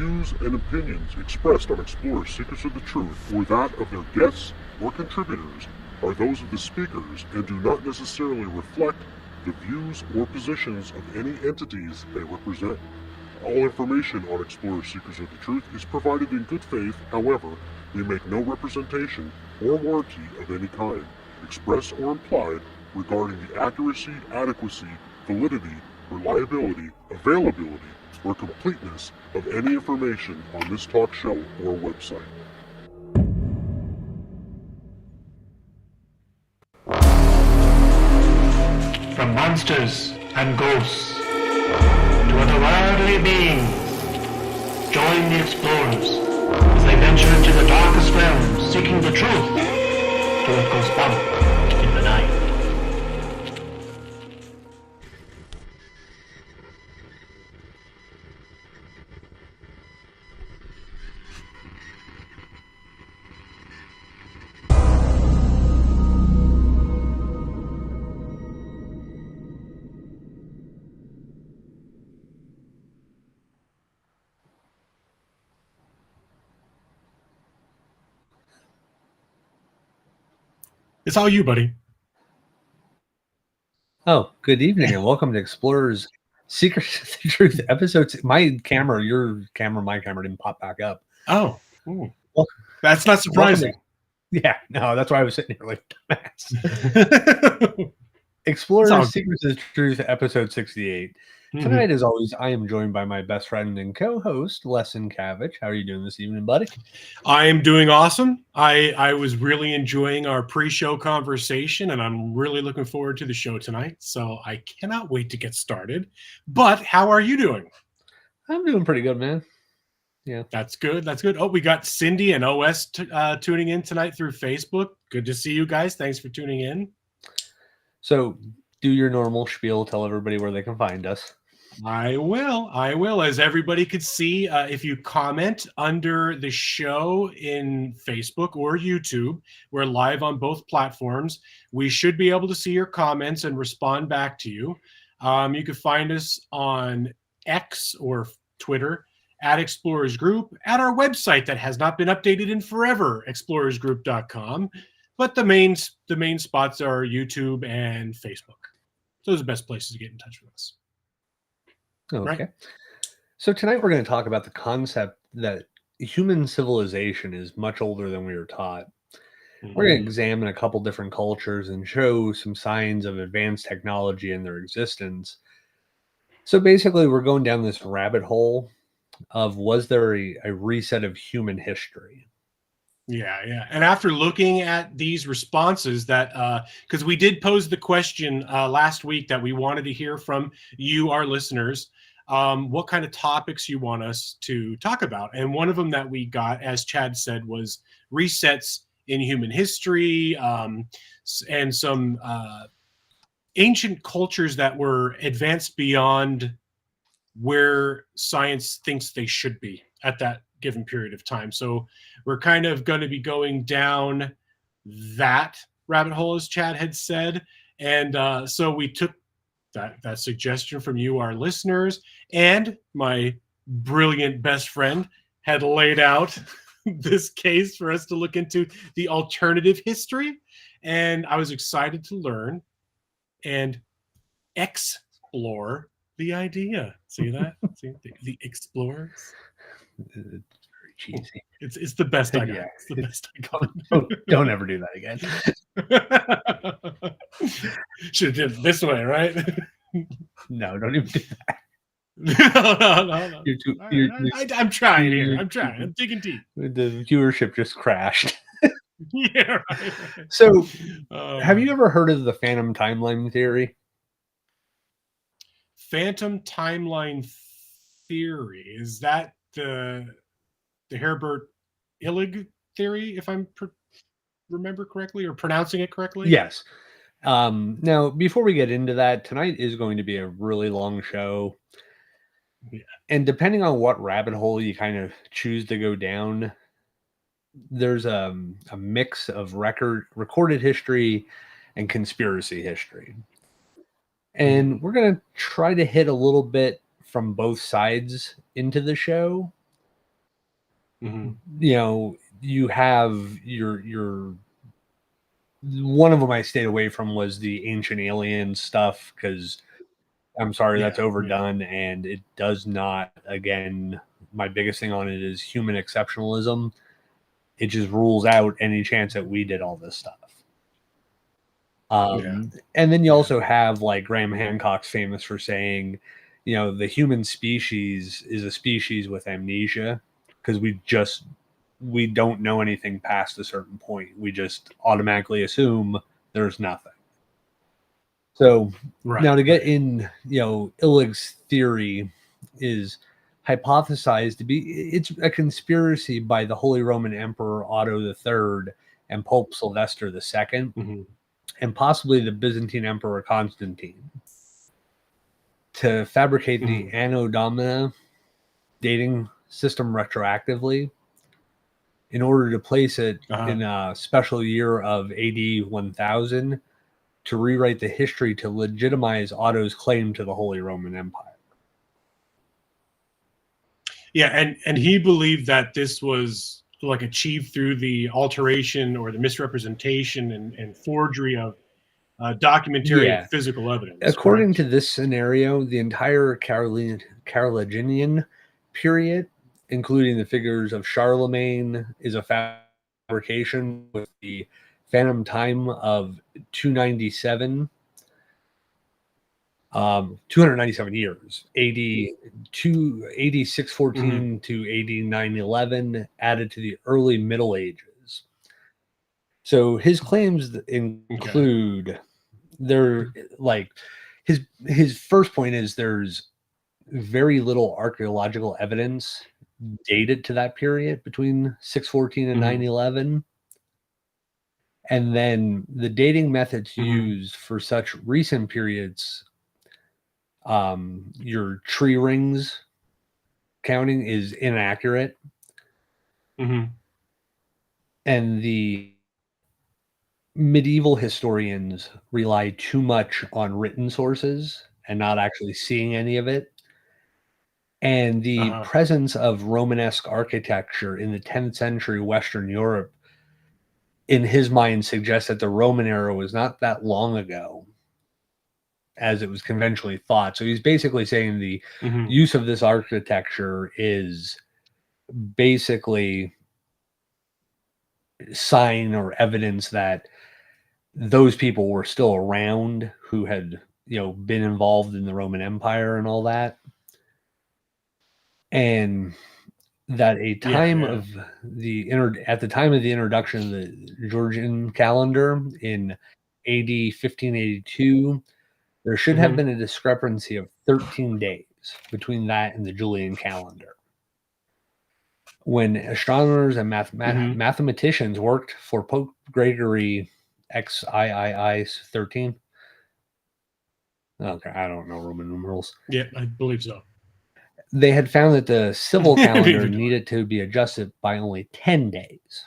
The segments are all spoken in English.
views and opinions expressed on Explorers Secrets of the Truth or that of their guests or contributors are those of the speakers and do not necessarily reflect the views or positions of any entities they represent. All information on Explorers Secrets of the Truth is provided in good faith. However, we make no representation or warranty of any kind, express or implied, regarding the accuracy, adequacy, validity, reliability, availability, or completeness of any information on this talk show or website. From monsters and ghosts to otherworldly beings, join the Explorers as they venture into the darkest realms, seeking the truth to what goes bump in the night. It's all you, buddy. Oh, good evening and welcome to Explorers Secrets of the Truth episodes. My camera, your camera, my camera didn't pop back up. Oh, well, that's not surprising. Yeah, no, that's why I was sitting here like dumbass. Explorers Secrets of the Truth episode 68. Tonight, as always, I am joined by my best friend and co-host, Lesson Cavich. How are you doing this evening, buddy? I am doing awesome. I was really enjoying our pre-show conversation, and I'm really looking forward to the show tonight. So I cannot wait to get started. But how are you doing? I'm doing pretty good, man. Yeah. That's good. That's good. Oh, we got Cindy and OS tuning in tonight through Facebook. Good to see you guys. Thanks for tuning in. So do your normal spiel. Tell everybody where they can find us. I will. As everybody could see, if you comment under the show in Facebook or YouTube, we're live on both platforms. We should be able to see your comments and respond back to you. You can find us on X or Twitter at Explorers Group, at our website that has not been updated in forever, explorersgroup.com. But the main spots are YouTube and Facebook. Those are the best places to get in touch with us. Okay. Right. So tonight we're going to talk about the concept that human civilization is much older than we were taught. We're going to examine a couple different cultures and show some signs of advanced technology in their existence. So basically, we're going down this rabbit hole of, was there a reset of human history? Yeah. And after looking at these responses that, because we did pose the question last week that we wanted to hear from you, our listeners, what kind of topics you want us to talk about. And one of them that we got, as Chad said, was resets in human history, and some ancient cultures that were advanced beyond where science thinks they should be at that given period of time. So we're kind of going to be going down that rabbit hole, as Chad had said. And so we took that suggestion from you, our listeners, and my brilliant best friend had laid out this case for us to look into the alternative history. And I was excited to learn and explore the idea. See that? See the Explorers? It's very cheesy. It's the best I got. Yeah, it's the best I got. Don't ever do that again. Should have did it this way, right? No, don't even do that. No. I'm trying here. I'm trying. I'm digging deep. The viewership just crashed. Yeah, right. So, have you ever heard of the phantom timeline theory? Phantom timeline theory, is that the Herbert Illig theory, if I'm remember correctly or pronouncing it correctly? Yes. Now, before we get into that, tonight is going to be a really long show. Yeah. And depending on what rabbit hole you kind of choose to go down, there's a mix of recorded history and conspiracy history. And we're going to try to hit a little bit from both sides into the show. you have your one of them I stayed away from was the ancient alien stuff, because I'm sorry, that's overdone, and it does not. Again, my biggest thing on it is human exceptionalism. It just rules out any chance that we did all this stuff. And then you also have like Graham Hancock's famous for saying, the human species is a species with amnesia, because we don't know anything past a certain point. We just automatically assume there's nothing. So now to get in, Illig's theory is hypothesized to be, it's a conspiracy by the Holy Roman Emperor Otto III and Pope Sylvester II, and possibly the Byzantine Emperor Constantine, to fabricate the Anno Domini dating system retroactively in order to place it in a special year of AD 1000 to rewrite the history to legitimize Otto's claim to the Holy Roman Empire. Yeah, and he believed that this was like achieved through the alteration or the misrepresentation and forgery of documentary and physical evidence. According to this scenario, the entire Carolingian period, including the figures of Charlemagne, is a fabrication, with the phantom time of 297 years, AD 614 to AD 911, added to the early Middle Ages. So his claims include his first point is there's very little archaeological evidence dated to that period between 614 and 911. And then the dating methods used for such recent periods, your tree rings counting is inaccurate. And the medieval historians rely too much on written sources and not actually seeing any of it. And the presence of Romanesque architecture in the 10th century Western Europe, in his mind, suggests that the Roman era was not that long ago as it was conventionally thought. So he's basically saying the use of this architecture is basically sign or evidence that those people were still around who had, been involved in the Roman Empire and all that. And that at the time of the introduction of the Georgian calendar in AD 1582, there should have been a discrepancy of 13 days between that and the Julian calendar. When astronomers and mathematicians worked for Pope Gregory XIII 13. Okay, I don't know Roman numerals. Yeah, I believe so. They had found that the civil calendar needed to be adjusted by only 10 days.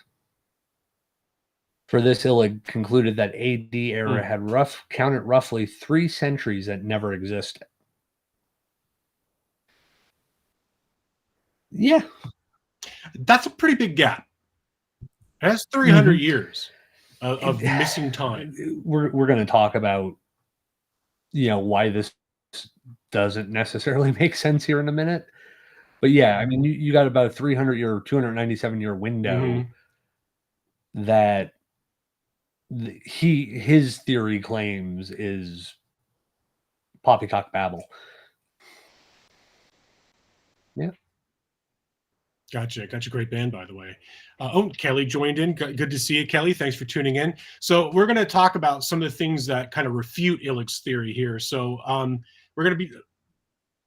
For this, Illig concluded that AD era had counted roughly 3 centuries that never existed. Yeah. That's a pretty big gap. That's 300 years of missing time. We're going to talk about, why this doesn't necessarily make sense here in a minute. But yeah, I mean, you got about a 300-year, 297-year window that his theory claims is poppycock babble. Yeah. Gotcha. Great band, by the way. Kelly joined in. Good to see you, Kelly. Thanks for tuning in. So we're going to talk about some of the things that kind of refute Illig's theory here. So we're going to be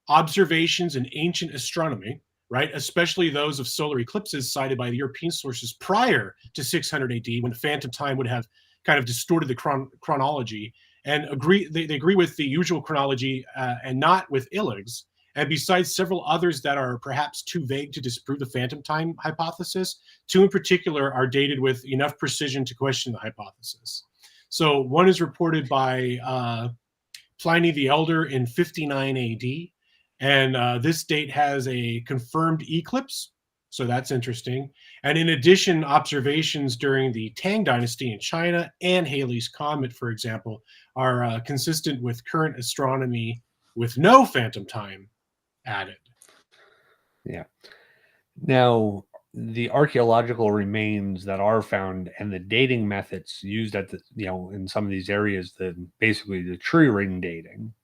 observations in ancient astronomy, right? Especially those of solar eclipses cited by the European sources prior to 600 AD, when the phantom time would have kind of distorted the chronology, and they agree with the usual chronology and not with Illig's. And besides several others that are perhaps too vague to disprove the phantom time hypothesis, 2 in particular are dated with enough precision to question the hypothesis. So one is reported by Pliny the Elder in 59 AD. And this date has a confirmed eclipse So that's interesting. And in addition, observations during the Tang Dynasty in China and Halley's Comet, for example, are consistent with current astronomy with no phantom time added. Yeah. Now, the archaeological remains that are found and the dating methods used at the, in some of these areas, basically the tree ring dating.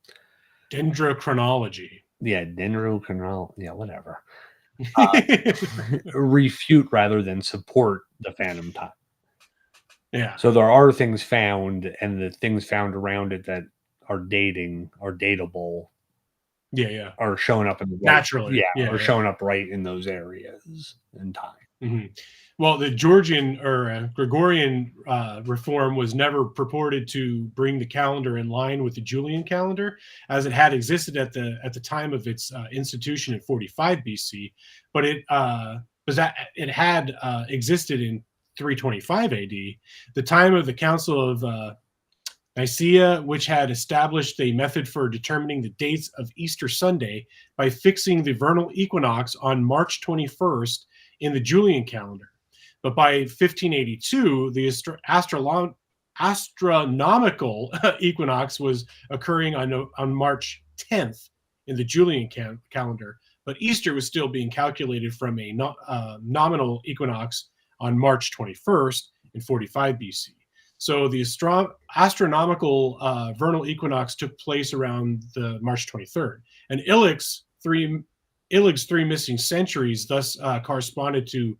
Dendrochronology. Yeah, dendrochronology. Yeah, whatever. Refute rather than support the phantom time. Yeah. So there are things found, and the things found around it that are datable. Yeah. Are showing up in the naturally. Showing up right in those areas in time. Mm-hmm. Well, the Georgian or Gregorian reform was never purported to bring the calendar in line with the Julian calendar, as it had existed at the time of its institution in 45 BC, but it had existed in 325 AD, the time of the Council of Nicaea, which had established a method for determining the dates of Easter Sunday by fixing the vernal equinox on March 21st in the Julian calendar. But by 1582, the astronomical equinox was occurring on March 10th in the Julian calendar, but Easter was still being calculated from a nominal equinox on March 21st in 45 BC. So the astronomical vernal equinox took place around the March 23rd, and Illig's three missing centuries thus corresponded to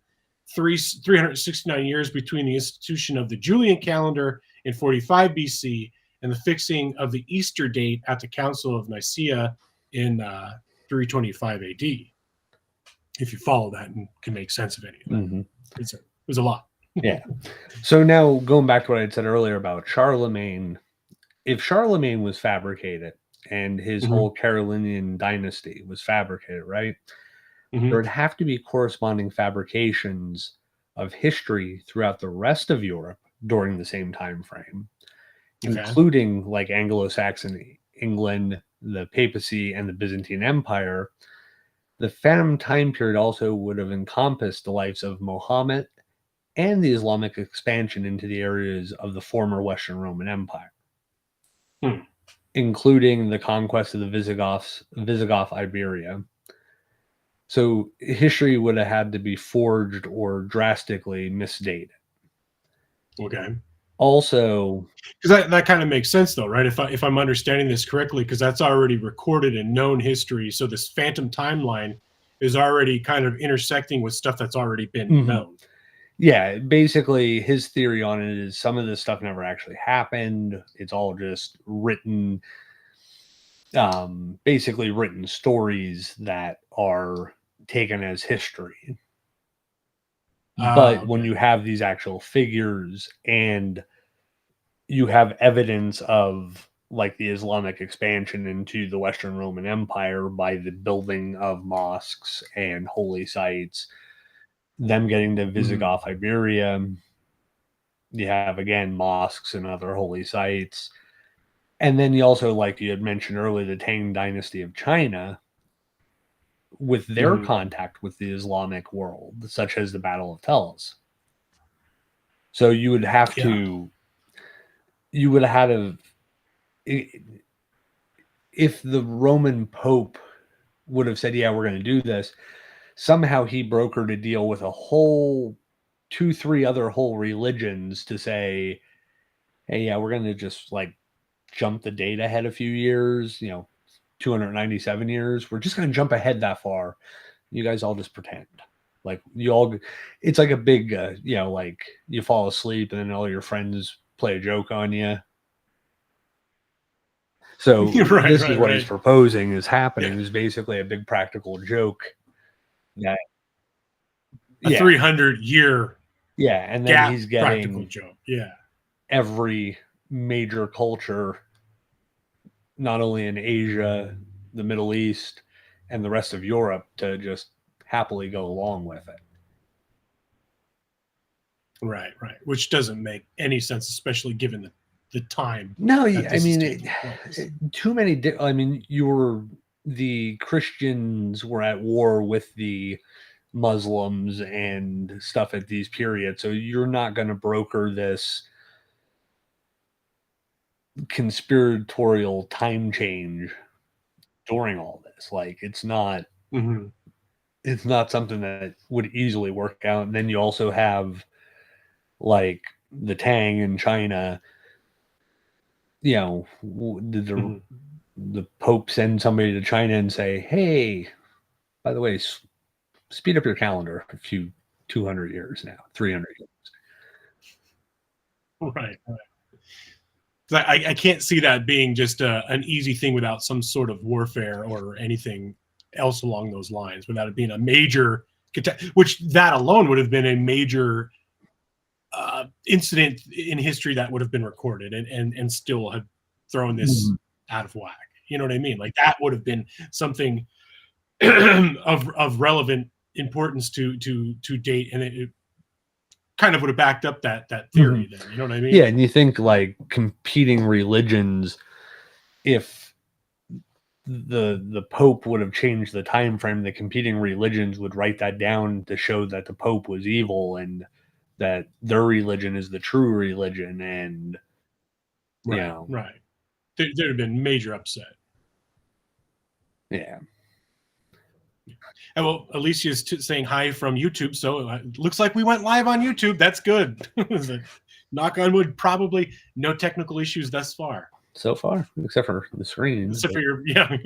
369 years between the institution of the Julian calendar in 45 BC and the fixing of the Easter date at the Council of Nicaea in 325 AD. If you follow that and can make sense of any of that, mm-hmm. It was a lot. Yeah. So now going back to what I had said earlier about Charlemagne, if Charlemagne was fabricated and his mm-hmm. whole Carolingian dynasty was fabricated, right? Mm-hmm. There would have to be corresponding fabrications of history throughout the rest of Europe during the same time frame, including like Anglo-Saxon England, the papacy, and the Byzantine Empire. The phantom time period also would have encompassed the lives of Mohammed and the Islamic expansion into the areas of the former Western Roman Empire, including the conquest of the Visigoth Iberia. So history would have had to be forged or drastically misdated. Okay. Also, because that kind of makes sense, though, right? If I'm understanding this correctly, because that's already recorded in known history, so this phantom timeline is already kind of intersecting with stuff that's already been known. Yeah, basically his theory on it is some of this stuff never actually happened. It's all just written, basically written stories that are taken as history. But when you have these actual figures and you have evidence of like the Islamic expansion into the Western Roman Empire by the building of mosques and holy sites, them getting to Visigoth Iberia, you have again mosques and other holy sites, and then you also, like you had mentioned earlier, the Tang Dynasty of China with their contact with the Islamic world, such as the Battle of Tellus. So you would have to, you would have had if the Roman Pope would have said, yeah, we're going to do this, somehow he brokered a deal with a whole 2-3 other whole religions to say, hey, yeah, we're going to just like jump the date ahead a few years, 297 years. We're just going to jump ahead that far. You guys all just pretend. Like it's like a big, like you fall asleep and then all your friends play a joke on you. So this is what he's proposing is happening. Is basically a big practical joke. Yeah. A 300-year and then he's getting practical joke. Yeah. Every major culture, not only in Asia, the Middle East, and the rest of Europe, to just happily go along with it. Right. Which doesn't make any sense, especially given the time. No, I mean, too many. The Christians were at war with the Muslims and stuff at these periods. So you're not going to broker this conspiratorial time change during all this. Like it's not something that would easily work out. And then you also have like the Tang in China, you know, the Pope send somebody to China and say, hey, by the way, speed up your calendar a few 200 years now, 300 years. Right. I can't see that being just an easy thing without some sort of warfare or anything else along those lines, without it being a major, which that alone would have been a major incident in history that would have been recorded and still have thrown this out of whack. You know what I mean? Like that would have been something of relevant importance to date, and it kind of would have backed up that theory. Then, you know what I mean? Yeah, and you think like competing religions, if the Pope would have changed the time frame, the competing religions would write that down to show that the Pope was evil and that their religion is the true religion, and right, you know, right. There'd have been major upset. Yeah. And well, Alicia's saying hi from YouTube, so it looks like we went live on YouTube. That's good. Knock on wood, probably no technical issues thus far. So far, except for the screen. Except for your, yeah.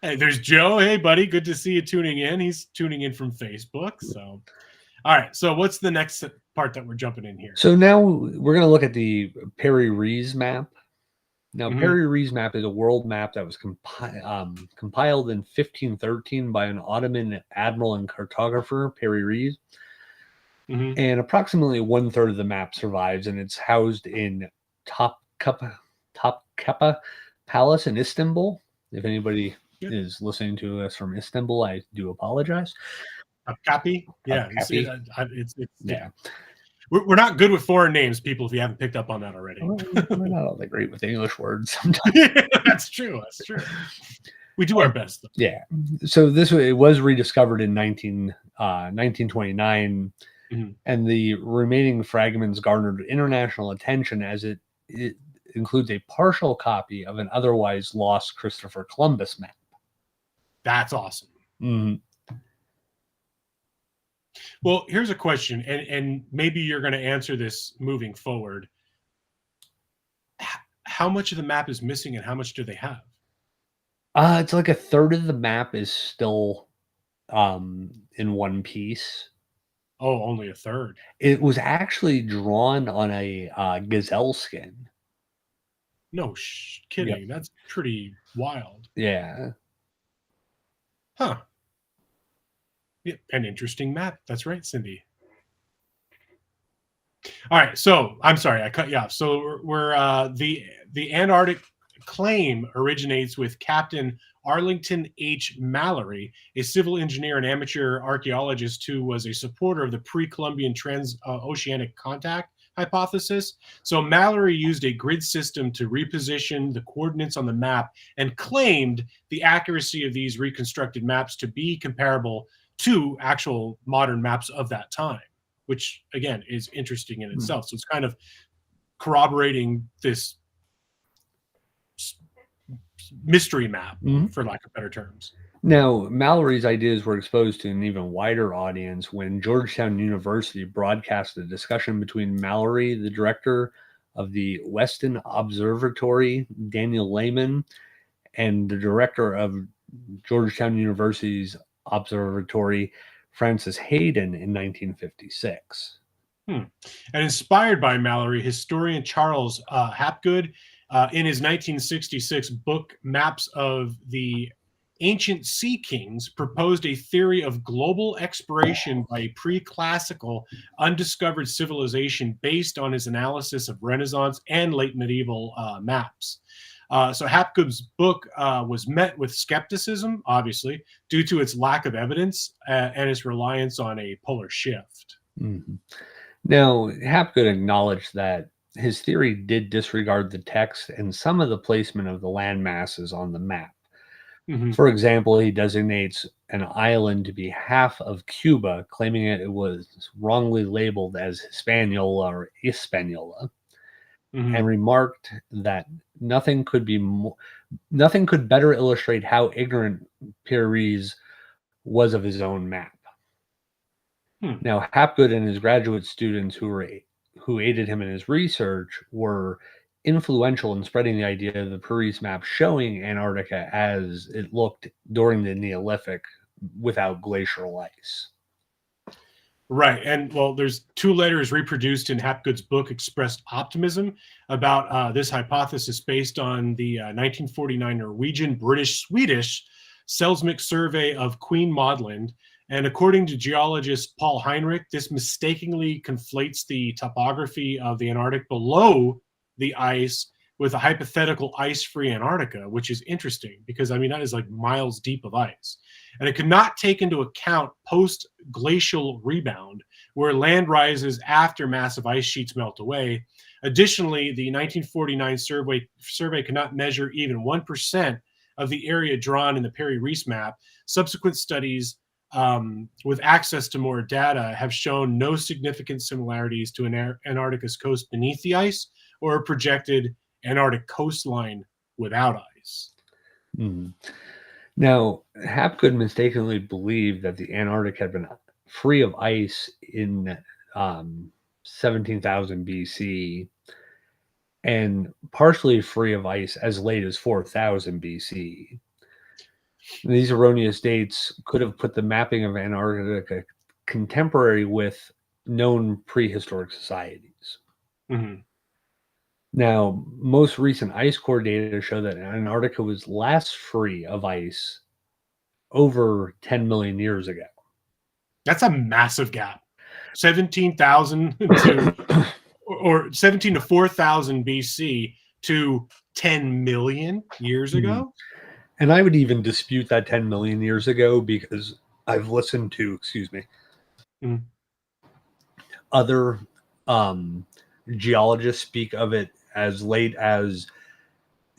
Hey, there's Joe. Hey, buddy. Good to see you tuning in. He's tuning in from Facebook. So, all right. So what's the next part that we're jumping in here? So now we're going to look at the Perry-Rees map. Now, Perry-Rees map is a world map that was compiled in 1513 by an Ottoman admiral and cartographer, Perry-Rees. And approximately 1/3 of the map survives, and it's housed in Topkapi Palace in Istanbul. If anybody is listening to us from Istanbul, I do apologize. Topkapi? Yeah. Topkapi. Yeah. We're not good with foreign names, people, if you haven't picked up on that already. We're not all that great with English words sometimes. That's true. That's true. We do our best, though. Yeah. So it was rediscovered in 1929, and the remaining fragments garnered international attention as it includes a partial copy of an otherwise lost Christopher Columbus map. That's awesome. Well, here's a question, and maybe you're going to answer this moving forward. How much of the map is missing, and how much do they have? It's like 1/3 of the map is still in one piece. Oh, only 1/3. It was actually drawn on a gazelle skin. No kidding. Yep. That's pretty wild. Yeah. Huh. Yeah, an interesting map. That's right, Cindy. All right. So I'm sorry, I cut you off. So we're the Antarctic claim originates with Captain Arlington H. Mallory, a civil engineer and amateur archaeologist who was a supporter of the pre-Columbian transoceanic contact hypothesis. So Mallory used a grid system to reposition the coordinates on the map and claimed the accuracy of these reconstructed maps to be comparable to actual modern maps of that time, which again is interesting in itself. So it's kind of corroborating this mystery map, for lack of better terms. Now, Mallory's ideas were exposed to an even wider audience when Georgetown University broadcast a discussion between Mallory, the director of the Weston Observatory, Daniel Lehman, and the director of Georgetown University's Observatory, Francis Hayden, in 1956. And inspired by Mallory, historian Charles Hapgood, in his 1966 book Maps of the Ancient Sea Kings, proposed a theory of global exploration by a pre-classical undiscovered civilization based on his analysis of Renaissance and late medieval maps. So Hapgood's book was met with skepticism, obviously, due to its lack of evidence and its reliance on a polar shift. Now, Hapgood acknowledged that his theory did disregard the text and some of the placement of the land masses on the map. For example, he designates an island to be half of Cuba, claiming it was wrongly labeled as Hispaniola or Hispaniola, and remarked that nothing could better illustrate how ignorant Pires was of his own map. Now, Hapgood and his graduate students who aided him in his research were influential in spreading the idea of the Paris map showing Antarctica as it looked during the Neolithic without glacial ice. Right. And well, there's two letters reproduced in Hapgood's book expressed optimism about this hypothesis based on the 1949 Norwegian, British, Swedish seismic survey of Queen Maudland. And according to geologist Paul Heinrich, this mistakenly conflates the topography of the Antarctic below the ice with a hypothetical ice-free Antarctica, which is interesting because, I mean, that is like miles deep of ice. And it could not take into account post-glacial rebound, where land rises after massive ice sheets melt away. Additionally, the 1949 survey cannot measure even 1% of the area drawn in the Parry-Reese map. Subsequent studies with access to more data have shown no significant similarities to Antarctica's coast beneath the ice or a projected Antarctic coastline without ice. Now, Hapgood mistakenly believed that the Antarctic had been free of ice in 17,000 BC and partially free of ice as late as 4,000 BC. These erroneous dates could have put the mapping of Antarctica contemporary with known prehistoric societies. Now, most recent ice core data show that Antarctica was last free of ice over 10 million years ago. That's a massive gap. 17,000 to or 17 to 4,000 BC to 10 million years ago. And I would even dispute that 10 million years ago because I've listened to, other geologists speak of it as late as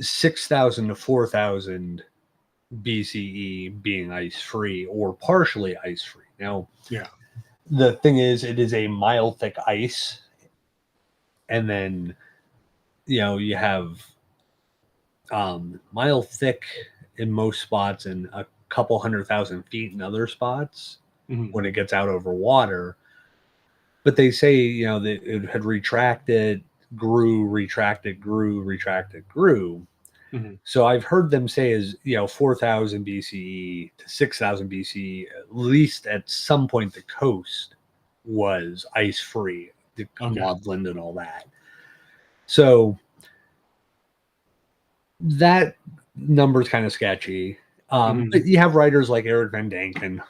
6,000 to 4,000 BCE being ice-free or partially ice-free. Now, the thing is, it is a mile thick ice. And then, you have mile thick in most spots and a couple 100,000 feet in other spots when it gets out over water. But they say, that it had retracted, grew, retracted, grew, retracted, grew. So I've heard them say is, 4,000 BCE to 6,000 BCE, at least at some point the coast was ice-free, the Maudland and all that. So that number's kind of sketchy. But you have writers like Eric Van Dongen,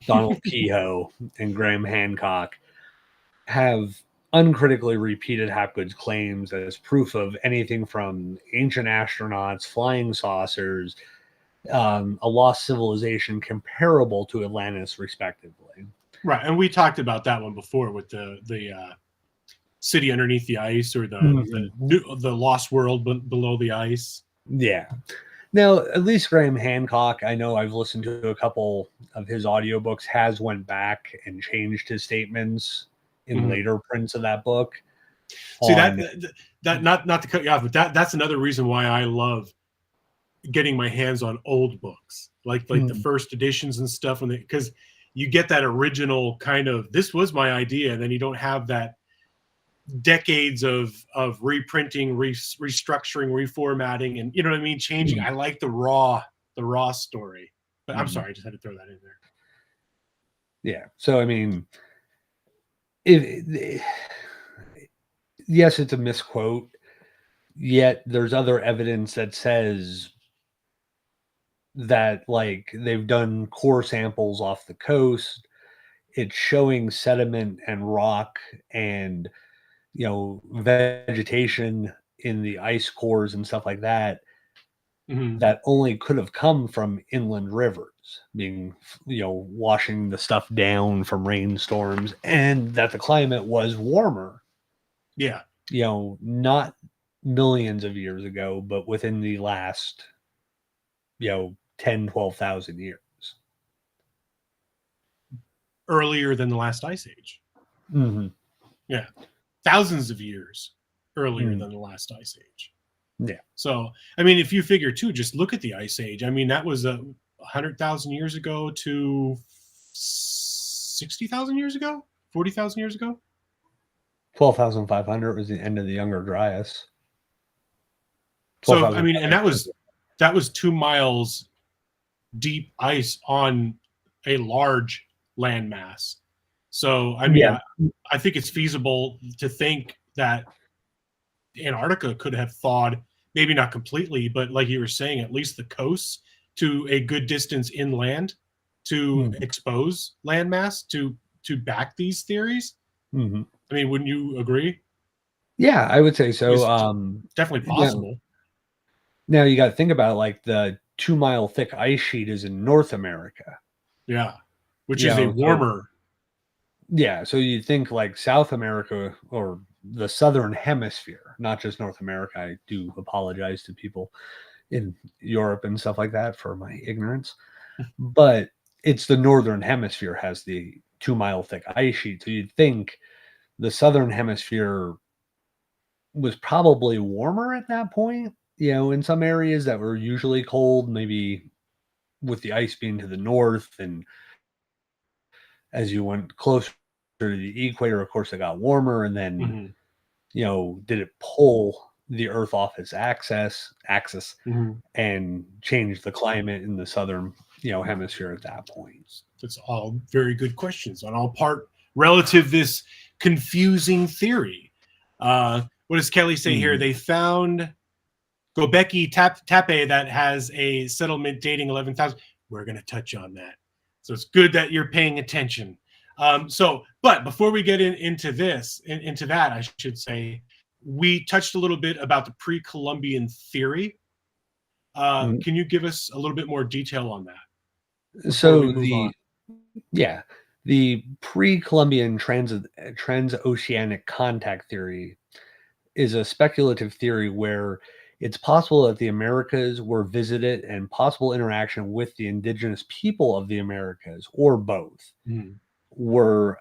Donald Kehoe, and Graham Hancock have uncritically repeated Hapgood's claims as proof of anything from ancient astronauts, flying saucers, a lost civilization comparable to Atlantis, respectively. Right, and we talked about that one before with the city underneath the ice, or the lost world below the ice. Yeah. Now, at least Graham Hancock, I know I've listened to a couple of his audiobooks, has went back and changed his statements in later prints of that book. See, that not to cut you off, but that's another reason why I love getting my hands on old books, like the first editions and stuff, because you get that original kind of, this was my idea, and then you don't have that decades of reprinting, restructuring, reformatting, and you know what I mean, changing. I like the raw story. But I'm sorry, I just had to throw that in there. Yeah. So I mean, yes, it's a misquote, yet there's other evidence that says that, like, they've done core samples off the coast. It's showing sediment and rock and, vegetation in the ice cores and stuff like that, that only could have come from inland rivers being, washing the stuff down from rainstorms, and that the climate was warmer. Yeah. Not millions of years ago, but within the last, 10, 12,000 years. Earlier than the last ice age. Mm-hmm. Yeah. Thousands of years earlier Mm. than the last ice age. Yeah. So, I mean, if you figure too, just look at the ice age. I mean, that was 100,000 years ago to 60,000 years ago, 40,000 years ago. 12,500 was the end of the Younger Dryas. So, I mean, and that was 2 miles deep ice on a large landmass. So, I mean, Yeah. I think it's feasible to think that Antarctica could have thawed, maybe not completely, but like you were saying, at least the coasts to a good distance inland to expose landmass to back these theories. Mm-hmm. I mean, wouldn't you agree? Yeah, I would say so. It's definitely possible. Now you got to think about it, like the 2 mile thick ice sheet is in North America. Yeah, which is a warmer. So you think like South America or the Southern Hemisphere, not just North America. I do apologize to people in Europe and stuff like that for my ignorance, but it's the Northern Hemisphere has the 2 mile thick ice sheet. So you'd think the Southern Hemisphere was probably warmer at that point, in some areas that were usually cold, maybe with the ice being to the north. And as you went closer to the equator, of course, it got warmer. And then, did it pull the Earth off its axis and change the climate in the Southern, hemisphere at that point? That's all very good questions on all part relative this confusing theory. What does Kelly say here? They found Göbekli Tepe that has a settlement dating 11,000. We're going to touch on that. So it's good that you're paying attention. But before we get into that, I should say, we touched a little bit about the pre-Columbian theory. Can you give us a little bit more detail on that? So the pre-Columbian transoceanic contact theory is a speculative theory where it's possible that the Americas were visited and possible interaction with the indigenous people of the Americas, or both, were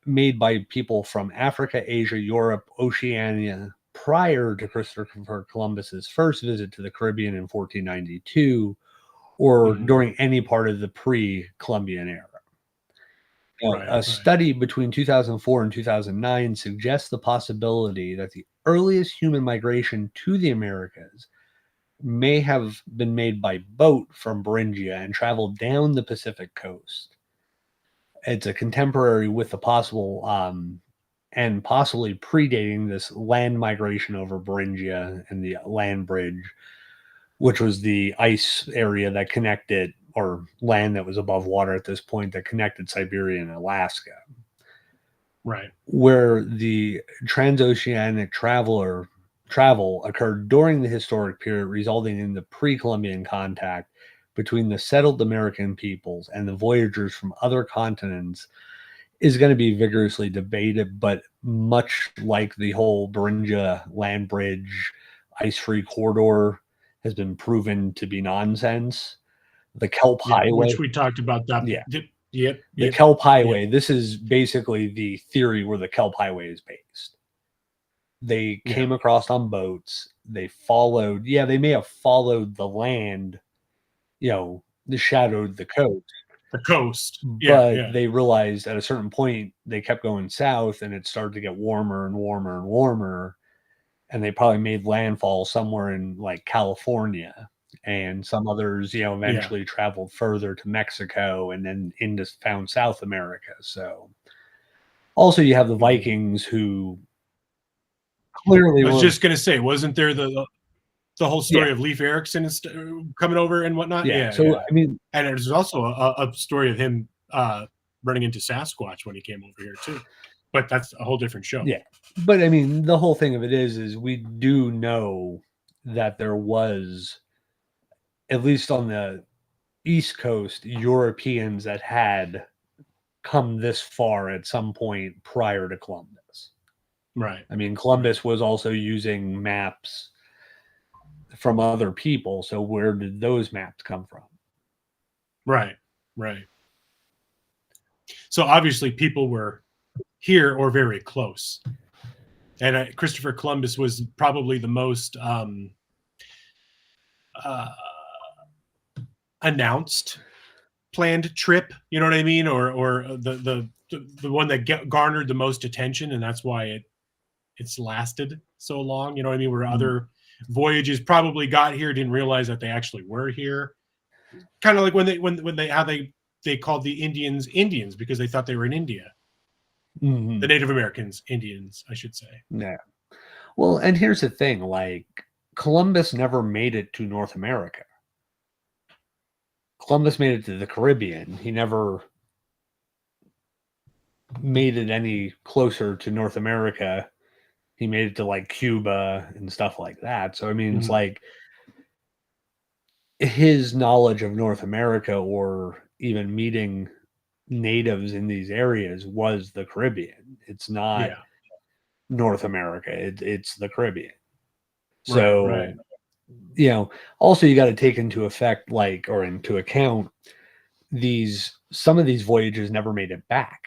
made by people from Africa, Asia, Europe, Oceania prior to Christopher Columbus's first visit to the Caribbean in 1492, or during any part of the pre-Columbian era. A study between 2004 and 2009 suggests the possibility that the earliest human migration to the Americas may have been made by boat from Beringia and traveled down the Pacific coast. It's a contemporary with the possible and possibly predating this land migration over Beringia and the land bridge, which was the ice area that connected, or land that was above water at this point, that connected Siberia and Alaska. Right. Where the transoceanic travel occurred during the historic period, resulting in the pre-Columbian contact between the settled American peoples and the voyagers from other continents, is going to be vigorously debated. But much like the whole Beringia land bridge ice-free corridor has been proven to be nonsense, the Kelp Highway, which we talked about that. The Kelp Highway. This is basically the theory where the Kelp Highway is based. They came across on boats. They followed. They may have followed the land, shadowed the coast. The coast. But they realized at a certain point they kept going south, and it started to get warmer and warmer and warmer. And they probably made landfall somewhere in like California. And some others, eventually traveled further to Mexico and then found South America. So also you have the Vikings, who clearly I was just going to say, wasn't there the whole story of Leif Erikson coming over and whatnot? I mean, and there's also a story of him running into Sasquatch when he came over here too. But that's a whole different show. Yeah. But I mean, the whole thing of it is we do know that there was, at least on the East Coast, Europeans that had come this far at some point prior to Columbus. Right. I mean, Columbus was also using maps from other people. So where did those maps come from? Right. So obviously people were here or very close. And Christopher Columbus was probably the most uh, announced planned trip, you know what I mean? Or the one that garnered the most attention, and that's why it's lasted so long, you know what I mean? Where other voyages probably got here, didn't realize that they actually were here. Kind of like when they called the Indians because they thought they were in India. Mm-hmm. The Native Americans, Indians, I should say. Yeah. Well, and here's the thing, like Columbus never made it to North America. Columbus made it to the Caribbean. He never made it any closer to North America. He made it to like Cuba and stuff like that. So I mean, it's like his knowledge of North America or even meeting natives in these areas was the Caribbean. It's not North America. It's the Caribbean. So, right. you know, also you got to take into account some of these voyages never made it back.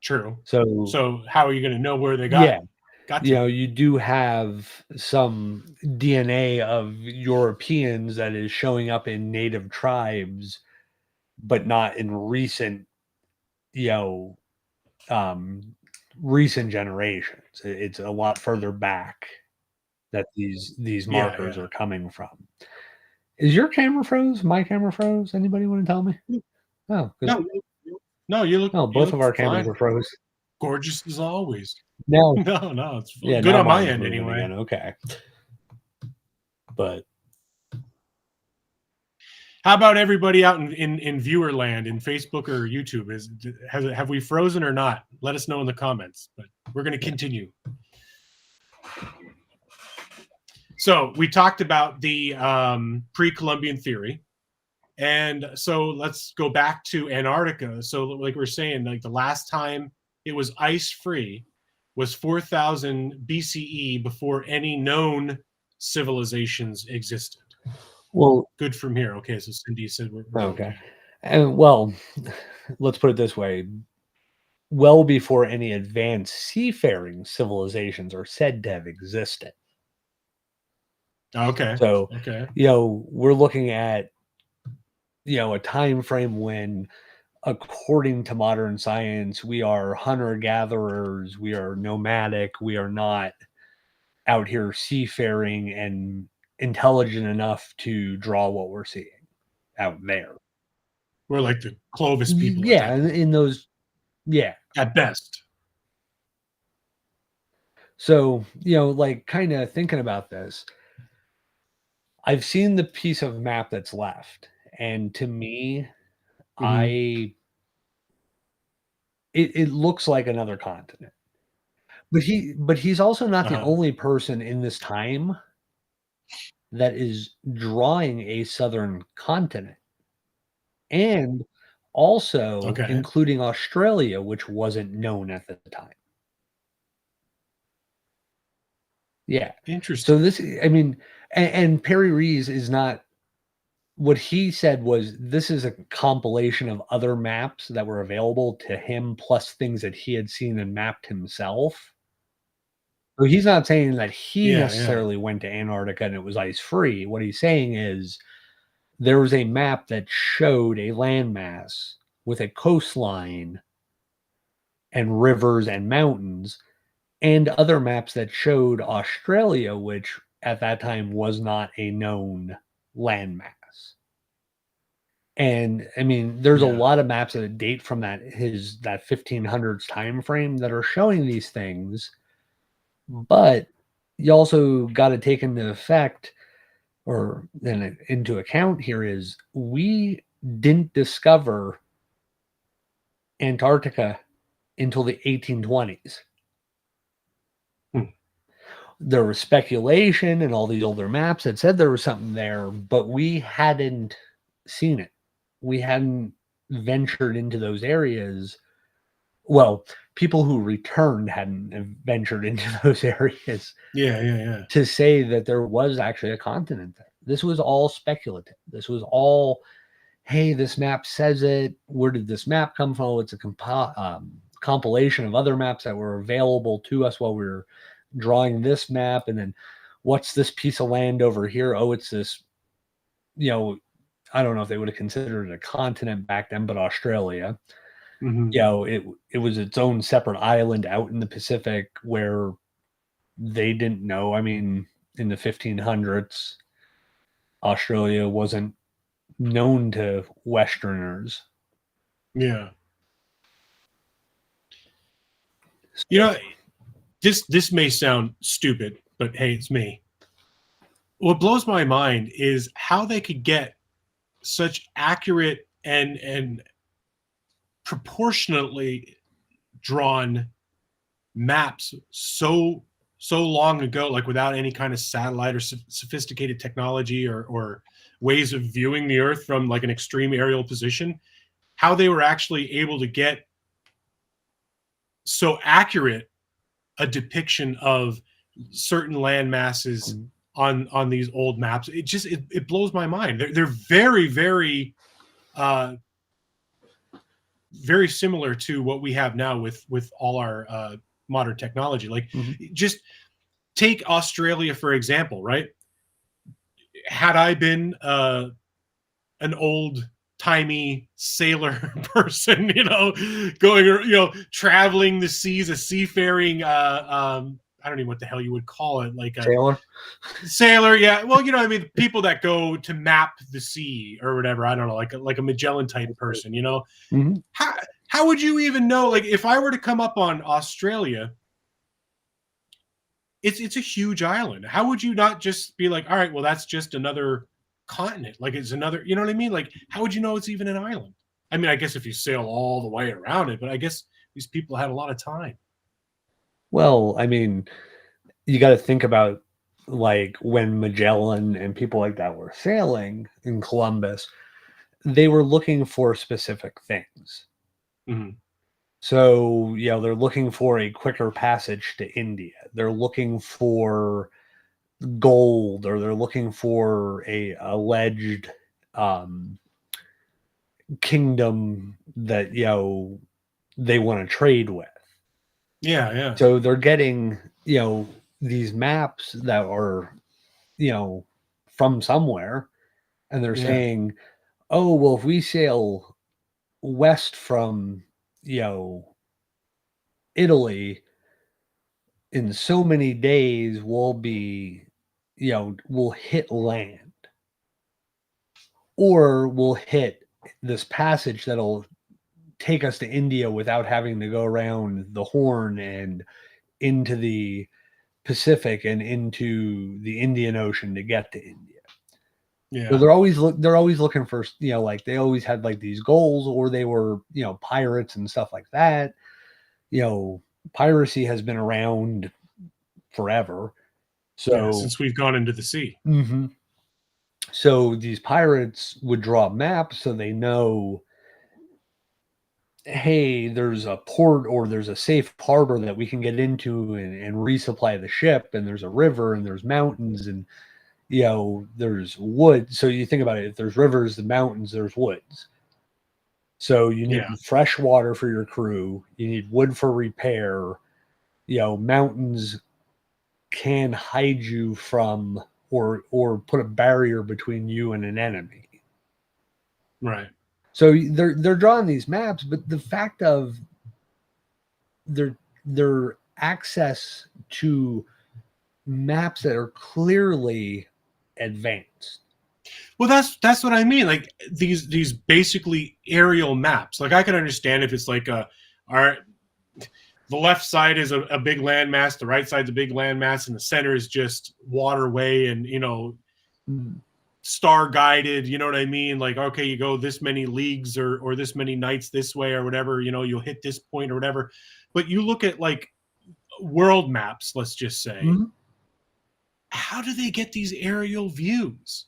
True. So how are you going to know where they got? Yeah. Gotcha. You know, you do have some DNA of Europeans that is showing up in native tribes, but not in recent, recent generations. It's a lot further back that these markers are coming from. Is your camera froze? My camera froze? Anybody want to tell me? Oh, no, you look. Both of our cameras are froze. Gorgeous as always. No, no, it's good on my end anyway. Again. Okay, but how about everybody out in viewer land in Facebook or YouTube? Have we frozen or not? Let us know in the comments. But we're going to continue. So we talked about the pre-Columbian theory. And so let's go back to Antarctica. So like we're saying, like the last time it was ice-free was 4000 BCE, before any known civilizations existed. Well, good from here. Okay, so Cindy said we're okay. And well, let's put it this way. Well before any advanced seafaring civilizations are said to have existed. Okay. So, we're looking at, a time frame when, according to modern science, we are hunter-gatherers, we are nomadic, we are not out here seafaring and intelligent enough to draw what we're seeing out there. We're like the Clovis people. Yeah, in those, at best. So, like kind of thinking about this, I've seen the piece of map that's left, and to me, it looks like another continent. But he's also not the only person in this time that is drawing a southern continent, and also including Australia, which wasn't known at the time. Yeah. Interesting. So this, I mean, and Perry Rees is not, what he said was this is a compilation of other maps that were available to him, plus things that he had seen and mapped himself. So he's not saying that he necessarily went to Antarctica and it was ice-free. What he's saying is there was a map that showed a landmass with a coastline and rivers and mountains, and other maps that showed Australia, which at that time was not a known landmass. And I mean, there's a lot of maps that date from that 1500s time frame that are showing these things, but you also got to take into account here is we didn't discover Antarctica until the 1820s. There was speculation and all these older maps that said there was something there, but we hadn't seen it. We hadn't ventured into those areas. Well, people who returned hadn't ventured into those areas. Yeah. To say that there was actually a continent This was all speculative. This was all, hey, this map says it. Where did this map come from? It's a compilation of other maps that were available to us while we were drawing this map. And then what's this piece of land over here? Oh, it's this, I don't know if they would have considered it a continent back then, but Australia. Mm-hmm. It was its own separate island out in the Pacific where they didn't know. I mean, in the 1500s, Australia wasn't known to Westerners. Yeah. This may sound stupid, but hey, it's me. What blows my mind is how they could get such accurate and proportionately drawn maps so long ago, like without any kind of satellite or sophisticated technology or ways of viewing the Earth from like an extreme aerial position, how they were actually able to get so accurate a depiction of certain land masses on these old maps. It blows my mind. They're very, very very similar to what we have now with all our modern technology. Like just take Australia for example, right? Had I been an old timey sailor person, going, traveling the seas, a seafaring, I don't know what the hell you would call it, like a sailor. Yeah. Well, I mean, people that go to map the sea or whatever, I don't know, like a Magellan type person, how would you even know? Like if I were to come up on Australia, it's a huge island. How would you not just be like, all right, well, that's just another continent. Like it's another, you know what I mean? Like, how would you know it's even an island? I mean, I guess if you sail all the way around it, but I guess these people had a lot of time. Well, I mean, you got to think about like when Magellan and people like that were sailing in Columbus, they were looking for specific things. Mm-hmm. So, they're looking for a quicker passage to India. They're looking for gold, or they're looking for a alleged kingdom that, they want to trade with. Yeah. So they're getting, these maps that are, from somewhere, and they're saying, oh, well, if we sail west from, Italy in so many days, we'll be, we'll hit land, or we'll hit this passage that'll take us to India without having to go around the Horn and into the Pacific and into the Indian Ocean to get to India. Yeah. So they're always looking for, like they always had like these goals, or they were, pirates and stuff like that. Piracy has been around forever. So since we've gone into the sea. Mm-hmm. So these pirates would draw maps so they know, hey, there's a port or there's a safe harbor that we can get into and resupply the ship, and there's a river and there's mountains and there's wood. So you think about it, if there's rivers, the mountains, there's woods. So you need fresh water for your crew, you need wood for repair. Mountains can hide you from or put a barrier between you and an enemy. Right. So they're drawing these maps, but the fact of their access to maps that are clearly advanced. Well, that's what I mean. Like these basically aerial maps. Like I can understand if it's like the left side is a big landmass, the right side's a big landmass, and the center is just waterway and star guided, you know what I mean? Like, okay, you go this many leagues or this many nights this way or whatever, you'll hit this point or whatever. But you look at like world maps, let's just say, how do they get these aerial views?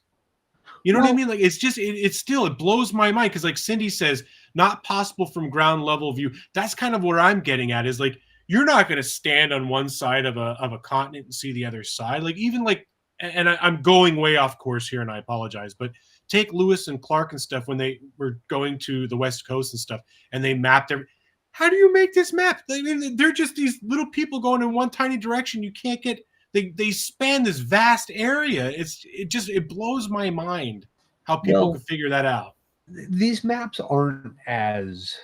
You know what I mean? Like, it's just, it blows my mind. Cause like Cindy says, not possible from ground level view. That's kind of where I'm getting at, is like, you're not going to stand on one side of a continent and see the other side. Like even like and I'm going way off course here, and I apologize, but take Lewis and Clark and stuff when they were going to the West Coast and stuff, and they mapped every. How do you make this map? I mean, they're just these little people going in one tiny direction. You can't get. They span this vast area. It blows my mind how people could figure that out. These maps aren't as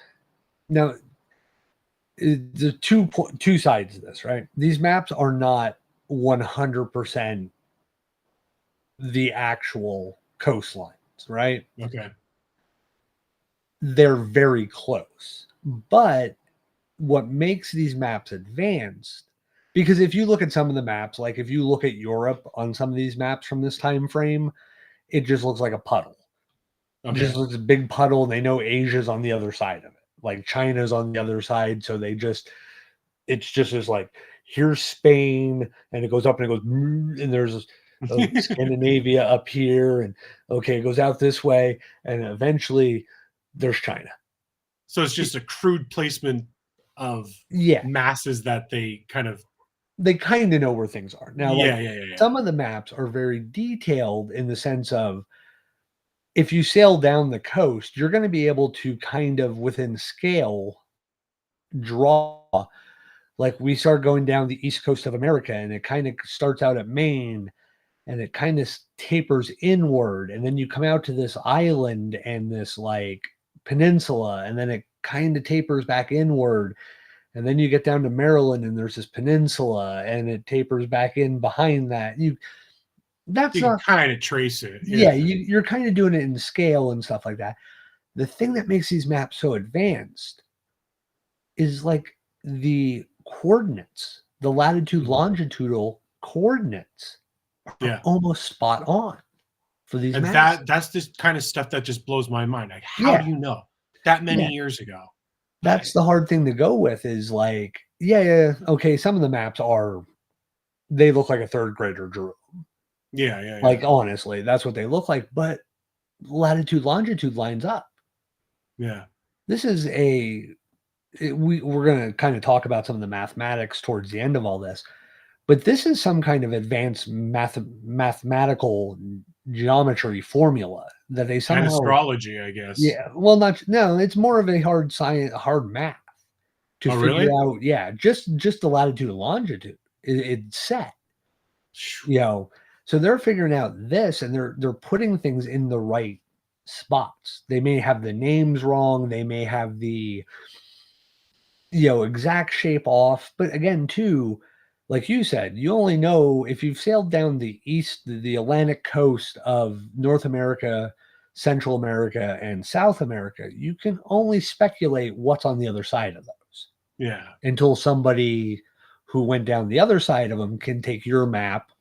now. The two sides of this, right? These maps are not 100% the actual coastlines, right? Okay. They're very close. But what makes these maps advanced, because if you look at some of the maps, like if you look at Europe on some of these maps from this time frame, it just looks like a puddle. Okay. It just looks a big puddle, and they know Asia's on the other side of it. Like China's on the other side, so it's just like here's Spain, and it goes up and it goes, and there's Scandinavia up here, and okay, it goes out this way, and eventually there's China. So it's just a crude placement of masses that they kind of know where things are. Now, some of the maps are very detailed in the sense of if you sail down the coast, you're going to be able to kind of within scale draw. Like we start going down the east coast of America, and it kind of starts out at Maine, and it kind of tapers inward, and then you come out to this island and this like peninsula, and then it kind of tapers back inward, and then you get down to Maryland, and there's this peninsula, and it tapers back in behind that. You can kind of trace it. Yeah, you're kind of doing it in scale and stuff like that. The thing that makes these maps so advanced is like the coordinates, the latitude, longitudinal coordinates are almost spot on for these maps. That's this kind of stuff that just blows my mind. Like, how do you know that many years ago? That's the hard thing to go with is like, okay, some of the maps they look like a third grader drew. Yeah. Like, honestly, that's what they look like. But latitude, longitude lines up. Yeah. This is we're going to kind of talk about some of the mathematics towards the end of all this. But this is some kind of advanced mathematical geometry formula that they somehow... And astrology, I guess. Yeah. Well, it's more of a hard science, hard math to figure out. Just the latitude and longitude. It's set. So they're figuring out this, and they're putting things in the right spots. They may have the names wrong. They may have the exact shape off. But again, too, like you said, you only know if you've sailed down the Atlantic coast of North America, Central America, and South America. You can only speculate what's on the other side of those. Yeah. Until somebody who went down the other side of them can take your map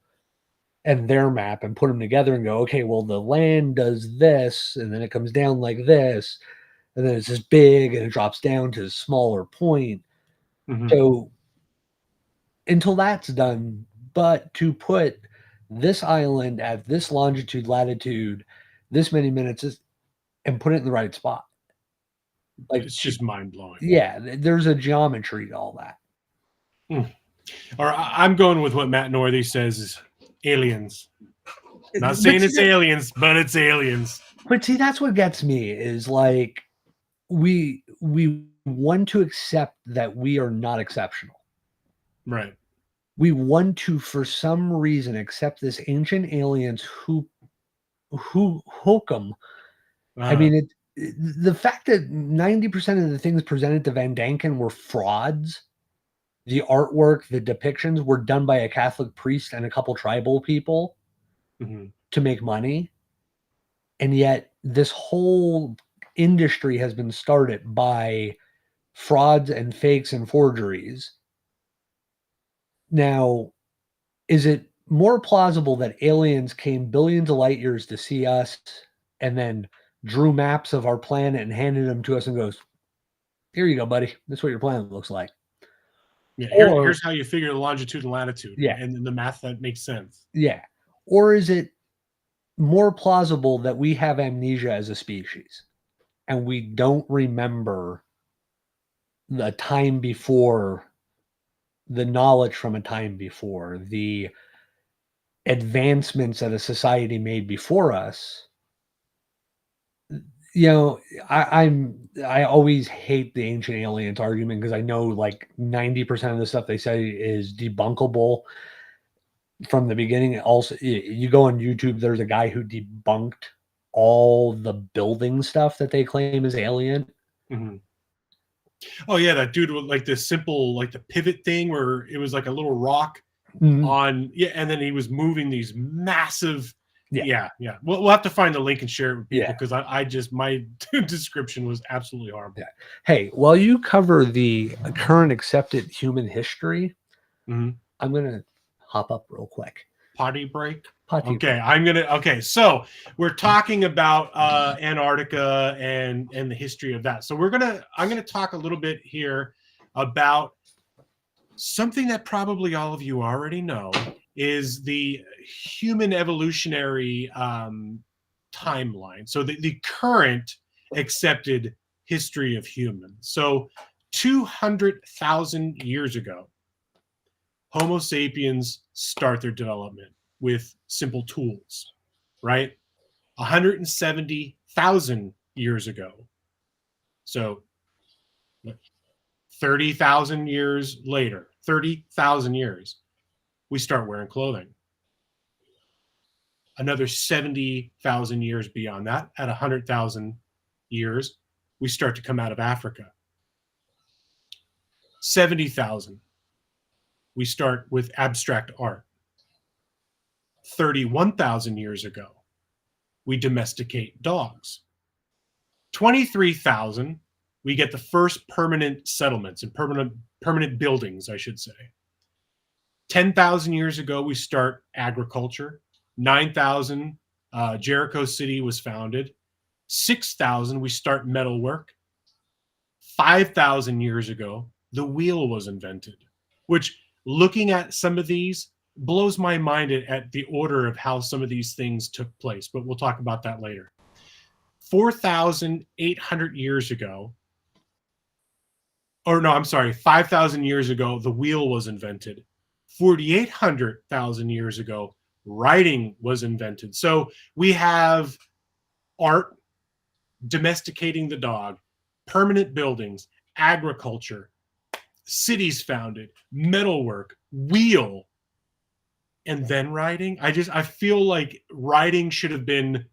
and their map and put them together and go, okay, well, the land does this, and then it comes down like this, and then it's just big, and it drops down to a smaller point. Mm-hmm. So until that's done, but to put this island at this longitude, latitude, this many minutes, and put it in the right spot. Like, it's just mind-blowing. Yeah, there's a geometry to all that. Or I'm going with what Matt Northey says is aliens. Not saying it's aliens, but it's aliens. But see, that's what gets me is like we want to accept that we are not exceptional. Right. We want to, for some reason, accept this ancient aliens who hook them. I mean, the fact that 90% of the things presented to Van Danken were frauds. The artwork, the depictions were done by a Catholic priest and a couple tribal people to make money. And yet this whole industry has been started by frauds and fakes and forgeries. Now, is it more plausible that aliens came billions of light years to see us and then drew maps of our planet and handed them to us and goes, here you go, buddy. That's what your planet looks like. Yeah, here's how you figure the longitude and latitude. Yeah. And the math that makes sense. Yeah. Or is it more plausible that we have amnesia as a species and we don't remember the time before, the knowledge from a time before, the advancements that a society made before us, you know, I always hate the ancient aliens argument because I know like 90% of the stuff they say is debunkable from the beginning. Also, you go on YouTube, there's a guy who debunked all the building stuff that they claim is alien. Mhm. Oh yeah, that dude with like this simple, like the pivot thing where it was like a little rock on, yeah, and then he was moving these massive. Yeah. Yeah. We'll have to find the link and share it with people Yeah. because I just my description was absolutely horrible. Yeah. Hey, while you cover the current accepted human history, Mhm. I'm gonna hop up real quick. Potty break. Potty Okay, break. okay. So we're talking about Antarctica and the history of that. So I'm gonna talk a little bit here about something that probably all of you already know is the human evolutionary timeline. So the current accepted history of humans. So 200,000 years ago, Homo sapiens start their development with simple tools, right? 170,000 years ago. So 30,000 years later, 30,000 years, we start wearing clothing. Another 70,000 years beyond that, at 100,000 years, we start to come out of Africa. 70,000, we start with abstract art. 31,000 years ago, we domesticate dogs. 23,000, we get the first permanent settlements and permanent buildings, I should say. 10,000 years ago, we start agriculture. 9,000, Jericho City was founded. 6,000, we start metalwork. 5,000 years ago, the wheel was invented, which, looking at some of these, blows my mind at the order of how some of these things took place, but we'll talk about that later. 4,800 years ago, or no, I'm sorry, 5,000 years ago, the wheel was invented. 4,800,000 years ago, writing was invented. So we have art, domesticating the dog, permanent buildings, agriculture, cities founded, metalwork, wheel, and then writing. I feel like writing should have been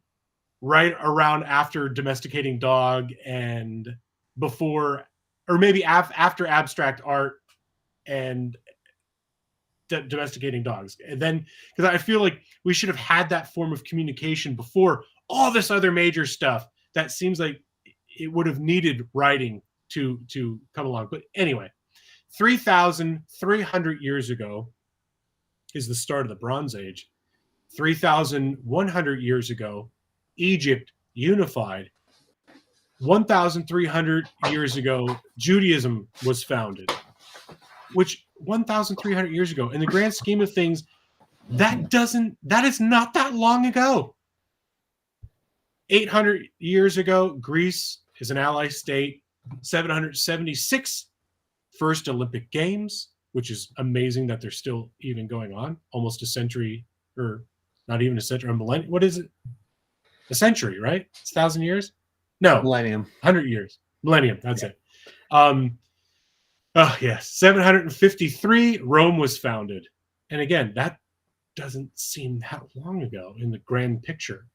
right around after domesticating dog and before, or maybe after abstract art and domesticating dogs. And then, because I feel like we should have had that form of communication before all this other major stuff that seems like it would have needed writing to come along. But anyway, 3,300 years ago is the start of the Bronze Age. 3,100 years ago, Egypt unified. 1,300 years ago, Judaism was founded, which 1,300 years ago, in the grand scheme of things, that is not that long ago. 800 years ago, Greece is an ally state. 776, first Olympic Games, which is amazing that they're still even going on, almost a century, or not even a century, a millennium. What is it? A century, right? It's 1,000 years? No. Millennium. 100 years. Millennium, that's it. Oh, yes. 753, Rome was founded. And again, that doesn't seem that long ago in the grand picture.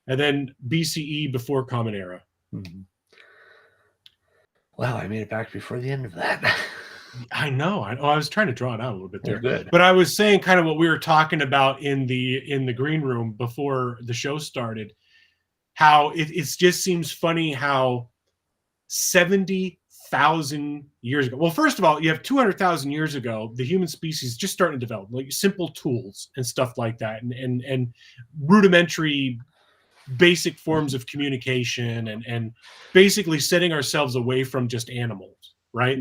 And then BCE, before Common Era. Mm-hmm. Wow, I made it back before the end of that. I know. I was trying to draw it out a little bit there. Good. But I was saying kind of what we were talking about in the green room before the show started, how it just seems funny how 70,000 years ago. Well, first of all, you have 200,000 years ago, the human species just starting to develop, like simple tools and stuff like that, and rudimentary basic forms of communication and basically setting ourselves away from just animals, right?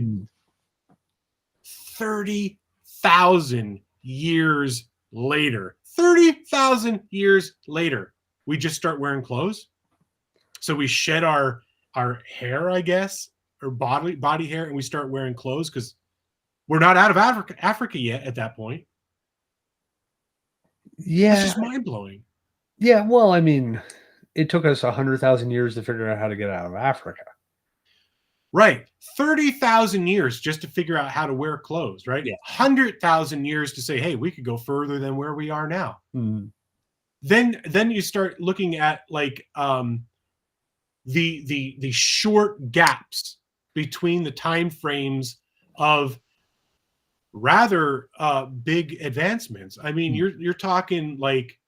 30,000 years later, 30,000 years later, we just start wearing clothes. So we shed our hair, I guess, or body hair, and we start wearing clothes because we're not out of Africa yet at that point. Yeah. That's just mind-blowing. Yeah, well, I mean, it took us 100,000 years to figure out how to get out of Africa. Right. 30,000 years just to figure out how to wear clothes, right? Yeah. 100,000 years to say, hey, we could go further than where we are now. Mhm. Then you start looking at like the short gaps between the time frames of rather big advancements. I mean, you're talking like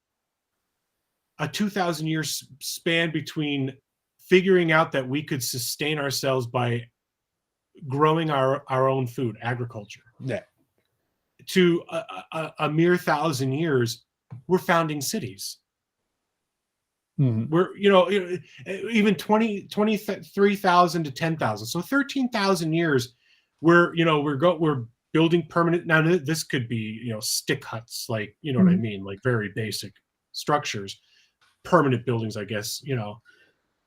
a 2,000 year span between figuring out that we could sustain ourselves by growing our own food, agriculture, Yeah. to a mere 1,000 years, we're founding cities. Mhm. We're, even 23,000 to 10,000. So 13,000 years, we're building permanent. Now, this could be, stick huts, like, you know what I Mhm. mean? Like very basic structures, permanent buildings, I guess,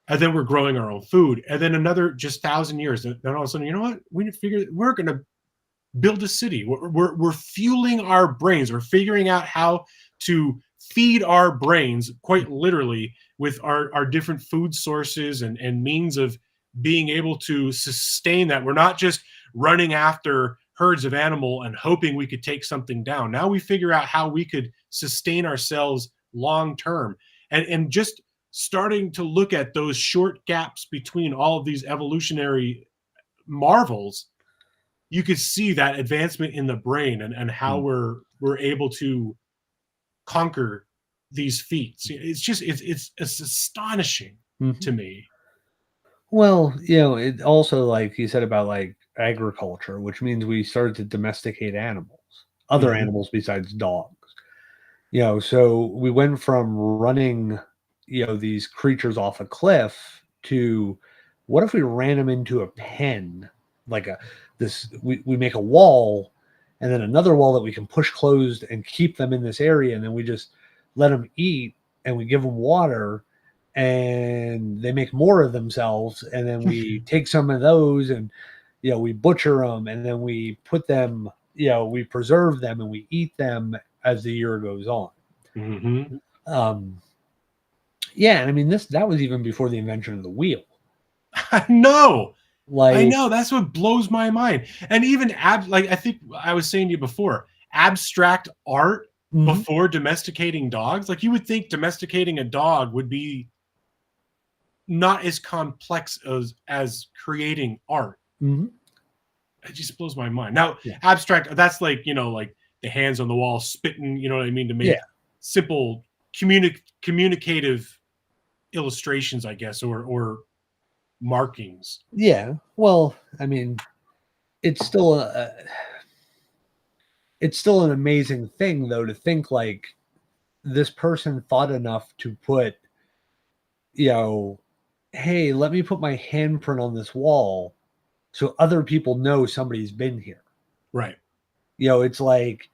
and then we're growing our own food. And then another just 1,000 years. Then all of a sudden, you know what? We're going to build a city. We're fueling our brains. We're figuring out how to feed our brains, quite literally, with our different food sources and means of being able to sustain that. We're not just running after herds of animal and hoping we could take something down. Now we figure out how we could sustain ourselves long term, and just starting to look at those short gaps between all of these evolutionary marvels. You could see that advancement in the brain and how Mm. we're able to conquer these feats. It's astonishing Mhm. to me. Well, it also, like you said about like agriculture, which means we started to domesticate animals, other Mhm. animals besides dogs. So we went from running, these creatures off a cliff to what if we ran them into a pen, like we make a wall and then another wall that we can push closed and keep them in this area, and then we just let them eat and we give them water and they make more of themselves, and then we take some of those and we butcher them, and then we put them, we preserve them and we eat them as the year goes on. Mhm. um yeah, and I mean, that was even before the invention of the wheel. I know. I Like, know. That's what blows my mind. And even like I think I was saying to you before, abstract art mhm, before domesticating dogs. Like you would think domesticating a dog would be not as complex as creating art. mhm, It just blows my mind. Now, yeah, abstract, that's like, like the hands on the wall spitting, you know what I mean, to yeah, make simple communicative illustrations, I guess, or markings. yeah. Well, I mean, it's still it's still an amazing thing though to think like this person thought enough to put, you know, hey, let me put my handprint on this wall so other people know somebody's been here. Right. It's like,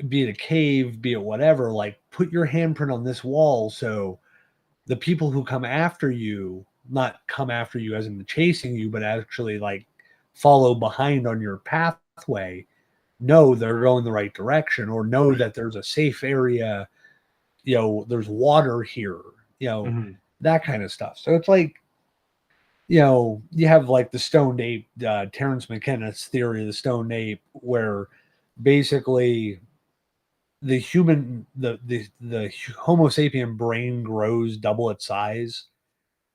be it a cave, be it whatever, like put your handprint on this wall so the people who come after you, not come after you as in the chasing you, but actually like follow behind on your pathway, know they're going the right direction, or know Right. that there's a safe area, there's water here, Mhm. that kind of stuff. So it's like, you have like the stoned ape, Terrence McKenna's theory of the stoned ape, where basically the Homo sapien brain grows double its size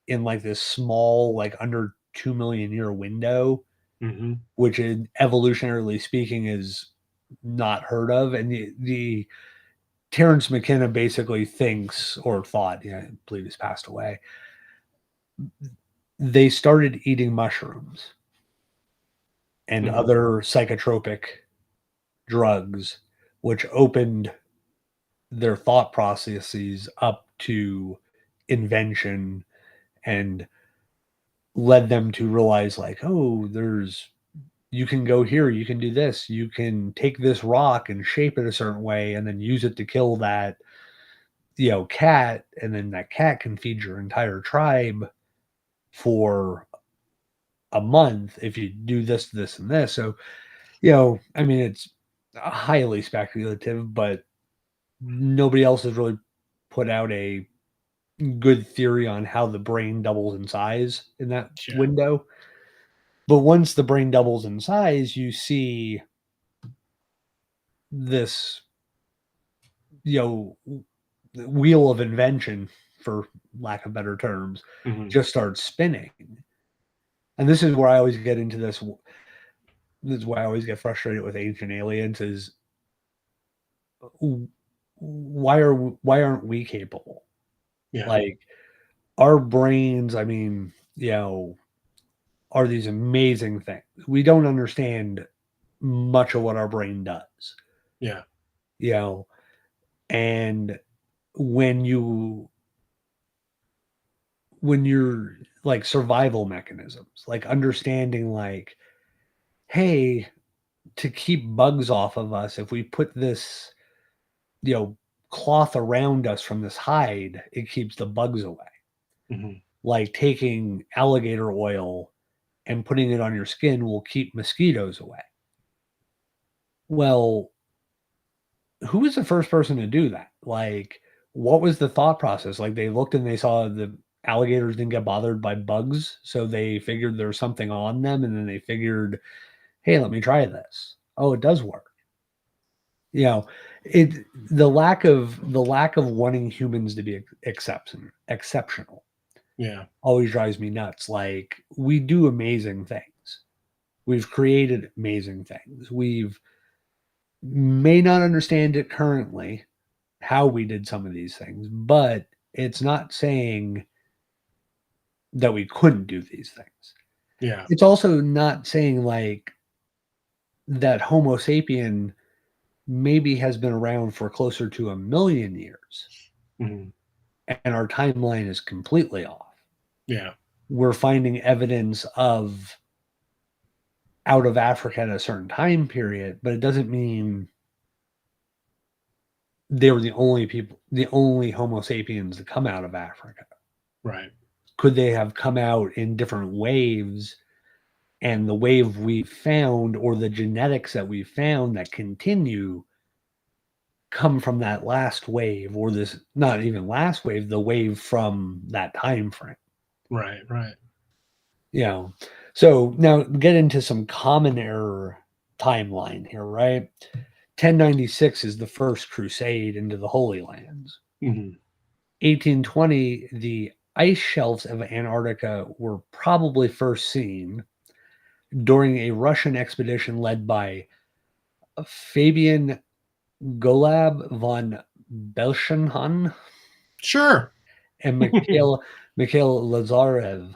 in like this small, like under 2 million year window, Mhm. which in evolutionarily speaking is not heard of. And the Terrence McKenna basically thinks, or thought, yeah, I believe he's passed away, they started eating mushrooms and Mhm. other psychotropic drugs, which opened their thought processes up to invention and led them to realize like, oh, you can go here, you can do this, you can take this rock and shape it a certain way and then use it to kill that, cat, and then that cat can feed your entire tribe for a month if you do this, this, and this. So, I mean, it's highly speculative, but nobody else has really put out a good theory on how the brain doubles in size in that Yeah. window. But once the brain doubles in size, you see this, wheel of invention, for lack of better terms, Mhm. just starts spinning. And this is where I always get into this. This is why I always get frustrated with Ancient Aliens is why aren't we capable? Yeah. Like our brains, I mean, are these amazing things. We don't understand much of what our brain does. Yeah. And when you're like survival mechanisms, like understanding like, hey, to keep bugs off of us, if we put this, cloth around us from this hide, it keeps the bugs away. Mhm. Like taking alligator oil and putting it on your skin will keep mosquitoes away. Well, who was the first person to do that? Like, what was the thought process? Like, they looked and they saw the alligators didn't get bothered by bugs, so they figured there's something on them, and then they figured, hey, let me try this. Oh, it does work. You know, it the lack of wanting humans to be exceptional Yeah. always drives me nuts. Like, we do amazing things. We've created amazing things. We've may not understand it currently how we did some of these things, but it's not saying that we couldn't do these things. Yeah. It's also not saying like that Homo sapien maybe has been around for closer to 1,000,000 years Mhm. and our timeline is completely off. Yeah. We're finding evidence of out of Africa at a certain time period, but it doesn't mean they were the only Homo sapiens to come out of Africa. Right. Could they have come out in different waves? And the wave we found, or the genetics that we found that continue, come from that last wave, or this not even last wave, the wave from that time frame. Right. Right. So now get into some common error timeline here, right? 1096 is the first crusade into the Holy Lands. Mhm. 1820, the ice shelves of Antarctica were probably first seen during a Russian expedition led by Fabian Golab von Belchenhan Sure. and Mikhail Lazarev.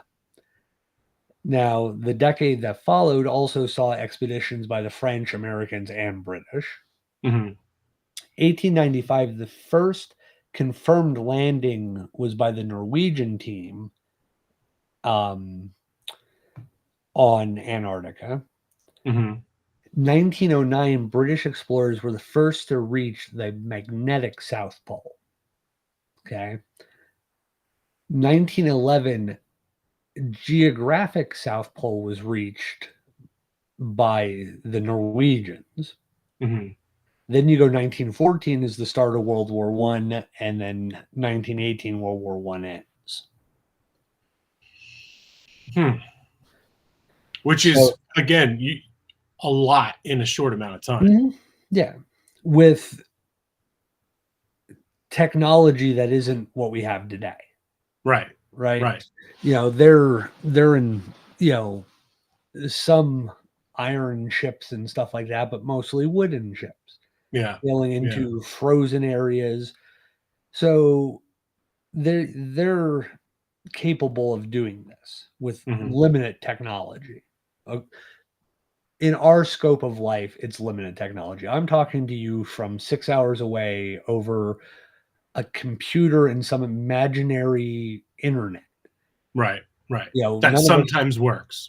Now, the decade that followed also saw expeditions by the French, Americans, and British. Mhm. 1895, the first confirmed landing was by the Norwegian team on Antarctica. Mhm. 1909, British explorers were the first to reach the magnetic South Pole. Okay. 1911, geographic South Pole was reached by the Norwegians. Mhm. Then you go 1914 is the start of World War One, and then 1918 World War One ends. Which is again, a lot in a short amount of time. Yeah, with technology that isn't what we have today. Right. Right. Right. They're in some iron ships and stuff like that, but mostly wooden ships. Yeah. Sailing Yeah. into frozen areas. So they're capable of doing this with Mhm. limited technology. In our scope of life, it's limited technology. I'm talking to you from 6 hours away over a computer and some imaginary internet. Right. Right. That None of us, sometimes works.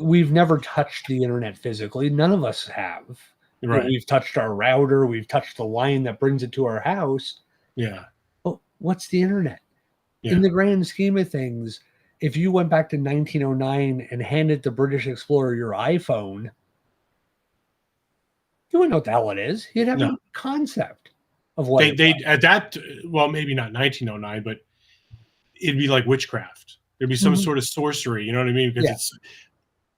we've never touched the internet physically. None of us have. Right. We've touched our router, we've touched the line that brings it to our house. Yeah. But what's the internet? Yeah. In the grand scheme of things, if you went back to 1909 and handed the British explorer your iPhone, you wouldn't know what the hell it is. You'd have No. no concept Of what? They at that, well, maybe not 1909, but it'd be like witchcraft. There'd be some sort of sorcery. You know what I mean? Because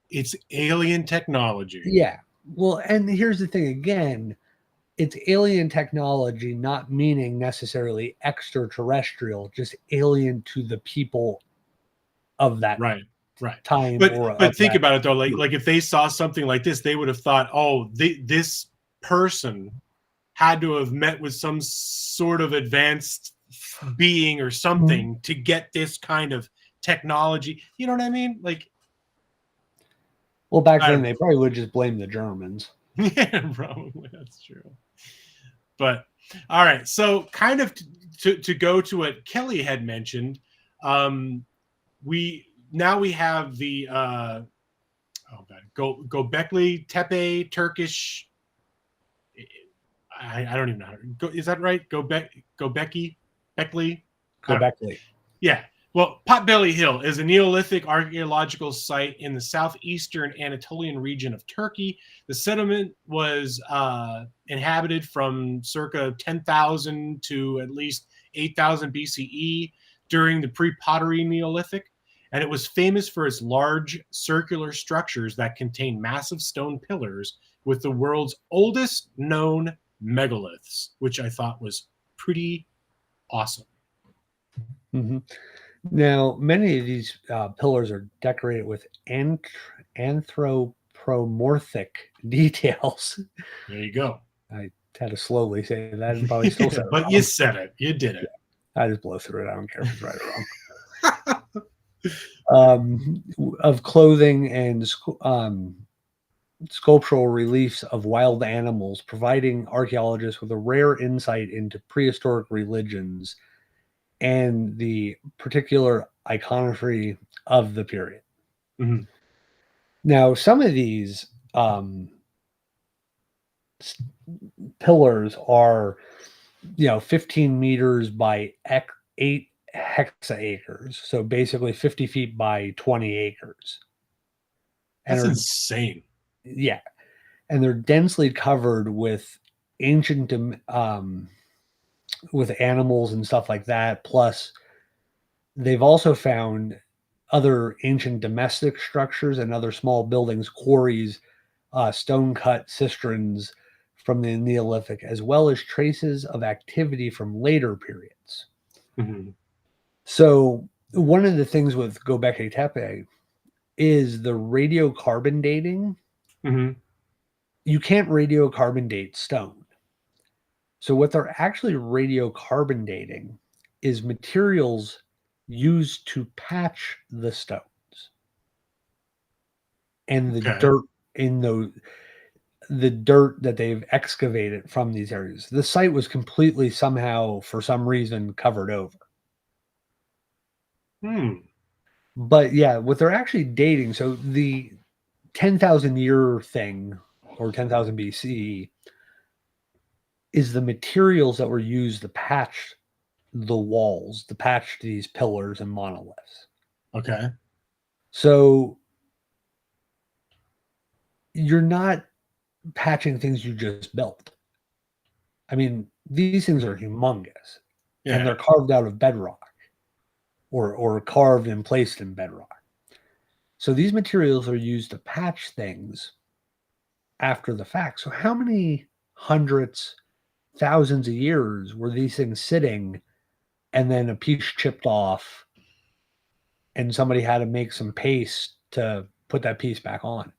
it's alien technology. Yeah. Well, and here's the thing again. It's alien technology, not meaning necessarily extraterrestrial, just alien to the people of that Right. time. But think about it though, like if they saw something like this, they would have thought, oh, this person had to have met with some sort of advanced being or something to get this kind of technology. You know what I mean? Like, well, back then they probably would just blame the Germans. Yeah, probably that's true. But all right, so kind of to go to what Kelly had mentioned, we have the Göbekli Tepe Turkish. I don't even know. Is that right? Göbekli. Yeah. Well, Potbelly Hill is a Neolithic archaeological site in the southeastern Anatolian region of Turkey. The settlement was inhabited from circa 10,000 to at least 8,000 BCE during the pre-pottery Neolithic, and it was famous for its large circular structures that contain massive stone pillars with the world's oldest known megaliths, which I thought was pretty awesome. Mm-hmm. Now, many of these pillars are decorated with anthropomorphic details. There you go. I had to slowly say that and probably still said it but wrong. You said it. You did it. I just blow through it. I don't care if it's right or wrong. Of clothing and sculptural reliefs of wild animals, providing archaeologists with a rare insight into prehistoric religions and the particular iconography of the period. Mm-hmm. Now, some of these pillars are, 15 meters by 8 hexaacres, so basically 50 feet by 20 acres. That's insane. Yeah, and they're densely covered with ancient with animals and stuff like that. Plus, they've also found other ancient domestic structures and other small buildings, quarries, stone-cut cisterns from the Neolithic, as well as traces of activity from later periods. Mm-hmm. So one of the things with Göbekli Tepe is the radiocarbon dating. Mm-hmm. You can't radiocarbon date stone. So what they're actually radiocarbon dating is materials used to patch the stones and the dirt in the dirt that they've excavated from these areas. The site was completely somehow, for some reason, covered over. But yeah, what they're actually dating, so the 10,000 year thing, or 10,000 BC, is the materials that were used to patch the walls, to patch these pillars and monoliths. Okay. So you're not patching things you just built. I mean, these things are humongous, and they're carved out of bedrock or carved and placed in bedrock. So these materials are used to patch things after the fact. So how many hundreds, thousands of years were these things sitting, and then a piece chipped off and somebody had to make some paste to put that piece back on?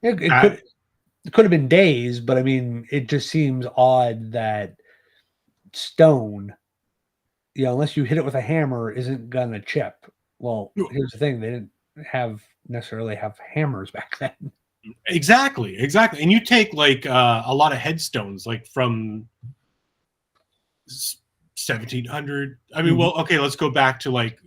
It could have been days, but I mean, it just seems odd that stone, unless you hit it with a hammer, isn't gonna chip. Well, here's the thing: they didn't necessarily have hammers back then. Exactly. And you take like a lot of headstones, like from 1700. I mean, well, okay, let's go back to like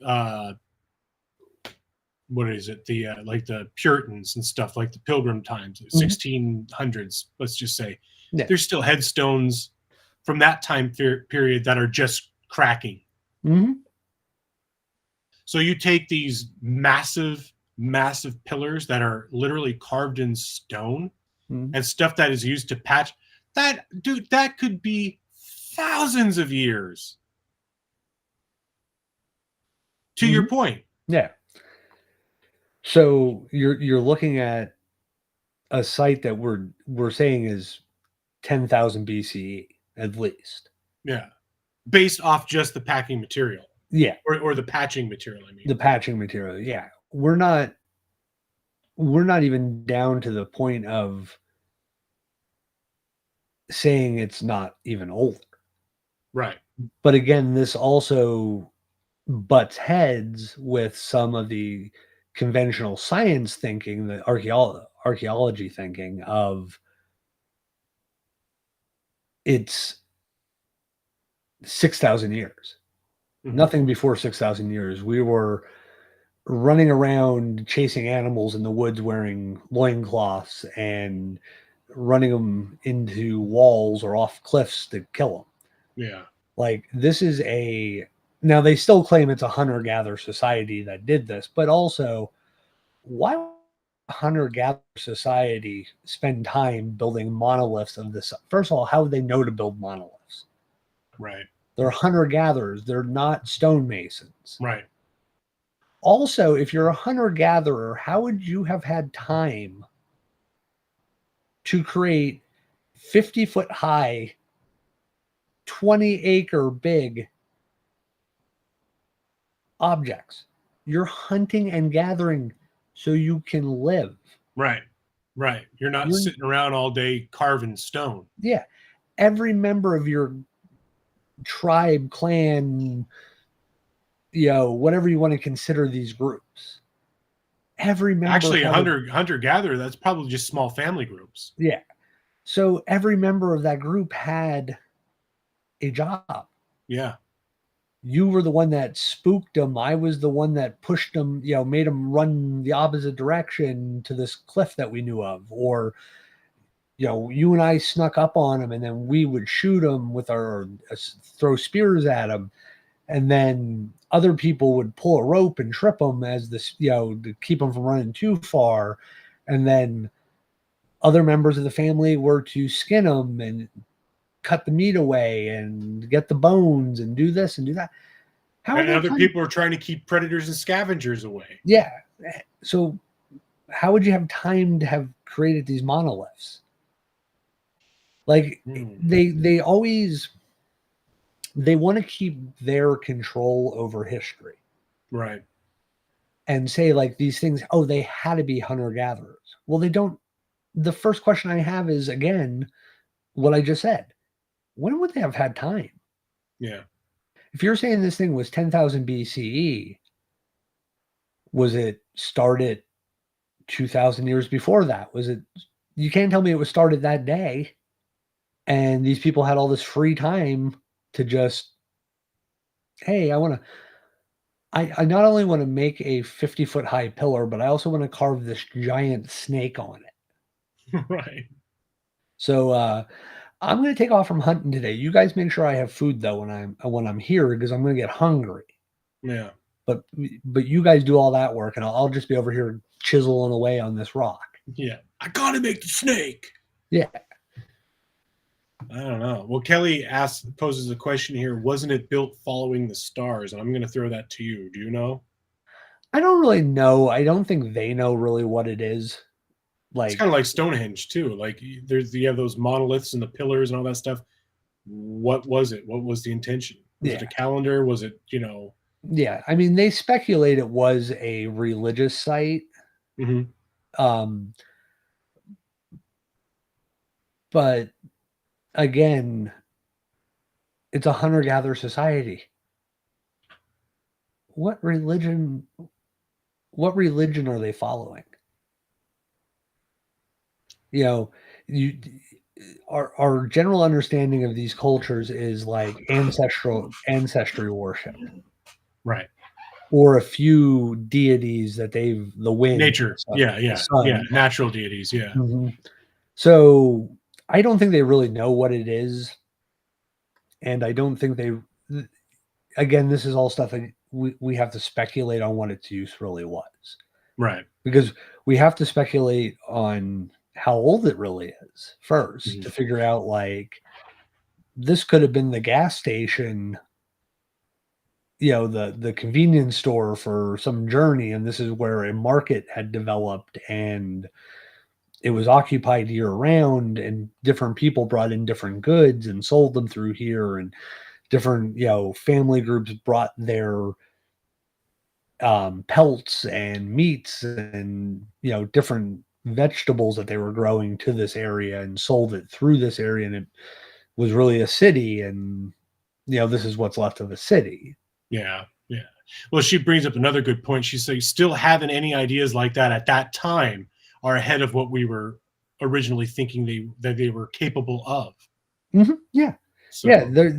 what is it? The like the Puritans and stuff, like the Pilgrim times, 1600s. Let's just say there's still headstones from that time period that are just cracking. So you take these massive pillars that are literally carved in stone and stuff that is used to patch. That could be thousands of years. To your point. Yeah. So you're looking at a site that we're saying is 10,000 BCE at least. Yeah. Based off just the packing material. Yeah. Or the patching material, I mean. The patching material. Yeah. We're not even down to the point of saying it's not even older. Right. But again, this also butts heads with some of the conventional science thinking, the archaeology thinking of it's 6,000 years. Mm-hmm. Nothing before 6,000 years. We were running around chasing animals in the woods wearing loincloths and running them into walls or off cliffs to kill them. Yeah. Like, this is now they still claim it's a hunter-gatherer society that did this, but also, why would a hunter-gatherer society spend time building monoliths of this? First of all, how would they know to build monoliths? Right. They're hunter-gatherers. They're not stonemasons. Right. Also, if you're a hunter-gatherer, how would you have had time to create 50-foot high, 20-acre big objects? You're hunting and gathering so you can live. Right. Right. You're not sitting around all day carving stone. Yeah. Every member of your tribe, clan, whatever you want to consider these groups. Every member. Actually, hunter-gatherer, that's probably just small family groups. Yeah. So every member of that group had a job. Yeah. You were the one that spooked them. I was the one that pushed them, made them run the opposite direction to this cliff that we knew of. Or, you and I snuck up on them and then we would shoot them with throw spears at them. And then other people would pull a rope and trip them as this, to keep them from running too far. And then other members of the family were to skin them and cut the meat away and get the bones and do this and do that. And other people are trying to keep predators and scavengers away. Yeah. So how would you have time to have created these monoliths? Like they always, they want to keep their control over history. Right. And say like these things, they had to be hunter-gatherers. Well, they don't. The first question I have is, again, what I just said. When would they have had time? Yeah. If you're saying this thing was 10,000 BCE, was it started 2,000 years before that? You can't tell me it was started that day. And these people had all this free time to just, hey, I not only want to make a 50-foot high pillar, but I also want to carve this giant snake on it. Right. So I'm going to take off from hunting today. You guys make sure I have food though when I'm here, because I'm going to get hungry. Yeah. But you guys do all that work, and I'll just be over here chiseling away on this rock. Yeah. I got to make the snake. Yeah. I don't know. Well, Kelly poses a question here. Wasn't it built following the stars? And I'm going to throw that to you. Do you know? I don't really know. I don't think they know really what it is. Like, it's kind of like Stonehenge too. Like you have those monoliths and the pillars and all that stuff. What was it? What was the intention? Was it a calendar? Was it, Yeah. I mean, they speculate it was a religious site. Mm-hmm. But again, it's a hunter-gatherer society. What religion are they following? Our general understanding of these cultures is like ancestry worship. Right. Or a few deities that the wind. Nature. Yeah. Natural deities. Yeah. Mm-hmm. So I don't think they really know what it is. And I don't think again, this is all stuff that we have to speculate on what its use really was. Right. Because we have to speculate on how old it really is first, Mhm. to figure out, like, this could have been the gas station, the convenience store for some journey, and this is where a market had developed, and it was occupied year round, and different people brought in different goods and sold them through here, and different, family groups brought their pelts and meats and, different vegetables that they were growing to this area and sold it through this area, and it was really a city, and this is what's left of a city. Yeah, yeah. Well, she brings up another good point. She says, still having any ideas like that at that time are ahead of what we were originally thinking that they were capable of. Yeah. So, Yeah,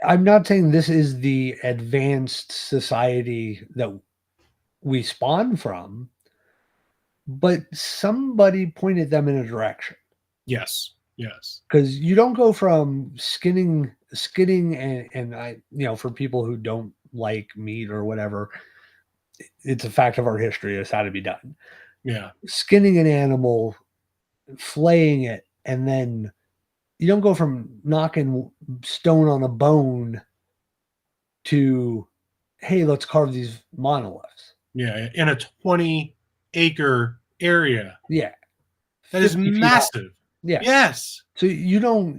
I'm not saying this is the advanced society that we spawn from, but somebody pointed them in a direction. yes, yes. Because you don't go from skinning, and I, for people who don't like meat or whatever, it's a fact of our history. It's how to be done. Yeah, Skinning an animal, flaying it, and then you don't go from knocking stone on a bone to, hey, let's carve these monoliths. yeah. In a 20-acre area. Yeah, That is 50 feet high. massive. Yeah. Yes. So you don't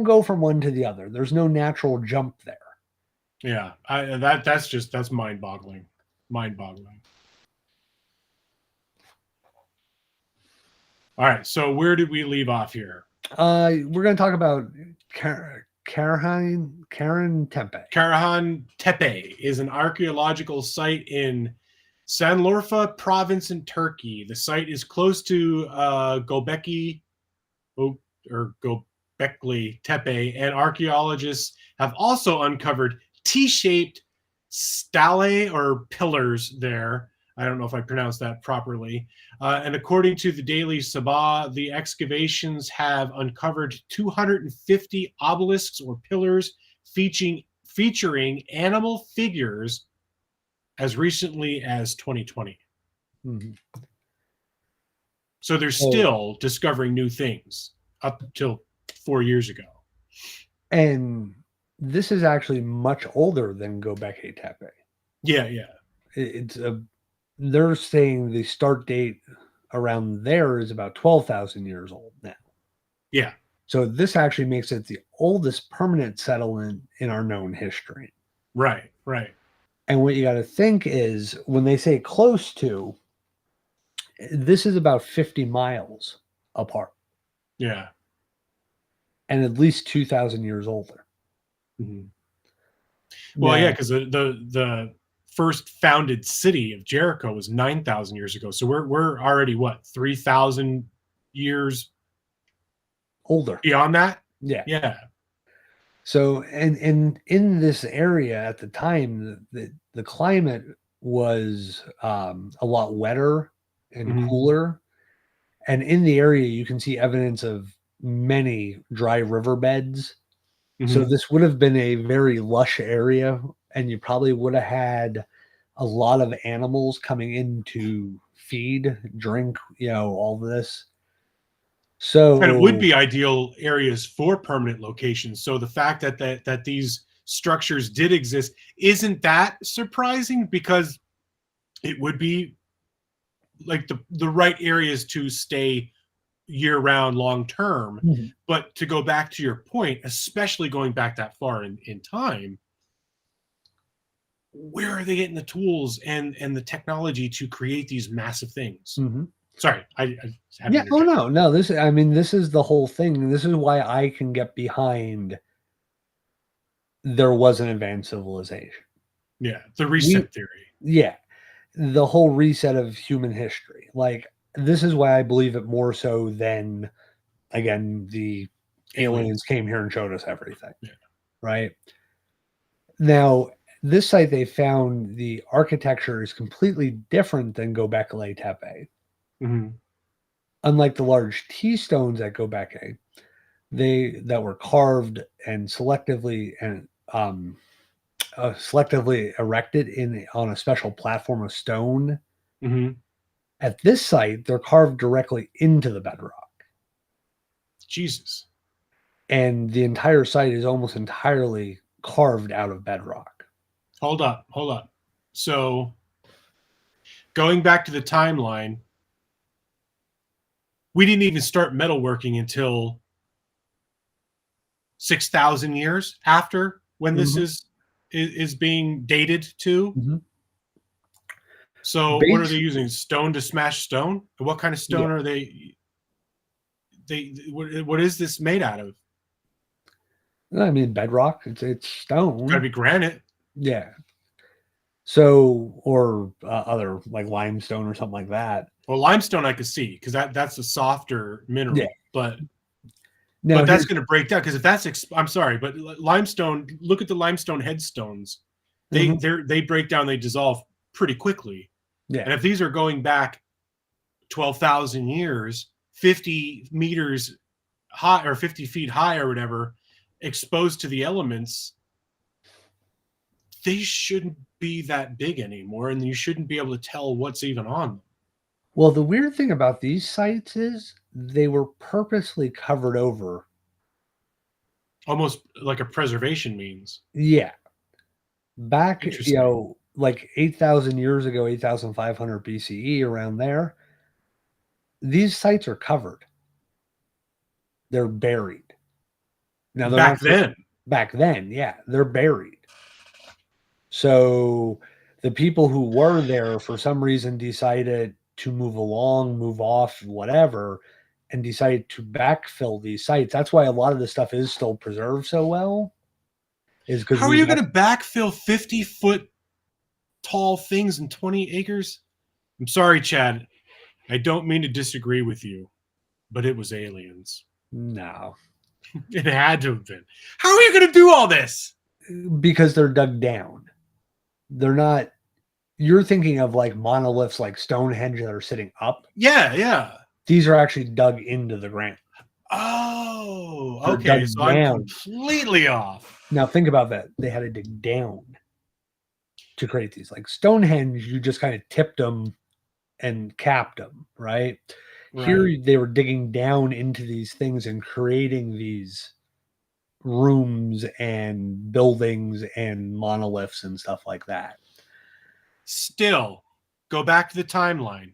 go from one to the other. There's no natural jump there. Yeah. That's mind-boggling. Mind-boggling. All right. So where did we leave off here? We're going to talk about Karahan Tepe. Karahan Tepe is an archaeological site in Sanliurfa province in Turkey. The site is close to Göbekli Tepe, and archaeologists have also uncovered T-shaped stelae or pillars there. I don't know if I pronounced that properly. And according to the Daily Sabah, the excavations have uncovered 250 obelisks or pillars featuring animal figures as recently as 2020. Mm-hmm. So they're still discovering new things up till 4 years ago. And this is actually much older than Göbekli Tepe. Yeah, yeah. They're saying the start date around there is about 12,000 years old now. Yeah. So this actually makes it the oldest permanent settlement in our known history. Right, right. And what you got to think is, when they say close to, this is about 50 miles apart. Yeah. And at least 2,000 years older. Mm-hmm. Well, yeah, because the first founded city of Jericho was 9,000 years ago. So we're already, what, 3,000 years older beyond that? Yeah. Yeah. So, and in this area at the time, the climate was a lot wetter and cooler. And in the area, you can see evidence of many dry riverbeds. So this would have been a very lush area, and you probably would have had a lot of animals coming in to feed, drink, all this. So, and it would be ideal areas for permanent locations. So the fact that these structures did exist, isn't that surprising? Because it would be like the right areas to stay year round, long term. But to go back to your point, especially going back that far in time, where are they getting the tools and the technology to create these massive things? Sorry, I yeah. Oh no. This is the whole thing. This is why I can get behind. There was an advanced civilization. Yeah, the reset theory. Yeah, the whole reset of human history. Like, this is why I believe it more so than, again, the aliens came here and showed us everything. Yeah. Right. Now, this site, they found the architecture is completely different than Göbekli Tepe. Unlike the large T stones at Göbekli, that were carved and selectively erected on a special platform of stone. At this site, they're carved directly into the bedrock. Jesus. And the entire site is almost entirely carved out of bedrock. Hold up. So going back to the timeline, we didn't even start metalworking until 6,000 years after when this is being dated to. So what are they using? Stone to smash stone? What kind of stone are they? What is this made out of? I mean, bedrock. It's stone. Got to be granite. Yeah. So, or other like limestone or something like that. Well, limestone I could see because that's a softer mineral. Yeah. But now that's going to break down because if that's I'm sorry, but limestone. Look at the limestone headstones. They break down. They dissolve pretty quickly. Yeah. And if these are going back 12,000 years, 50 meters high or 50 feet high or whatever, exposed to the elements, they shouldn't be that big anymore, and you shouldn't be able to tell what's even on them. Well, the weird thing about these sites is they were purposely covered over. Almost like a preservation means. Yeah. Back, like 8,000 years ago, 8,500 BCE, around there, these sites are covered. They're buried. Now, back then, yeah, they're buried. So the people who were there for some reason decided to move along, move off, whatever, and decided to backfill these sites. That's why a lot of this stuff is still preserved so well. Is because how are you going to backfill 50-foot tall things in 20 acres? I'm sorry, Chad. I don't mean to disagree with you, but it was aliens. No. It had to have been. How are you going to do all this? Because they're dug down. They're not. You're thinking of like monoliths like Stonehenge that are sitting up. Yeah. These are actually dug into the ground. Oh, okay. So I'm completely off. Now think about that. They had to dig down to create these. Like Stonehenge, you just kind of tipped them and capped them, right? Here they were digging down into these things and creating these rooms and buildings and monoliths and stuff like that. Still, go back to the timeline.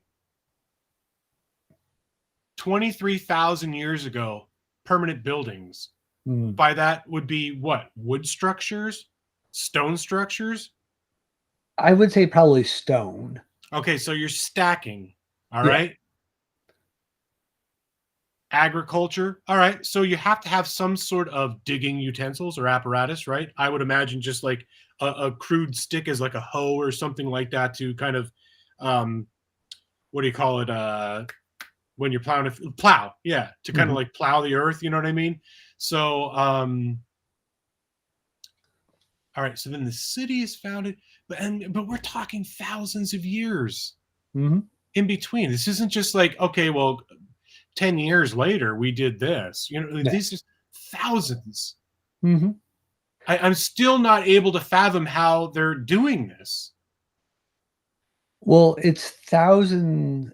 23,000 years ago, permanent buildings. By that would be what? Wood structures? Stone structures? I would say probably stone. Okay, so you're stacking. All right. Agriculture. All right. So you have to have some sort of digging utensils or apparatus, right? I would imagine just like a crude stick as like a hoe or something like that to kind of, what do you call it? When you're plowing plow. Yeah. To kind of like plow the earth. You know what I mean? So, all right. So then the city is founded, but we're talking thousands of years in between. This isn't just like, okay, well, 10 years later, we did this. You know, these are thousands. I'm still not able to fathom how they're doing this. Well, it's thousands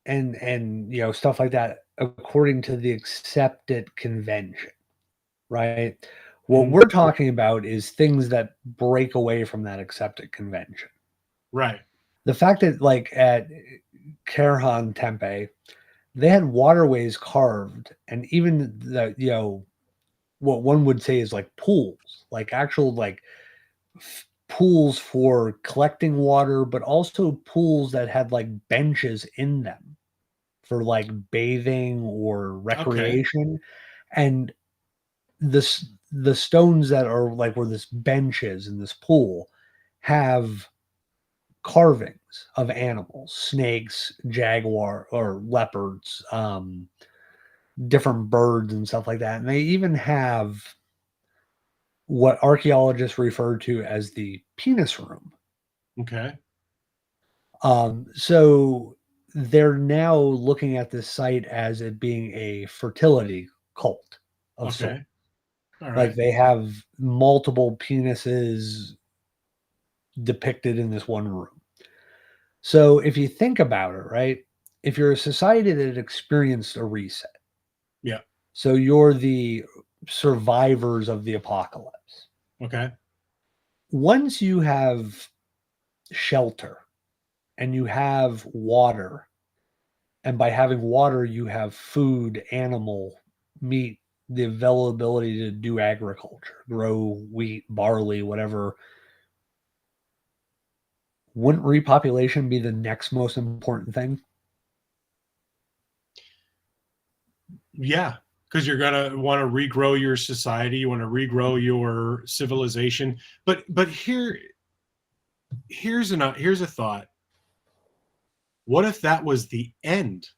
and stuff like that according to the accepted convention, right? What we're talking about is things that break away from that accepted convention. Right. The fact that like at Kerhan Tempe, they had waterways carved, and even the what one would say is like pools, like actual like pools for collecting water, but also pools that had like benches in them for like bathing or recreation. And the stones that are like where this bench is in this pool have carvings of animals, snakes, jaguar or leopards, different birds and stuff like that. And they even have what archaeologists refer to as the penis room. Okay. So they're now looking at this site as it being a fertility cult of sorts. All right. Like they have multiple penises depicted in this one room. So if you think about it, right, if you're a society that experienced a reset, Yeah. so you're the survivors of the apocalypse. Okay. Once you have shelter and you have water, and by having water, you have food, animal, meat, the availability to do agriculture, grow wheat, barley, whatever. Wouldn't repopulation be the next most important thing? Yeah, because you're gonna want to regrow your society, you want to regrow your civilization. But here's a thought. What if that was the end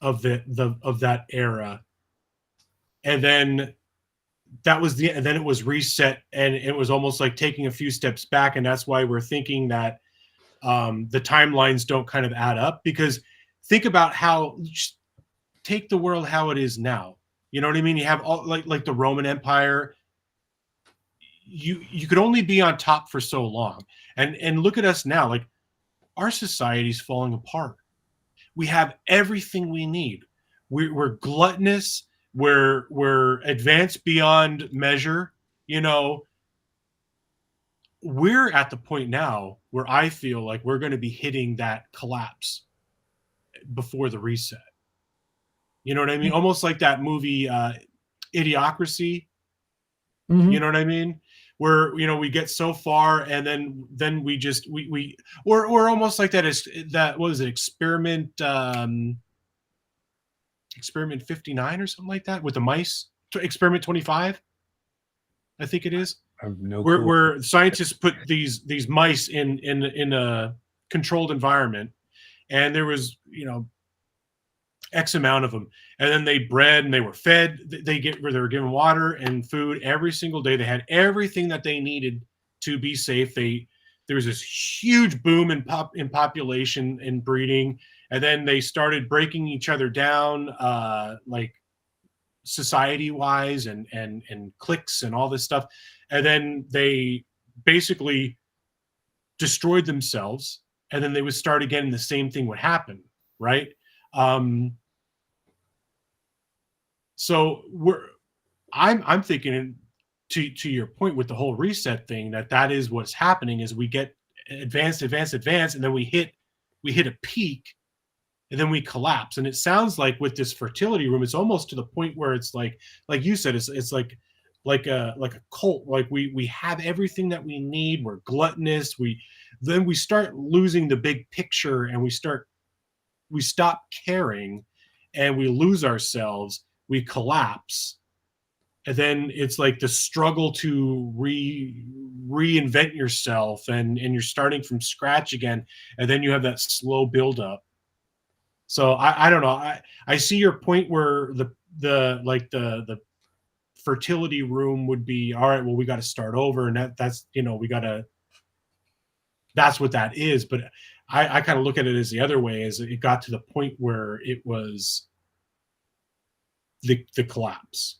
of that era, and then and then it was reset, and it was almost like taking a few steps back, and that's why we're thinking that the timelines don't kind of add up. Because think about how, just take the world how it is now. You know what I mean? You have all like the Roman Empire. You could only be on top for so long, and look at us now. Like, our society's falling apart. We have everything we need. We're gluttonous. We're advanced beyond measure. You know, we're at the point now where I feel like we're going to be hitting that collapse before the reset. You know what I mean? Almost like that movie, Idiocracy. Mm-hmm. You know what I mean? Where, you know, we get so far, and then we just we or almost like that is that, what was it, experiment 59 or something like that, with the mice, experiment 25, I think it is. I have no where clue. where scientists put these mice in a controlled environment, and there was, you know, X amount of them, and then they bred and they were fed. They were given water and food every single day. They had everything that they needed to be safe. There was this huge boom in population and breeding, and then they started breaking each other down, like society wise, and cliques and all this stuff, and then they basically destroyed themselves, and then they would start again, and the same thing would happen, right? So I'm thinking, to your point with the whole reset thing, that is what's happening, is we get advanced, and then we hit a peak, and then we collapse. And it sounds like with this fertility room, it's almost to the point where it's like you said, it's like a cult. Like, we have everything that we need. We're gluttonous. Then we start losing the big picture, and we stop caring, and we lose ourselves. We collapse, and then it's like the struggle to reinvent yourself, and you're starting from scratch again, and then you have that slow buildup. So I don't know. I see your point where the fertility room would be, all right, well, we got to start over, and that's, you know, that's what that is. But I kind of look at it as the other way, as it got to the point where it was the collapse,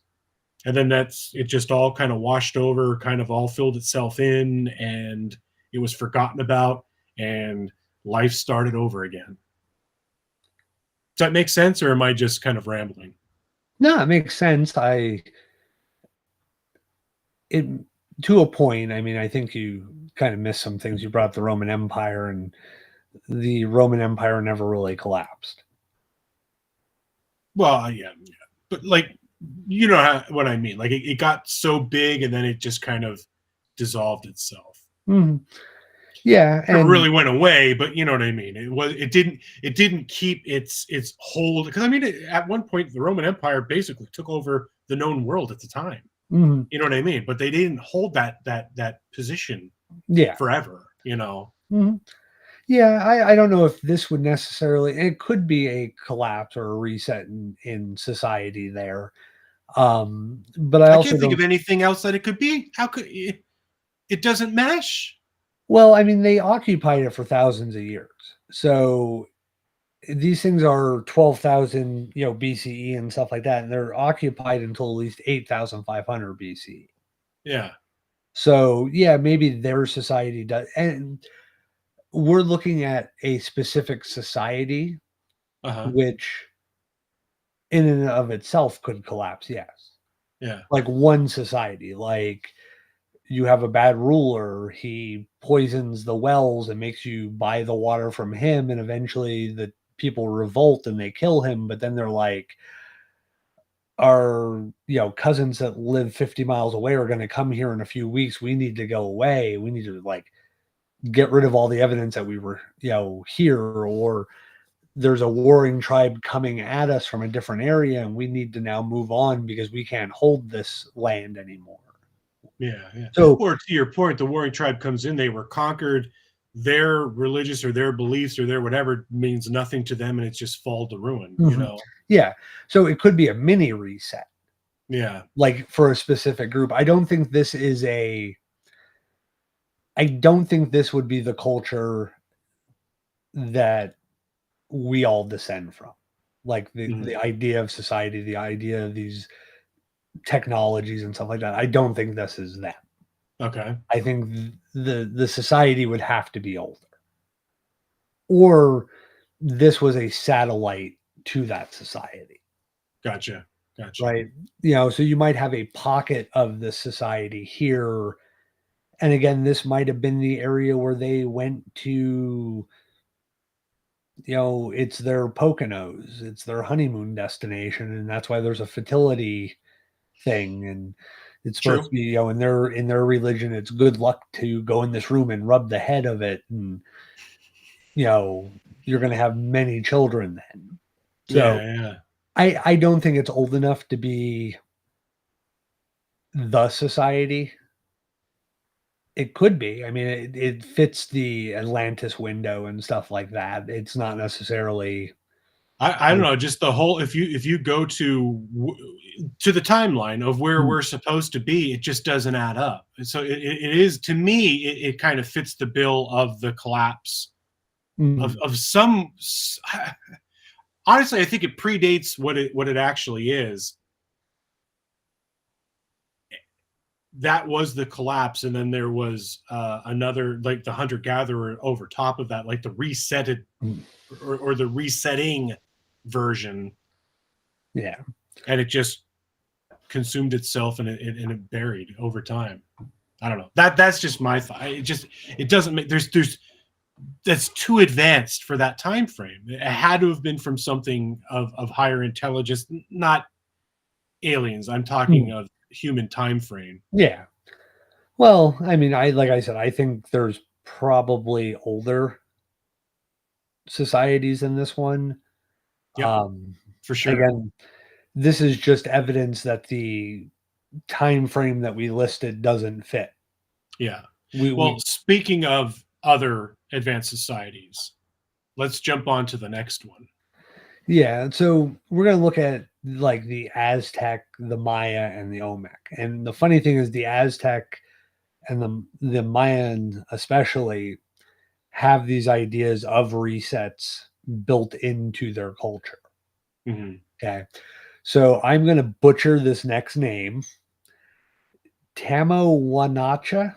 and then it just all kind of washed over, kind of all filled itself in, and it was forgotten about, and life started over again. Does that make sense, or am I just kind of rambling? No, it makes sense. To a point. I mean, I think you kind of missed some things. You brought up the Roman Empire, and the Roman Empire never really collapsed. Well, yeah, but like, you know what I mean. Like, it got so big, and then it just kind of dissolved itself. Mm-hmm. Yeah, it really went away, but you know what I mean. It didn't keep its hold, because I mean, at one point the Roman Empire basically took over the known world at the time. Mm-hmm. You know what I mean? But they didn't hold that position, forever. You know. Mm-hmm. Yeah, I don't know if this would necessarily. It could be a collapse or a reset in society there. But I also can't think of anything else that it could be. How could it doesn't mesh? Well, I mean, they occupied it for thousands of years. So these things are 12,000, BCE and stuff like that, and they're occupied until at least 8,500 BCE. Yeah. So yeah, maybe their society does. And we're looking at a specific society, Uh-huh. which in and of itself could collapse. Yes. Yeah. Like one society, like you have a bad ruler, he poisons the wells and makes you buy the water from him, and eventually the people revolt and they kill him, but then they're like, our cousins that live 50 miles away are going to come here in a few weeks. We need to go away. We need to like get rid of all the evidence that we were here, or there's a warring tribe coming at us from a different area and we need to now move on because we can't hold this land anymore. Yeah, yeah. So Or to your point, the warring tribe comes in, they were conquered, their religious or their beliefs or their whatever means nothing to them, and it's just fall to ruin, yeah, so it could be a mini reset, Yeah. like for a specific group. I don't think this would be the culture that we all descend from. Like the idea of society, the idea of these technologies and stuff like that. I don't think this is that. Okay. I think the society would have to be older, or this was a satellite to that society. Gotcha. Right. So you might have a pocket of the society here. And again, this might have been the area where they went to, it's their Poconos, it's their honeymoon destination. And that's why there's a fertility thing. And it's supposed to True. be, in their religion, it's good luck to go in this room and rub the head of it. And, you're going to have many children then. So Yeah. I don't think it's old enough to be the society. It could be. I mean, it fits the Atlantis window and stuff like that. It's not necessarily. I don't know, just the whole, if you go to the timeline of where we're supposed to be, it just doesn't add up. So it is, to me, it kind of fits the bill of the collapse of some. Honestly, I think it predates what it actually is. That was the collapse, and then there was another, like the hunter-gatherer over top of that, like the resetted or the resetting version. Yeah. And it just consumed itself, and it buried over time. I don't know. That's just my thought. It doesn't make, there's that's too advanced for that time frame. It had to have been from something of higher intelligence, not aliens. I'm talking of human time frame. Yeah. Well, I mean, like I said, I think there's probably older societies in this one. Yeah, for sure. Again, this is just evidence that the time frame that we listed doesn't fit. Yeah. Speaking of other advanced societies, let's jump on to the next one. Yeah, so we're going to look at like the Aztec, the Maya, and the Olmec. And the funny thing is the Aztec and the Mayan especially have these ideas of resets built into their culture. Okay. So I'm going to butcher this next name. Tamuwanacha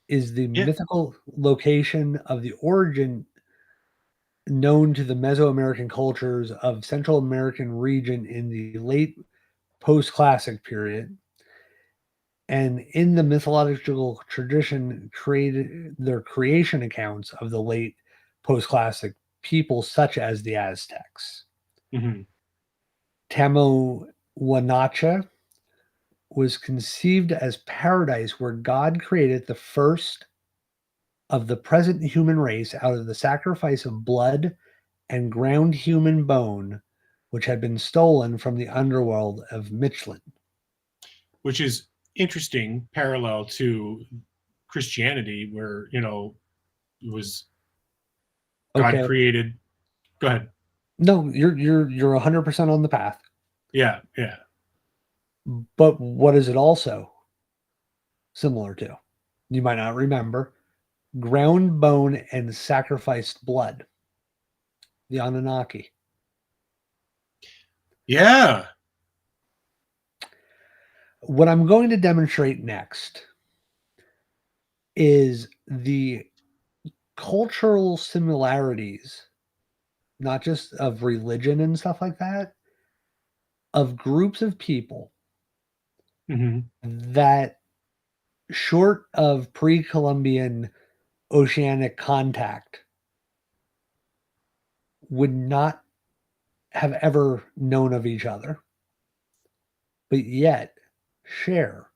is the mythical location of the origin known to the Mesoamerican cultures of Central American region in the late post-classic period. And in the mythological tradition, created their creation accounts of the late post-classic people such as the Aztecs. Tamuwanacha was conceived as paradise where God created the first of the present human race out of the sacrifice of blood and ground human bone, which had been stolen from the underworld of Mictlan. Which is interesting, parallel to Christianity, where, it was God created. Go ahead. No, you're 100% on the path. Yeah. But what is it also similar to? You might not remember. Ground bone and sacrificed blood. The Anunnaki. Yeah. What I'm going to demonstrate next is the cultural similarities, not just of religion and stuff like that, of groups of people Hmm. that, short of pre-Columbian oceanic contact, would not have ever known of each other, but yet share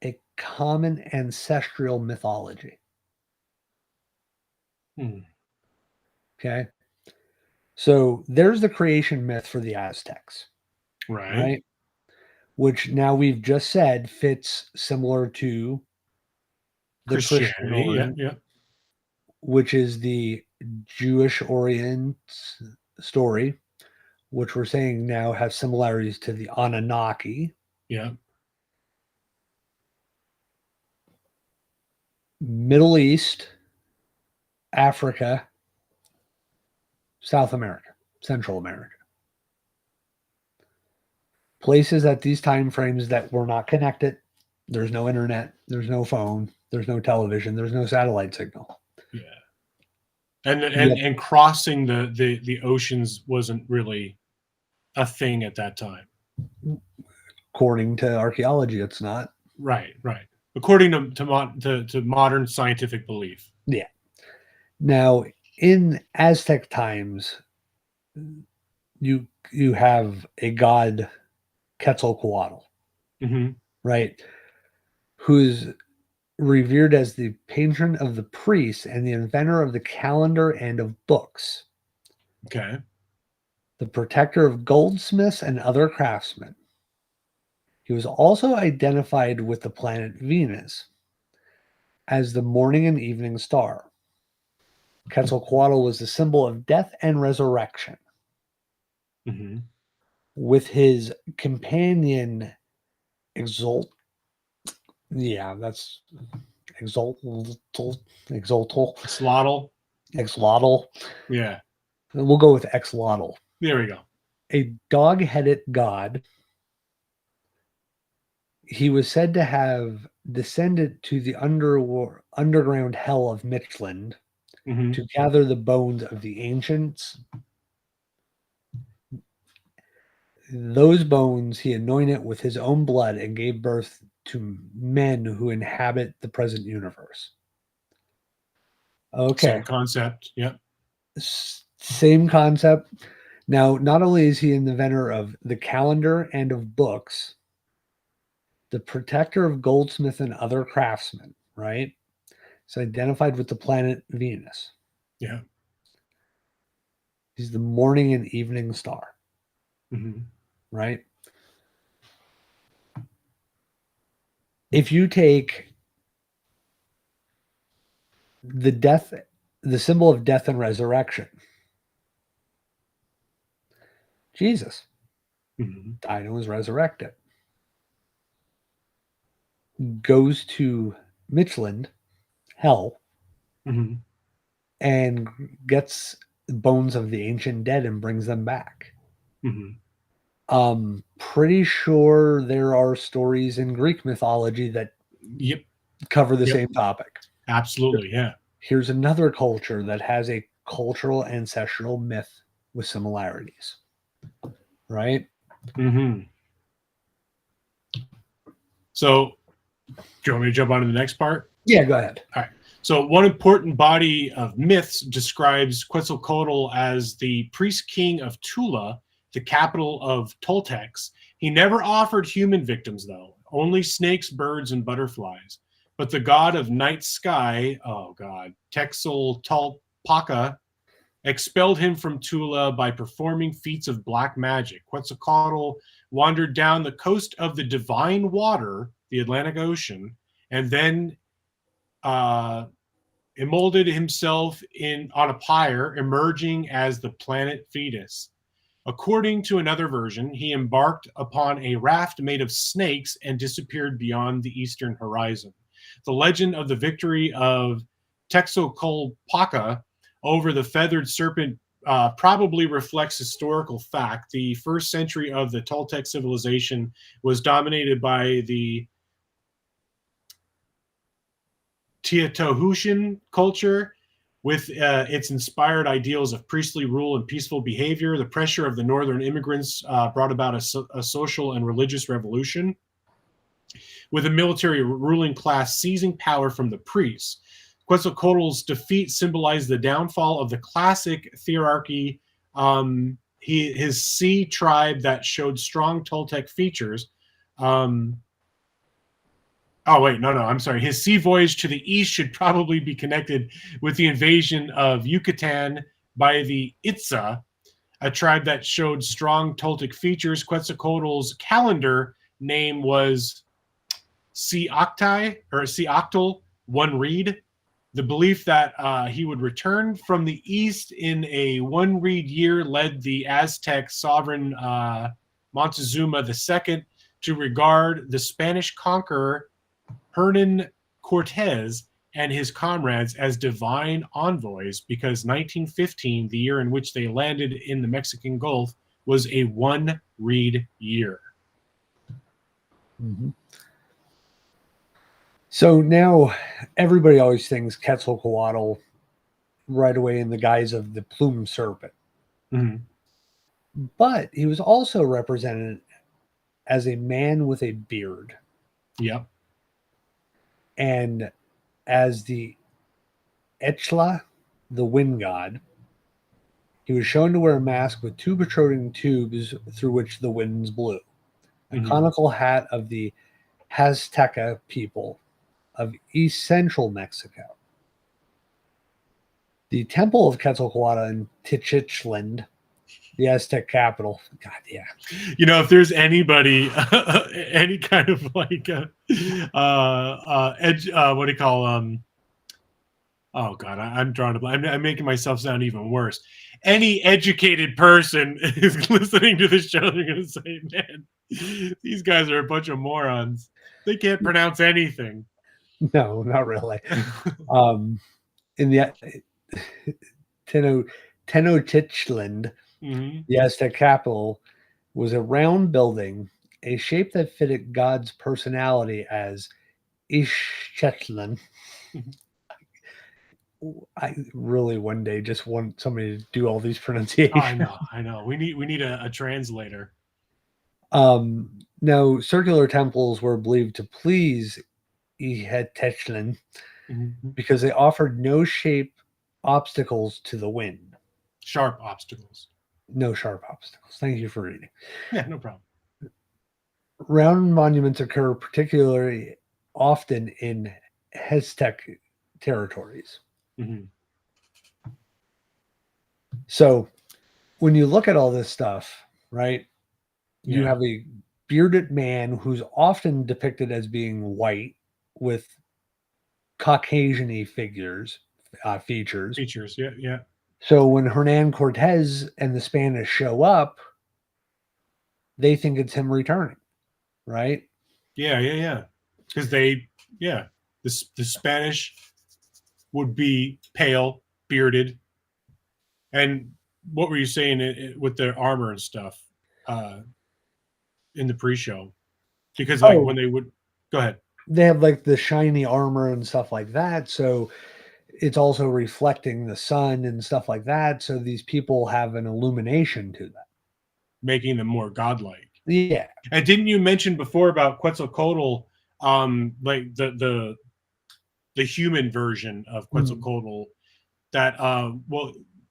a common ancestral mythology. Hmm. Okay. So there's the creation myth for the Aztecs, Right. right? Which now we've just said fits similar to the Christian Christianity. Yeah. Orient, Yeah. which is the Jewish Orient story, which we're saying now have similarities to the Anunnaki. Yeah. Middle East, Africa, South America, Central America. Places at these time frames that were not connected. There's no internet, there's no phone, there's no television, there's no satellite signal. Yeah. And Yet, crossing the oceans wasn't really a thing at that time. according to archaeology, it's not. Right. Right. According to modern scientific belief. Yeah. Now, in Aztec times, you have a god Quetzalcoatl, Hmm. right? Who's revered as the patron of the priests and the inventor of the calendar and of books, Okay. the protector of goldsmiths and other craftsmen. He was also identified with the planet Venus as the morning and evening star. Quetzalcoatl was the symbol of death and resurrection, Hmm. with his companion Exalt. Yeah, that's Exaltl, Slottle. Exlotl. Yeah. We'll go with Exlotl. There we go. A dog-headed god. He was said to have descended to the underground hell of Michland Hmm. to gather the bones of the ancients. Those bones he anointed with his own blood and gave birth to men who inhabit the present universe. Okay. Same concept. Yep. Same concept. Now, not only is he an inventor of the calendar and of books, the protector of goldsmith and other craftsmen, right? It's identified with the planet Venus. Yeah. He's the morning and evening star, Hmm. right? If you take the symbol of death and resurrection, Jesus Hmm. died and was resurrected, goes to Michland, hell, Hmm. and gets bones of the ancient dead and brings them back. Hmm. Pretty sure there are stories in Greek mythology that Yep. cover the Yep. same topic. Absolutely. Yeah. Here's another culture that has a cultural ancestral myth with similarities, right? Hmm. So, do you want me to jump on to the next part? Yeah, go ahead. All right. So, one important body of myths describes Quetzalcoatl as the priest king of Tula, the capital of Toltecs. He never offered human victims, though, only snakes, birds, and butterflies. But the god of night sky, oh god, Texaltalpaca, expelled him from Tula by performing feats of black magic. Quetzalcoatl wandered down the coast of the divine water, the Atlantic Ocean, and then emmolded himself on a pyre, emerging as the planet Fetus. According to another version, he embarked upon a raft made of snakes and disappeared beyond the eastern horizon. The legend of the victory of Texcoco over the feathered serpent probably reflects historical fact. The first century of the Toltec civilization was dominated by the Teotihuacan culture, with its inspired ideals of priestly rule and peaceful behavior. The pressure of the northern immigrants brought about a social and religious revolution, with a military ruling class seizing power from the priests. Quetzalcoatl's defeat symbolized the downfall of the classic hierarchy. His Sea tribe that showed strong Toltec features. I'm sorry. His sea voyage to the east should probably be connected with the invasion of Yucatan by the Itza, a tribe that showed strong Toltec features. Quetzalcoatl's calendar name was Seoctal, one reed. The belief that he would return from the east in a one reed year led the Aztec sovereign Montezuma II to regard the Spanish conqueror Hernan Cortez and his comrades as divine envoys, because 1915, the year in which they landed in the Mexican Gulf, was a one reed year. Mm-hmm. So now everybody always thinks Quetzalcoatl right away in the guise of the plumed serpent. Mm-hmm. But he was also represented as a man with a beard. Yep. And as the Echla, the wind god, he was shown to wear a mask with two protruding tubes through which the winds blew. A conical hat of the Azteca people of east central Mexico. The temple of Quetzalcoatl in Tenochtitlan, the Aztec capital. God, yeah. If there's anybody, any kind of like, what do you call, oh God, I'm drawing a I'm making myself sound even worse. Any educated person is listening to this show, they're going to say, man, these guys are a bunch of morons. They can't pronounce anything. No, not really. In the Tenochtitlan, the Aztec capital, was a round building, a shape that fitted God's personality as Ixchitlan. I really one day just want somebody to do all these pronunciations. I know. We need a translator. Now, circular temples were believed to please Ixchitlan because they offered no shape obstacles to the wind. Sharp obstacles. No sharp obstacles. Thank you for reading. Yeah, no problem. Round monuments occur particularly often in Aztec territories. Mm-hmm. So when you look at all this stuff, right, you Yeah. have a bearded man who's often depicted as being white with Caucasian-y features. Features, yeah. So when Hernan Cortez and the Spanish show up, they think it's him returning, right? Yeah. Because the Spanish would be pale, bearded. And what were you saying with their armor and stuff in the pre-show? Because when they would go ahead, they have like the shiny armor and stuff like that. So it's also reflecting the sun and stuff like that. So these people have an illumination to them, making them more godlike. Yeah. And didn't you mention before about Quetzalcoatl, like the human version of Quetzalcoatl, that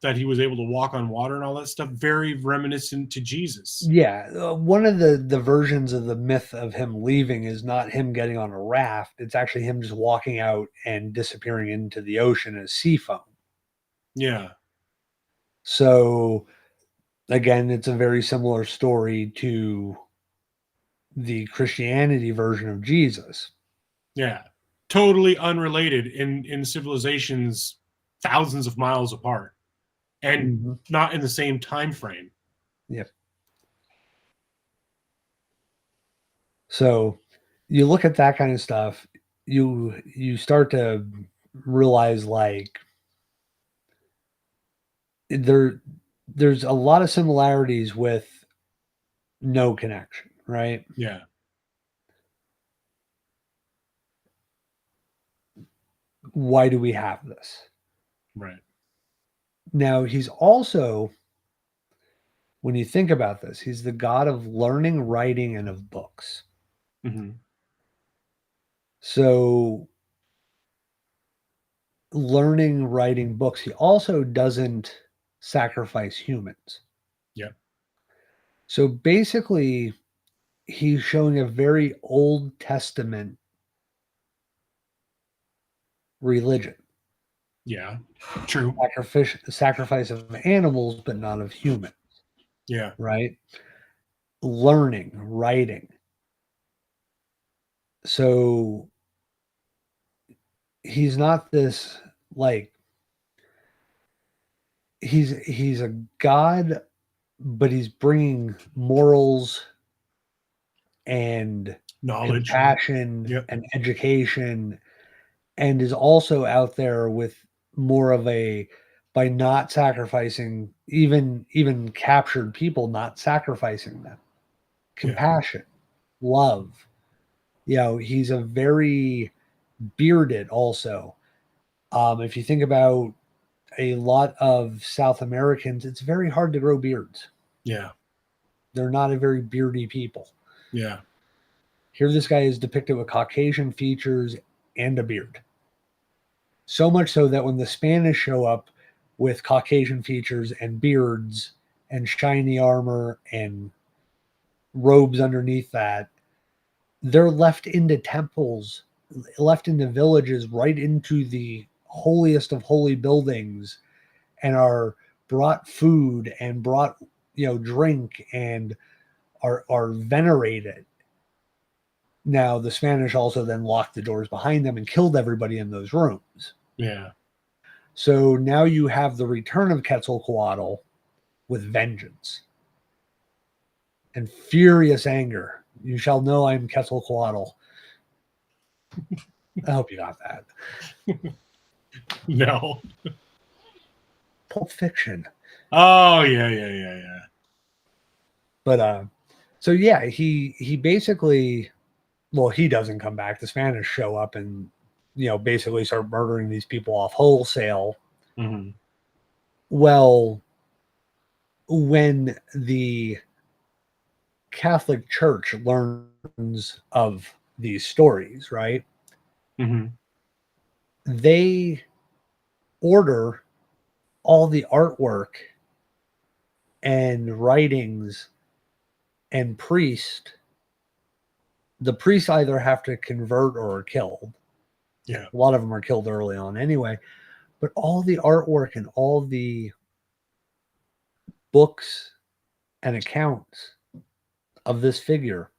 that he was able to walk on water and all that stuff, very reminiscent to Jesus. Yeah, one of the versions of the myth of him leaving is not him getting on a raft. It's actually him just walking out and disappearing into the ocean as sea foam. Yeah. So, again, it's a very similar story to the Christianity version of Jesus. Yeah. Totally unrelated in civilizations thousands of miles apart. And not in the same time frame. Yep. So you look at that kind of stuff, you start to realize like there's a lot of similarities with no connection, right? Yeah. why do we have this? Right. Now, he's also, when you think about this, he's the god of learning, writing, and of books. Mm-hmm. So, learning, writing books, he also doesn't sacrifice humans. Yeah. So, basically, he's showing a very Old Testament religion. Yeah. True. Sacrifice of animals, but not of humans, Yeah. right? Learning, writing. So he's not this like he's a god, but he's bringing morals and Knowledge. compassion Yep. and education, and is also out there with more of a, by not sacrificing even captured people, not sacrificing them, compassion, love. He's a very bearded also. If you think about a lot of South Americans, it's very hard to grow beards. Yeah. They're not a very beardy people. Yeah. Here, this guy is depicted with Caucasian features and a beard. So much so that when the Spanish show up with Caucasian features and beards and shiny armor and robes underneath that, they're left into temples, left into villages, right into the holiest of holy buildings, and are brought food and brought drink and are venerated. Now the Spanish also then locked the doors behind them and killed everybody in those rooms. Yeah. So now you have the return of Quetzalcoatl with vengeance and furious anger. You shall know I'm Quetzalcoatl. I hope you got that. No. Pulp Fiction. Oh yeah. But so yeah, he basically, well, he doesn't come back. The Spanish show up and basically start murdering these people off wholesale. Mm-hmm. Well, when the Catholic Church learns of these stories, right? Mm-hmm. They order all the artwork and writings and the priests either have to convert or are killed. Yeah. A lot of them are killed early on anyway. But all the artwork and all the books and accounts of this figure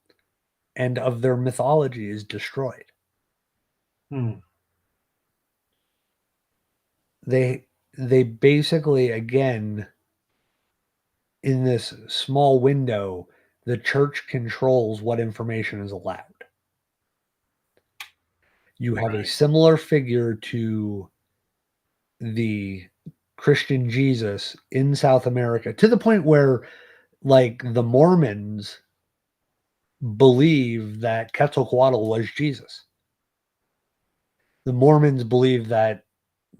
and of their mythology is destroyed. Hmm. They basically, again, in this small window, the church controls what information is allowed. You have a similar figure to the Christian Jesus in South America, to the point where, like, the Mormons believe that Quetzalcoatl was Jesus. The Mormons believe that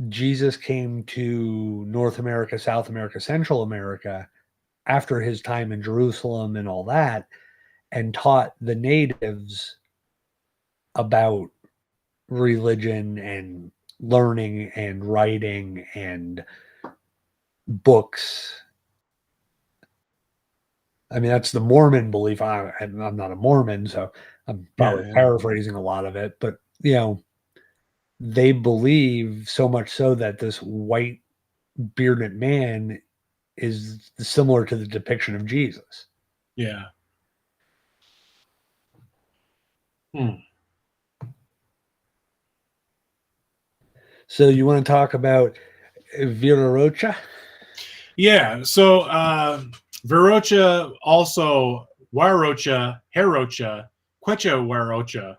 Jesus came to North America, South America, Central America after his time in Jerusalem and all that, and taught the natives about religion and learning and writing and books. I mean, that's the Mormon belief. I'm not a Mormon, so I'm probably paraphrasing a lot of it, but they believe so much so that this white bearded man is similar to the depiction of Jesus. Yeah. Hmm. So you want to talk about Virarocha? Yeah. So Virocha, also Huarocha, Herocha, Quecha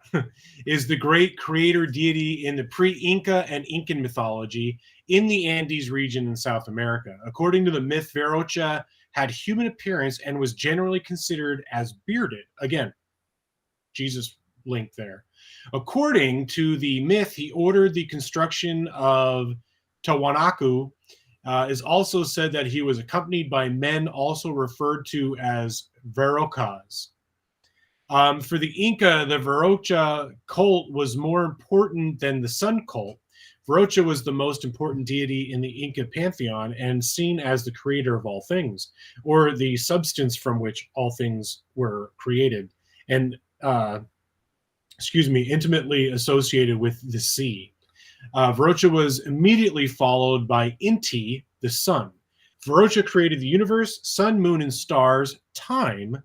is the great creator deity in the pre-Inca and Incan mythology in the Andes region in South America. According to the myth, Virocha had human appearance and was generally considered as bearded. Again, Jesus link there. According to the myth, he ordered the construction of Tiwanaku. Is also said that he was accompanied by men also referred to as Verocas. For the Inca, the Verocha cult was more important than the sun cult. Verocha was the most important deity in the Inca pantheon and seen as the creator of all things, or the substance from which all things were created, and intimately associated with the sea. Verocha was immediately followed by Inti, the sun. Verocha created the universe, sun, moon, and stars, time,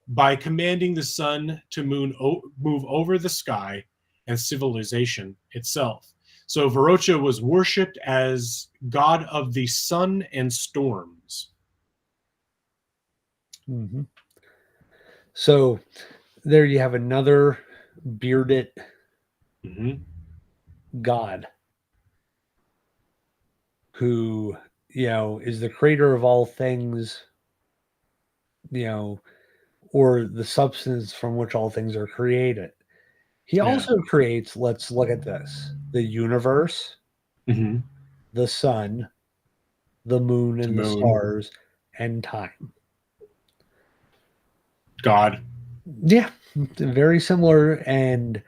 by commanding the sun to move over the sky and civilization itself. So Verocha was worshipped as god of the sun and storms. Mm-hmm. So there you have another bearded god who, is the creator of all things, or the substance from which all things are created. He also creates, let's look at this, the universe, the sun, the moon and the stars, and time. God. Yeah, very similar, and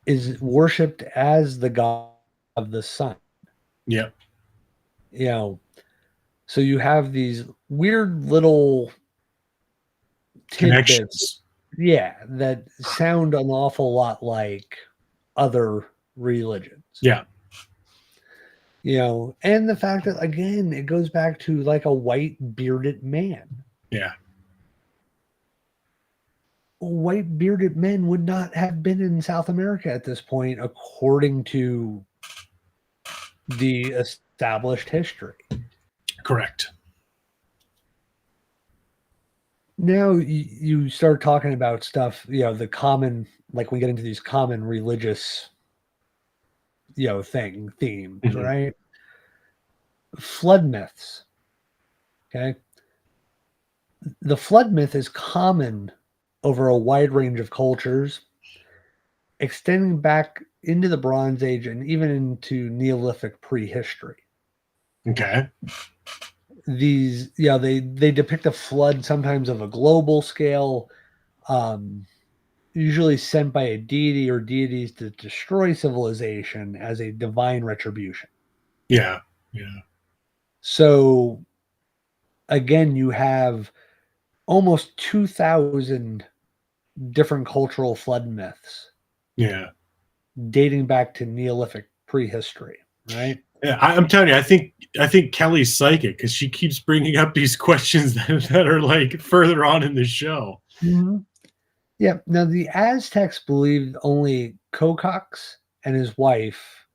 is worshipped as the god of the sun. Yep. So you have these weird little tidbits, that sound an awful lot like other religions. Yeah. And the fact that, again, it goes back to like a white bearded man. Yeah. White bearded men would not have been in South America at this point, according to the established history. Correct. Now you start talking about stuff, the common, like we get into these common religious, themes, right? Flood myths. Okay. The flood myth is common over a wide range of cultures, extending back into the Bronze Age and even into Neolithic prehistory. Okay. These, they depict a flood sometimes of a global scale, usually sent by a deity or deities to destroy civilization as a divine retribution. Yeah. So, again, you have almost 2,000 different cultural flood myths. Yeah. Dating back to Neolithic prehistory, right? Yeah, I'm telling you, I think Kelly's psychic because she keeps bringing up these questions that are like further on in the show. Mm-hmm. Yeah. Now, the Aztecs believed only Cocox and his wife,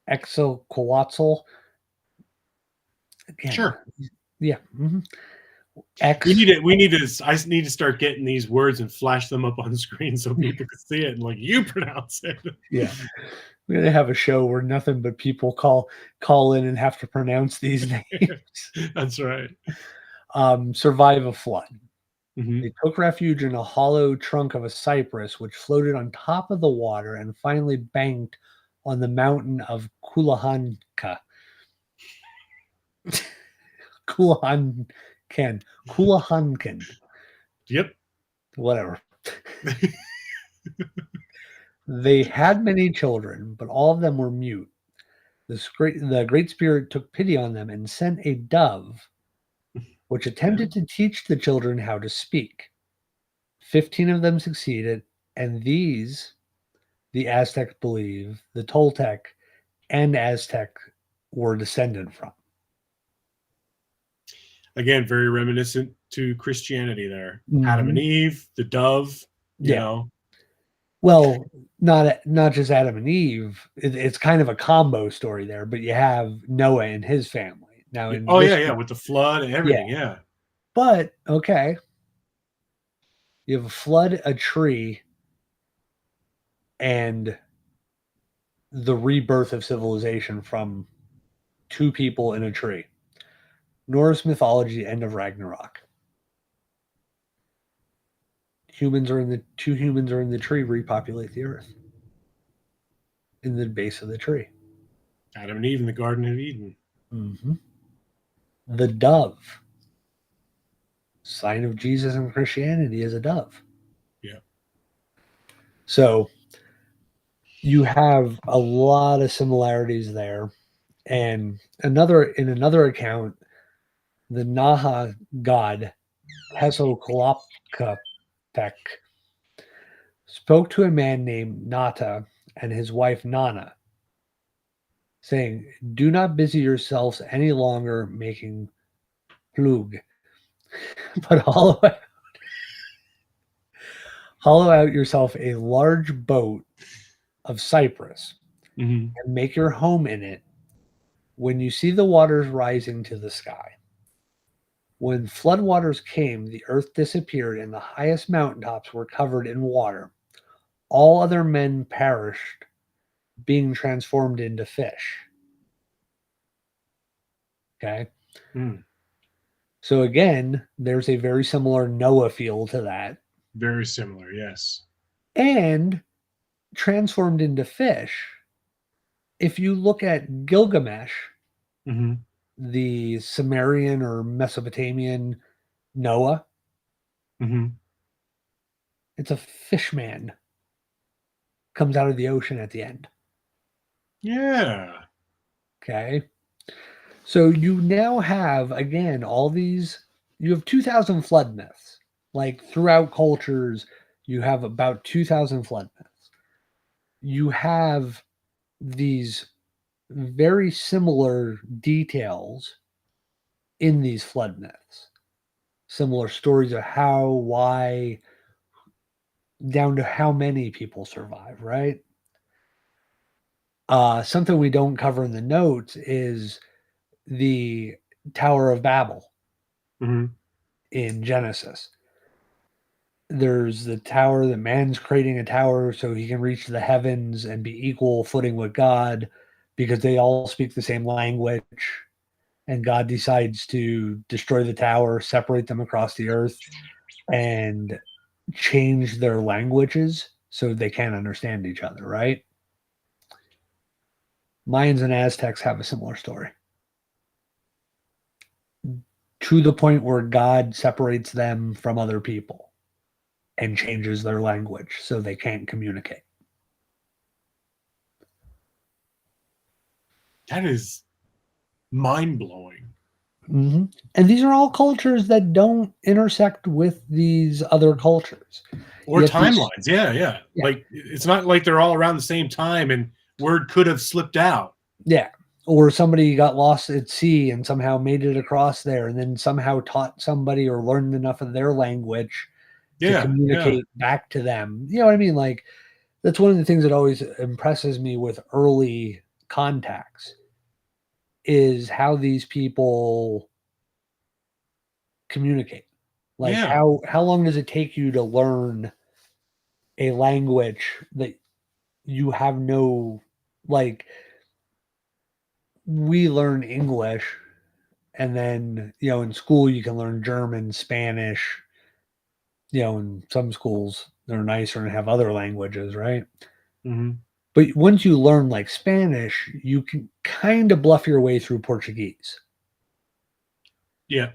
Quetzalcoatl. Again, sure. Yeah. Mm-hmm. I need to start getting these words and flash them up on the screen so people can see it and like you pronounce it. Yeah. We're gonna have a show where nothing but people call in and have to pronounce these names. That's right. Survive a flood. Mm-hmm. They took refuge in a hollow trunk of a cypress, which floated on top of the water and finally banked on the mountain of Kulahanka. Kulahankan. Yep. Whatever. They had many children, but all of them were mute. The Great Spirit took pity on them and sent a dove, which attempted to teach the children how to speak. 15 of them succeeded, and these, the Aztec believe, the Toltec and Aztec were descended from. Again, very reminiscent to Christianity there. Mm-hmm. Adam and Eve, the dove, you know. Well, not just Adam and Eve. It's kind of a combo story there, but you have Noah and his family. Now, with the flood and everything, yeah. But, okay. You have a flood, a tree, and the rebirth of civilization from two people in a tree. Norse mythology, end of Ragnarok. two humans are in the tree repopulate the earth in the base of the tree. Adam and Eve in the Garden of Eden. Mm-hmm. The dove, sign of Jesus and Christianity, is a dove. Yeah. So you have a lot of similarities there. And in another account, the Naha god Hesoklopkapek spoke to a man named Nata and his wife Nana, saying, "Do not busy yourselves any longer making plug, but hollow out yourself a large boat of cypress Mm-hmm. and make your home in it when you see the waters rising to the sky. When floodwaters came, the earth disappeared and the highest mountaintops were covered in water. All other men perished, being transformed into fish." Okay. Mm. So again, there's a very similar Noah feel to that. Very similar, yes. And transformed into fish, if you look at Gilgamesh, Mm-hmm. the Sumerian or Mesopotamian Noah, Mm-hmm. it's a fish man. Comes out of the ocean at the end. Yeah. Okay. So you now have, again, all these, you have 2,000 flood myths. Like throughout cultures, you have about 2,000 flood myths. You have these very similar details in these flood myths. Similar stories of how, why, down to how many people survive, right? Something we don't cover in the notes is the Tower of Babel Mm-hmm. in Genesis. There's the tower that man's creating a tower so he can reach the heavens and be equal footing with God because they all speak the same language. And God decides to destroy the tower, separate them across the earth, and change their languages so they can't understand each other, right? Mayans and Aztecs have a similar story. To the point where God separates them from other people and changes their language so they can't communicate. That is mind-blowing. Mm-hmm. And these are all cultures that don't intersect with these other cultures. Or Yet timelines. Yeah. Yeah. Like, it's not like they're all around the same time and word could have slipped out. Yeah. Or somebody got lost at sea and somehow made it across there and then somehow taught somebody or learned enough of their language to communicate back to them. You know what I mean? Like, that's one of the things that always impresses me with early contacts is how these people communicate. Like, how long does it take you to learn a language that you have no, like, we learn English and then, in school you can learn German, Spanish, in some schools they're nicer and have other languages, right? Mm-hmm. But once you learn like Spanish, you can kind of bluff your way through Portuguese. Yeah.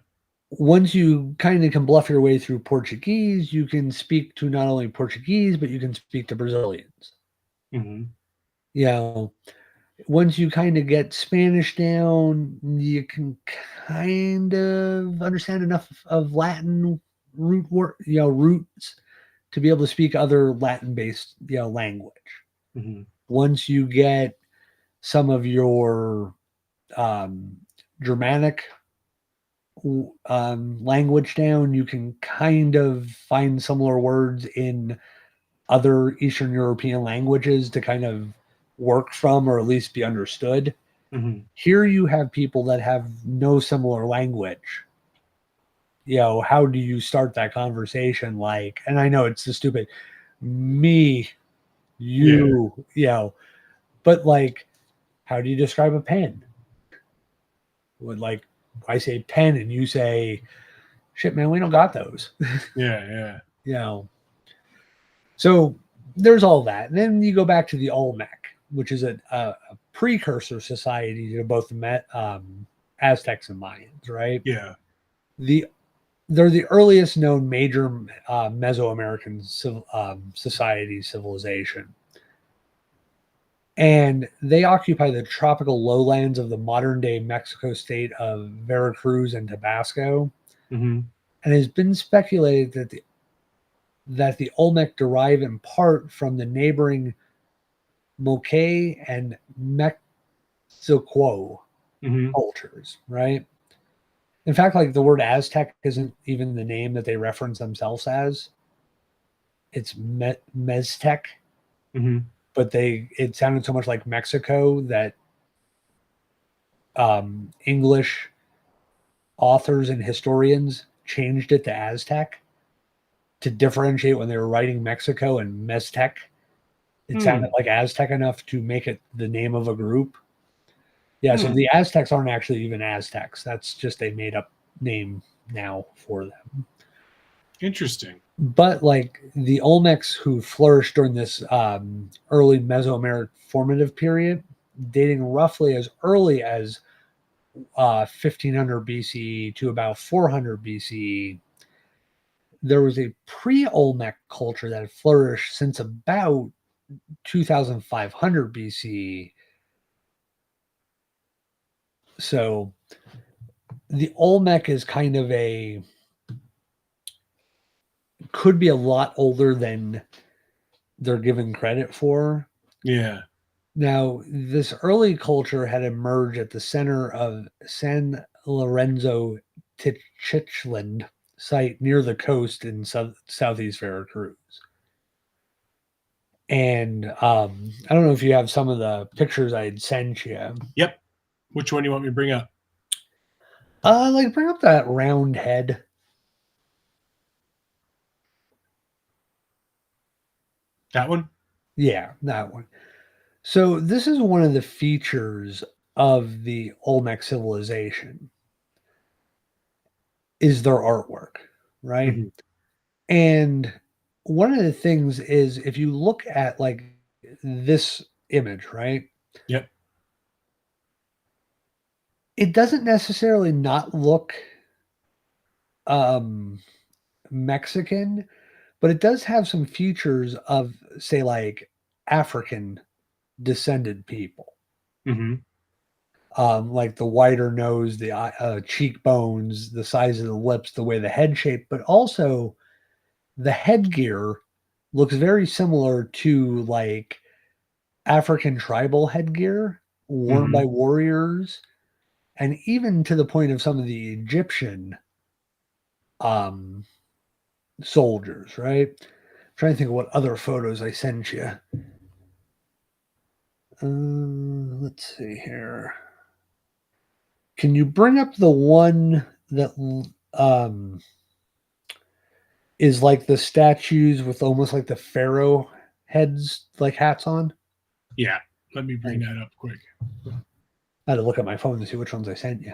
Once you kind of can bluff your way through Portuguese, you can speak to not only Portuguese, but you can speak to Brazilians. Mm-hmm. Once you kind of get Spanish down, you can kind of understand enough of Latin roots to be able to speak other Latin-based, language. Mm-hmm. Once you get some of your Germanic language down, you can kind of find similar words in other Eastern European languages to kind of work from or at least be understood. Mm-hmm. Here you have people that have no similar language. How do you start that conversation? Like, and I know it's the stupid me, you, but like, how do you describe a pen? Like, I say pen and you say, shit, man, we don't got those. Yeah. So there's all that. And then you go back to the Olmec, which is a precursor society to both the Aztecs and Mayans, right? Yeah. They're the earliest known major Mesoamerican society civilization. And they occupy the tropical lowlands of the modern day Mexico state of Veracruz and Tabasco. Mm-hmm. And it has been speculated that the Olmec derive in part from the neighboring Moche and Mexoquo Mm-hmm. cultures, right? In fact, like the word Aztec isn't even the name that they reference themselves as. It's Meztec, Mm-hmm. but it sounded so much like Mexico that English authors and historians changed it to Aztec to differentiate when they were writing Mexico and Meztec. It sounded like Aztec enough to make it the name of a group. Yeah, so the Aztecs aren't actually even Aztecs. That's just a made up name now for them. Interesting. But like the Olmecs who flourished during this early Mesoamerican formative period, dating roughly as early as 1500 BCE to about 400 BCE, there was a pre-Olmec culture that had flourished since about 2500 BCE. So the Olmec is kind of could be a lot older than they're given credit for. Yeah. Now, this early culture had emerged at the center of San Lorenzo Tichland site near the coast in southeast Veracruz. And I don't know if you have some of the pictures I'd sent you. Yep. Which one do you want me to bring up? Like bring up that round head. That one? Yeah, that one. So this is one of the features of the Olmec civilization is their artwork, right? Mm-hmm. And one of the things is if you look at like this image, right? Yep. It doesn't necessarily not look Mexican, but it does have some features of say like African descended people. Mm-hmm. Like the wider nose, the cheekbones, the size of the lips, the way the head shape, but also the headgear looks very similar to like African tribal headgear worn by warriors, and even to the point of some of the Egyptian um, soldiers, right? I'm trying to think of what other photos I sent you. Let's see here. Can you bring up the one that is like the statues with almost like the pharaoh heads, like hats on? Yeah. Let me bring that up quick. I had to look at my phone to see which ones I sent you.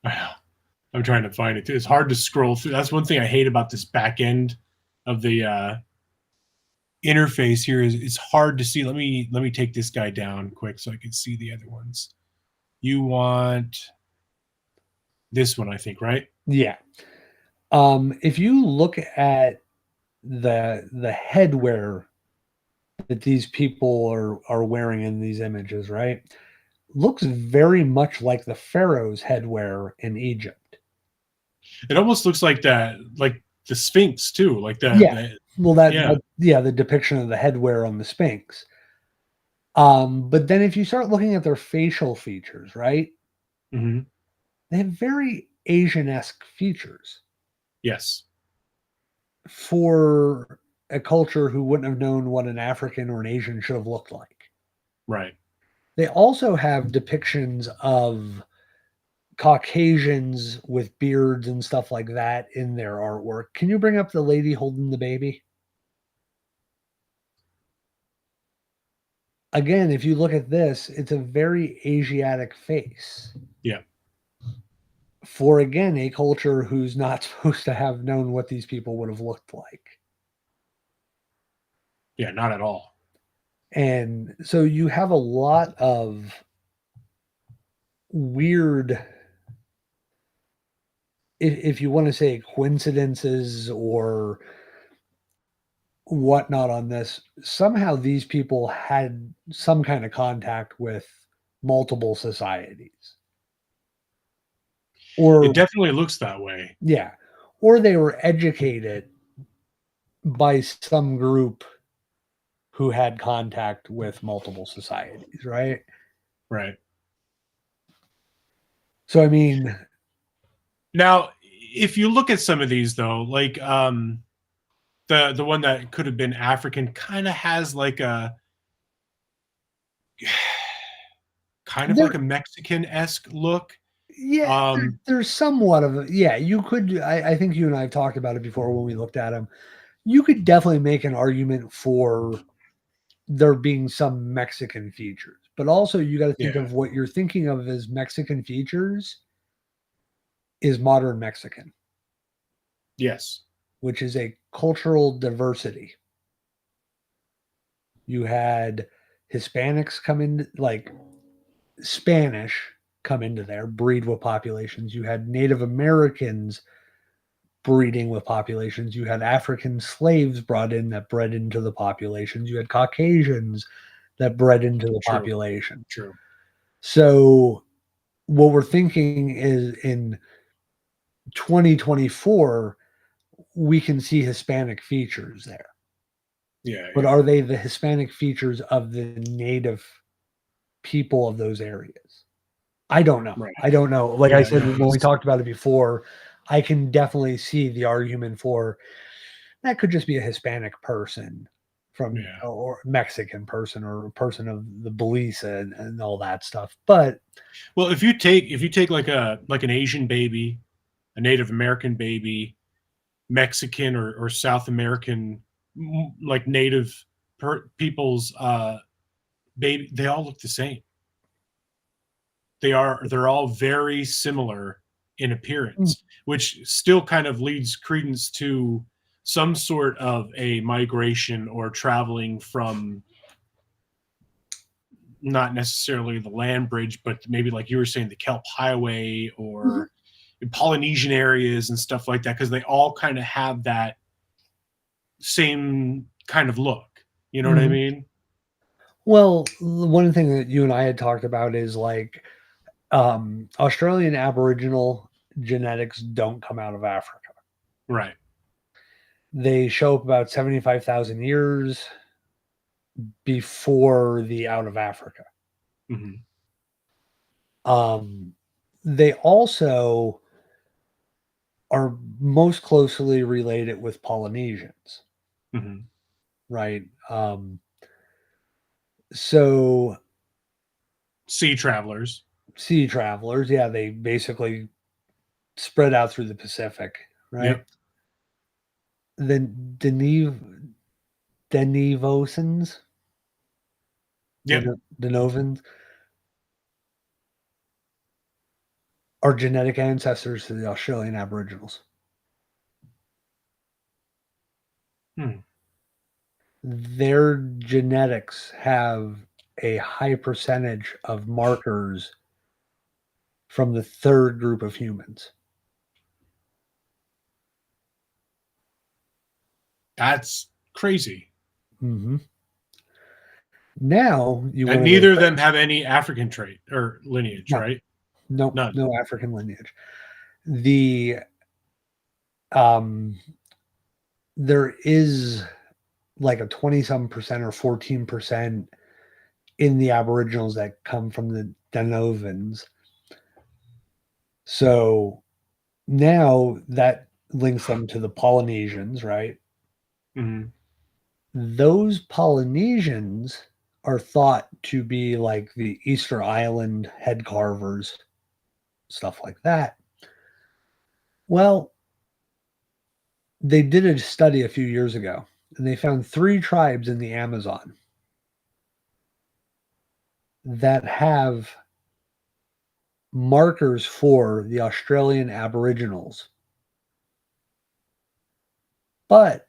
I'm trying to find it too. It's hard to scroll through. That's one thing I hate about this back end of the interface here is it's hard to see. Let me take this guy down quick so I can see the other ones. You want this one, I think, right? Yeah. If you look at the headwear that these people are wearing in these images, right? Looks very much like the pharaoh's headwear in Egypt. It almost looks like like the Sphinx too, like Well, the depiction of the headwear on the Sphinx. But then if you start looking at their facial features, right? Mm-hmm. They have very Asian-esque features. Yes. For a culture who wouldn't have known what an African or an Asian should have looked like. Right. They also have depictions of Caucasians with beards and stuff like that in their artwork. Can you bring up the lady holding the baby? Again, if you look at this, it's a very Asiatic face. Yeah. For again, a culture who's not supposed to have known what these people would have looked like. Yeah, not at all. And so you have a lot of weird, if you want to say coincidences or whatnot on this. Somehow these people had some kind of contact with multiple societies. Or It definitely looks that way. yeah, or they were educated by some group who had contact with multiple societies, right? Right. So I mean, Now, if you look at some of these though, like the one that could have been African kind of has like a kind of like there, a Mexican-esque look. yeah, there's somewhat of a, yeah, you could, I think you and I have talked about it before when we looked at them. You could definitely make an argument for there being some Mexican features, but also you got to think Yeah. of what you're thinking of as Mexican features is modern Mexican, Yes. which is a cultural diversity. You had Hispanics come in, like Spanish come into there, breed with populations. You had Native Americans breeding with populations. You had African slaves brought in that bred into the populations. You had Caucasians that bred into the True. population. True. So what we're thinking is in 2024, we can see Hispanic features there. Yeah. But Yeah. are they the Hispanic features of the native people of those areas? I don't know. Right. I don't know. Like I Yeah. said, No, when we talked about it before, I can definitely see the argument for that could just be a Hispanic person from yeah. or Mexican person or a person of the Belize and all that stuff. But Well, if you take like an Asian baby, a Native American baby, Mexican or South American, like native people's baby, they all look the same. They're all very similar in appearance, which still kind of leads credence to some sort of a migration or traveling from not necessarily the land bridge, but maybe like you were saying, the Kelp Highway or Polynesian areas and stuff like that, because they all kind of have that same kind of look. You know what I Mhm. mean? Well, one thing that you and I had talked about is like Australian Aboriginal genetics don't come out of Africa. Right. They show up about 75,000 years before the out of Africa. Hmm. Um, they also are most closely related with Polynesians, Hmm. right? So Sea travelers. sea travelers, yeah, they basically spread out through the Pacific, right? Yep. Then Denevosans, Yep. Denovans are genetic ancestors to the Australian Aboriginals. Hmm. Their genetics have a high percentage of markers from the third group of humans. That's crazy. Mm-hmm. Now you And want to go neither of back. them have any African trait or lineage, No, right? no, None. no African lineage. The um, there is like a 20 some percent or 14% in the Aboriginals that come from the Denovans. So now that links them to the Polynesians, right? Hmm. Those Polynesians are thought to be like the Easter Island head carvers, stuff like that. Well, they did a study a few years ago and they found 3 tribes in the Amazon that have markers for the Australian Aboriginals. But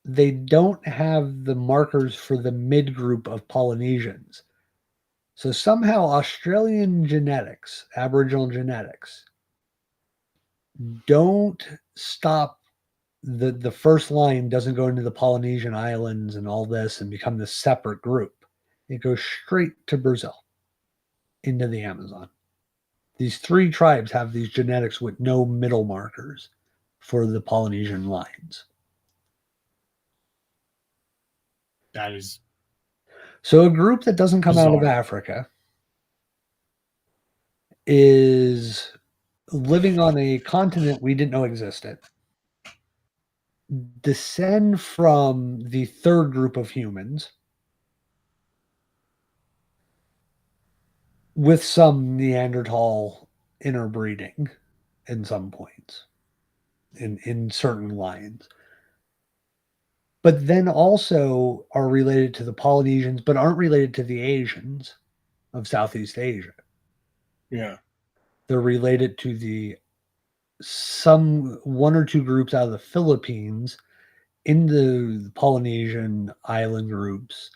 they don't have the markers for the mid group of Polynesians. So somehow Australian genetics, Aboriginal genetics, don't stop the first line doesn't go into the Polynesian islands and all this and become this separate group. It goes straight to Brazil, into the Amazon. These three tribes have these genetics with no middle markers for the Polynesian lines. That is So a group that doesn't come out of bizarre. Africa is living on a continent we didn't know existed, descend from the third group of humans with some Neanderthal interbreeding in some points, in certain lines. But then also are related to the Polynesians, but aren't related to the Asians of Southeast Asia. Yeah. They're related to some one or two groups out of the Philippines in the Polynesian island groups,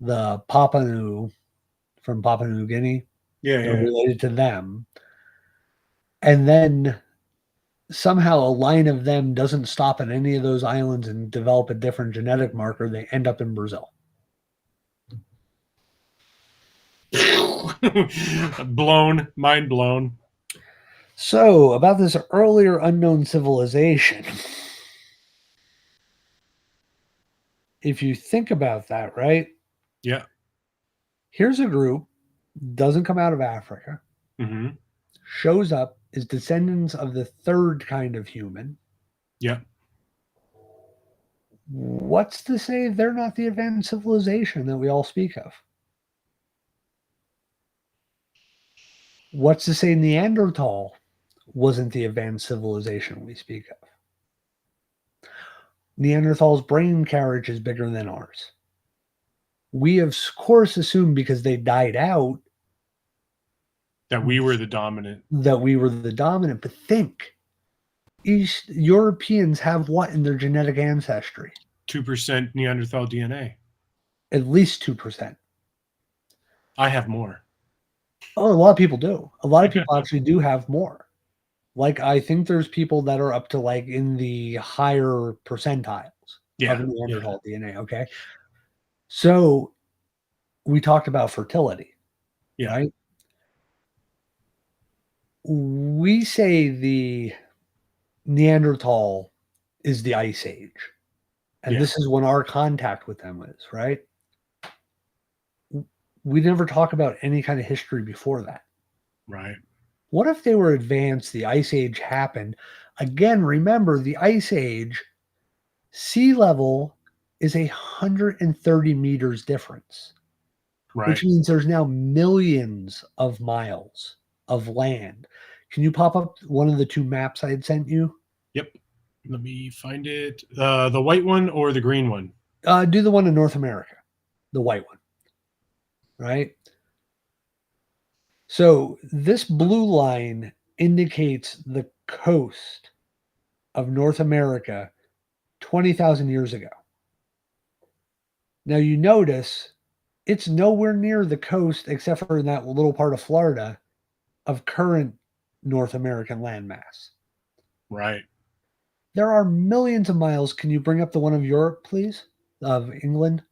the Papua from Papua New Guinea, Yeah. they're related to them. And then somehow a line of them doesn't stop at any of those islands and develop a different genetic marker. They end up in Brazil. Mind blown. So, about this earlier unknown civilization, if you think about that, right? Yeah. Here's a group, doesn't come out of Africa, Mm-hmm. shows up, is descendants of the third kind of human. Yeah. What's to say they're not the advanced civilization that we all speak of? What's to say Neanderthal wasn't the advanced civilization we speak of? Neanderthal's brain carriage is bigger than ours. We, of course, assume because they died out that we were the dominant. But think, East Europeans have what in their genetic ancestry? 2% Neanderthal DNA. At least 2%. I have more. Oh, a lot of people do. A lot of people actually do have more. Like, I think there's people that are up to like in the higher percentiles of Neanderthal DNA. Okay. So we talked about fertility, right? We say the Neanderthal is the Ice Age. And this is when our contact with them is, right? We never talk about any kind of history before that. Right. What if they were advanced? The Ice Age happened. Again, remember the Ice Age, sea level is 130 meters difference. Right. Which means there's now millions of miles of land. Can you pop up one of the two maps I had sent you? Yep. Let me find it. The white one or the green one? Do the one in North America, the white one. Right? So this blue line indicates the coast of North America 20,000 years ago. Now you notice it's nowhere near the coast except for in that little part of Florida of current North American landmass. Right. There are millions of miles. Can you bring up the one of Europe, please? Of England?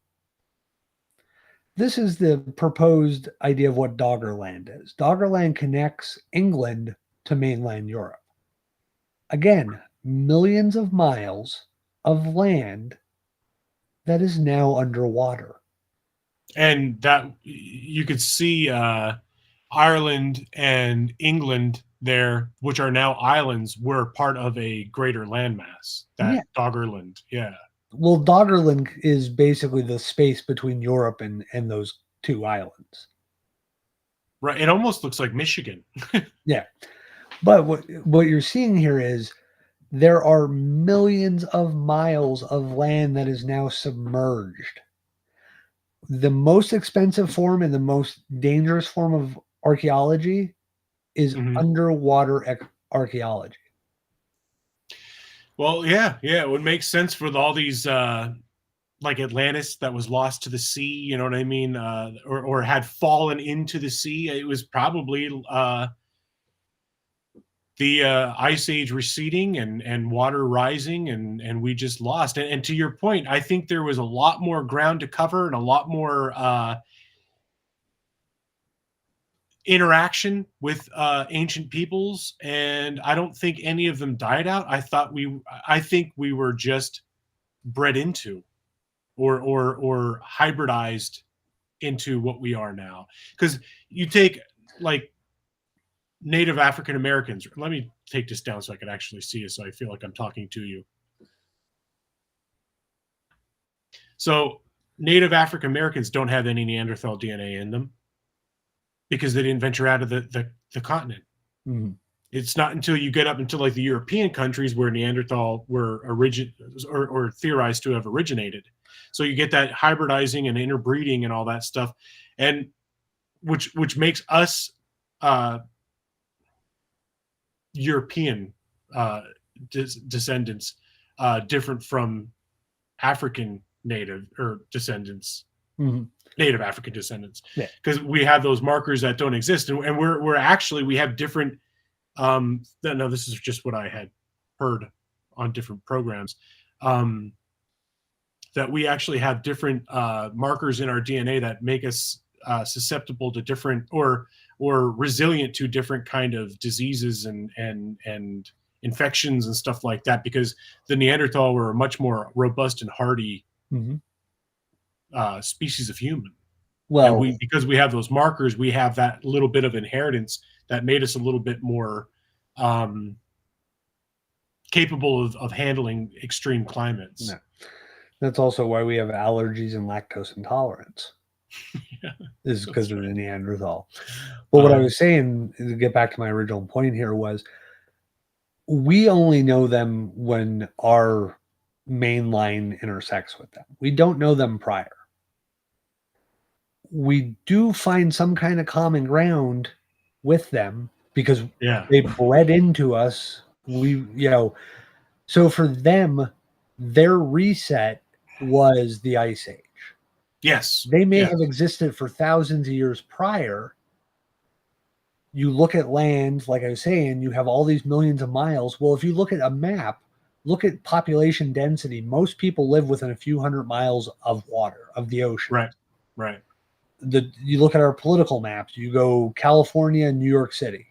This is the proposed idea of what Doggerland is. Doggerland connects England to mainland Europe. Again, millions of miles of land that is now underwater. And that you could see Ireland and England there, which are now islands, were part of a greater landmass. That Doggerland, Well, Doggerland is basically the space between Europe and those two islands. Right. It almost looks like Michigan. Yeah. But what you're seeing here is there are millions of miles of land that is now submerged. The most expensive form and the most dangerous form of archaeology is underwater archaeology. Well, yeah, it would make sense for all these like Atlantis that was lost to the sea, you know what I mean? Or had fallen into the sea. It was probably the ice age receding and water rising, and we just lost. And to your point, I think there was a lot more ground to cover and a lot more interaction with ancient peoples, and I don't think any of them died out. I think we were just bred into or hybridized into what we are now. Because you take like Native African Americans. Let me take this down so I can actually see it, so I feel like I'm talking to you. So Native African Americans don't have any Neanderthal DNA in them because they didn't venture out of the continent. Mm-hmm. It's not until you get up into like the European countries where Neanderthal were or theorized to have originated. So you get that hybridizing and interbreeding and all that stuff, and which makes us European descendants different from African native or descendants, Native African descendants, because we have those markers that don't exist, and we're actually we have different. No, this is just what I had heard on different programs. That we actually have different markers in our DNA that make us susceptible to different or resilient to different kind of diseases and infections and stuff like that, because the Neanderthal were a much more robust and hardy species of human. Well, and because we have those markers, we have that little bit of inheritance that made us a little bit more capable of handling extreme climates. No. That's also why we have allergies and lactose intolerance. Is because of the Neanderthal. But what I was saying, to get back to my original point here, was we only know them when our main line intersects with them. We don't know them prior. We do find some kind of common ground with them because they bred into us. So for them, their reset was the Ice Age. Yes. They may have existed for thousands of years prior. You look at land, like I was saying, you have all these millions of miles. Well, if you look at a map, look at population density. Most people live within a few hundred miles of water, of the ocean. Right. You look at our political maps, you go California and New York City.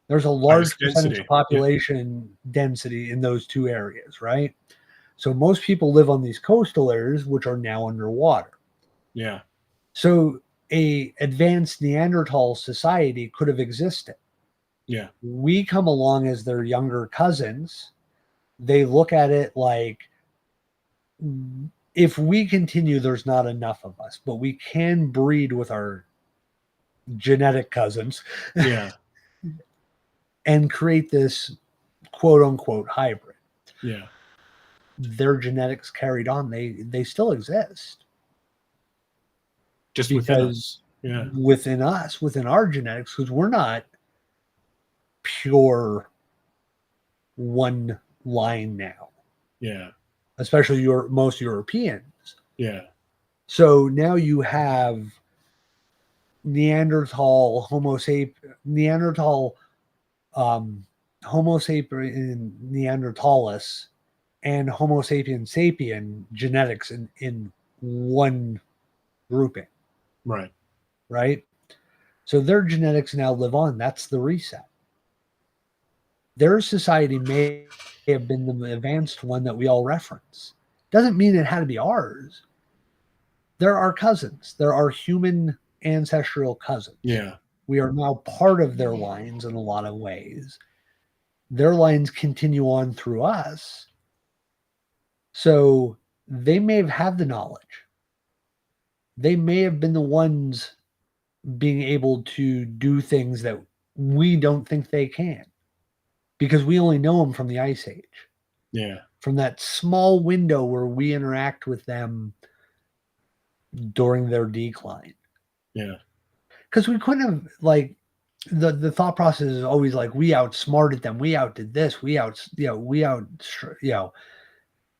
There's a large percentage of population density in those two areas, right? So most people live on these coastal areas, which are now underwater. Yeah. So a advanced Neanderthal society could have existed. Yeah. We come along as their younger cousins. They look at it like, if we continue, there's not enough of us, but we can breed with our genetic cousins. Yeah. And create this quote unquote hybrid. Yeah. Their genetics carried on. They still exist. Just because within us, within our genetics, because we're not pure one line now. Yeah. Especially most Europeans. Yeah. So now you have Neanderthal, Homo sapien, Homo sapien neanderthalis, and Homo sapien sapien genetics in one grouping. Right. So their genetics now live on. That's the reset. Their society may have been the advanced one that we all reference. Doesn't mean it had to be ours. They're our cousins. They're our human ancestral cousins. Yeah. We are now part of their lines in a lot of ways. Their lines continue on through us. So they may have had the knowledge. They may have been the ones being able to do things that we don't think they can, because we only know them from the Ice Age. Yeah. From that small window where we interact with them during their decline. Yeah. Because we couldn't have, like, the thought process is always like, we outsmarted them, we outdid this, we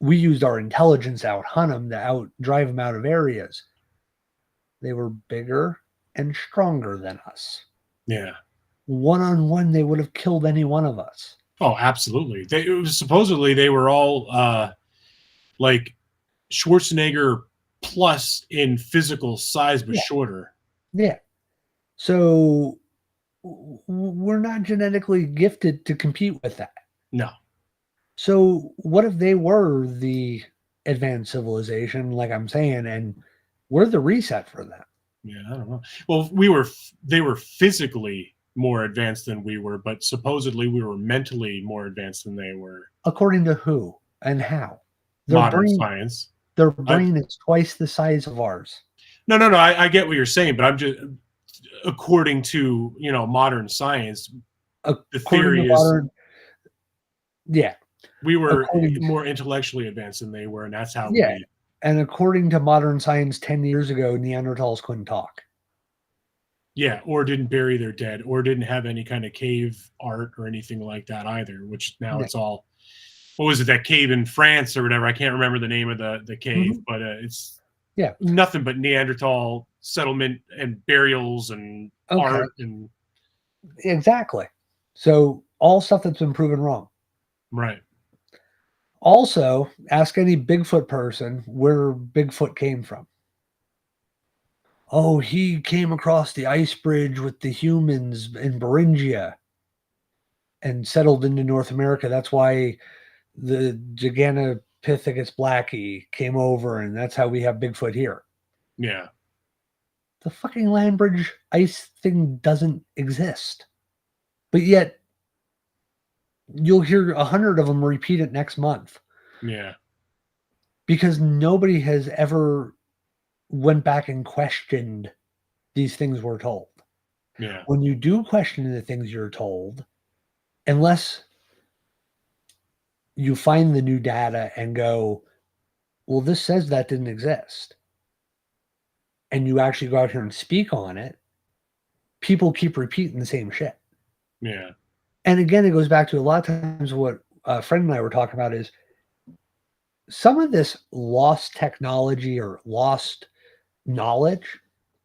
we used our intelligence to outhunt them, to out drive them out of areas. They were bigger and stronger than us. Yeah. One-on-one, they would have killed any one of us. Oh, absolutely. Supposedly they were all like Schwarzenegger plus in physical size, but Yeah. shorter. Yeah. So we're not genetically gifted to compete with that. No. So what if they were the advanced civilization, like I'm saying, and we're the reset for them? Yeah, I don't know. Well, they were physically more advanced than we were, but supposedly we were mentally more advanced than they were. According to who and how? Modern science. Their brain is twice the size of ours. No. I get what you're saying, but I'm just according to modern science. The theory is, yeah, we were more intellectually advanced than they were, and that's how. Yeah, and according to modern science, 10 years ago, Neanderthals couldn't talk. Yeah, or didn't bury their dead, or didn't have any kind of cave art or anything like that either. Which now it's all. What was it, that cave in France or whatever? I can't remember the name of the cave, but it's nothing but Neanderthal settlement and burials and art and exactly. So all stuff that's been proven wrong. Right. Also, ask any Bigfoot person where Bigfoot came from. Oh, he came across the ice bridge with the humans in Beringia and settled into North America. That's why the Gigantopithecus blackie came over, and that's how we have Bigfoot here. Yeah. The fucking land bridge ice thing doesn't exist. But yet, you'll hear 100 of them repeat it next month. Yeah. Because nobody has ever went back and questioned these things we're told. Yeah. When you do question the things you're told, unless you find the new data and go, well, this says that didn't exist, and you actually go out here and speak on it, people keep repeating the same shit. Yeah. And again, it goes back to a lot of times what a friend and I were talking about is some of this lost technology or lost knowledge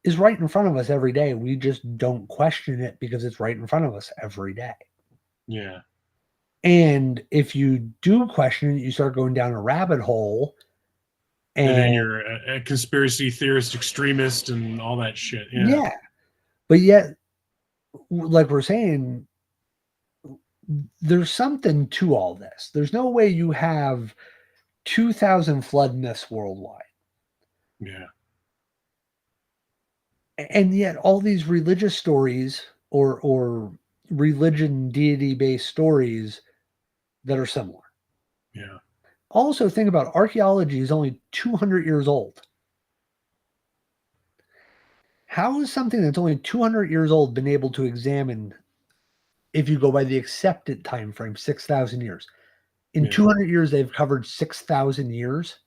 is right in front of us every day. We just don't question it because it's right in front of us every day. Yeah. And if you do question it, you start going down a rabbit hole. And then you're a conspiracy theorist, extremist, and all that shit. Yeah. But yet, like we're saying, there's something to all this. There's no way you have 2,000 flood myths worldwide. Yeah. And yet all these religious stories or religion deity-based stories that are similar. Yeah. Also think about archaeology is only 200 years old. How is something that's only 200 years old been able to examine, if you go by the accepted time frame, 6,000 years? In 200 years, they've covered 6,000 years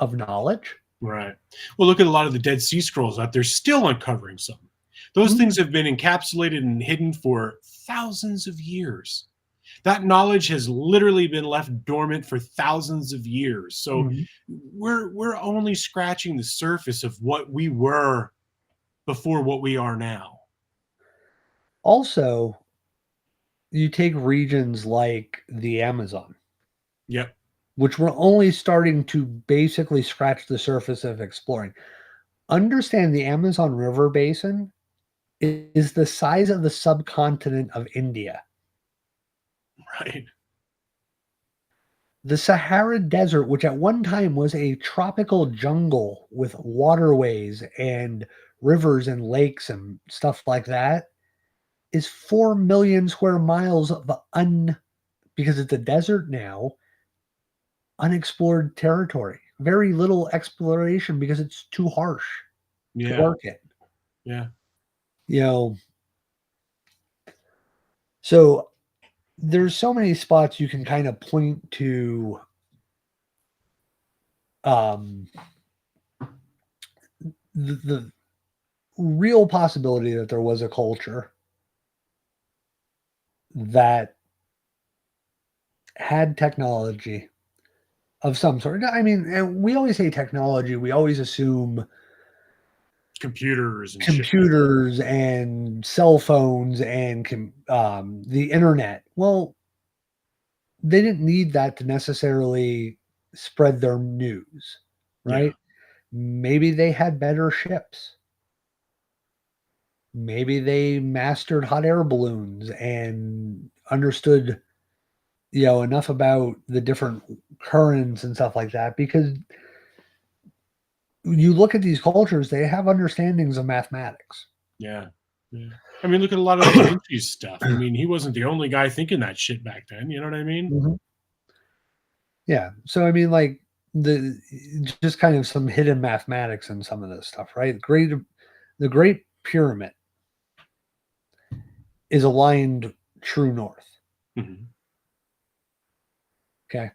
of knowledge. Right. Well, look at a lot of the Dead Sea Scrolls out there, still uncovering some. Those things have been encapsulated and hidden for thousands of years. That knowledge has literally been left dormant for thousands of years. So we're only scratching the surface of what we were before what we are now. Also, you take regions like the Amazon. Yep. Which we're only starting to basically scratch the surface of exploring. Understand the Amazon River Basin is the size of the subcontinent of India. Right. The Sahara Desert, which at one time was a tropical jungle with waterways and rivers and lakes and stuff like that, is 4 million square miles of because it's a desert now, unexplored territory. Very little exploration because it's too harsh to work in. Yeah. So there's so many spots you can kind of point to the real possibility that there was a culture that had technology of some sort. I mean, we always say technology, we always assume computers and computers and cell phones and the internet. Well, they didn't need that to necessarily spread their news, right? Maybe they had better ships. Maybe they mastered hot air balloons and understood, enough about the different currents and stuff like that. Because you look at these cultures, they have understandings of mathematics. Yeah. I mean, look at a lot of Da Vinci's stuff. I mean, he wasn't the only guy thinking that shit back then. You know what I mean? Mm-hmm. Yeah. So I mean, like just kind of some hidden mathematics in some of this stuff, right? The Great Pyramid is aligned true north. Mm-hmm. Okay.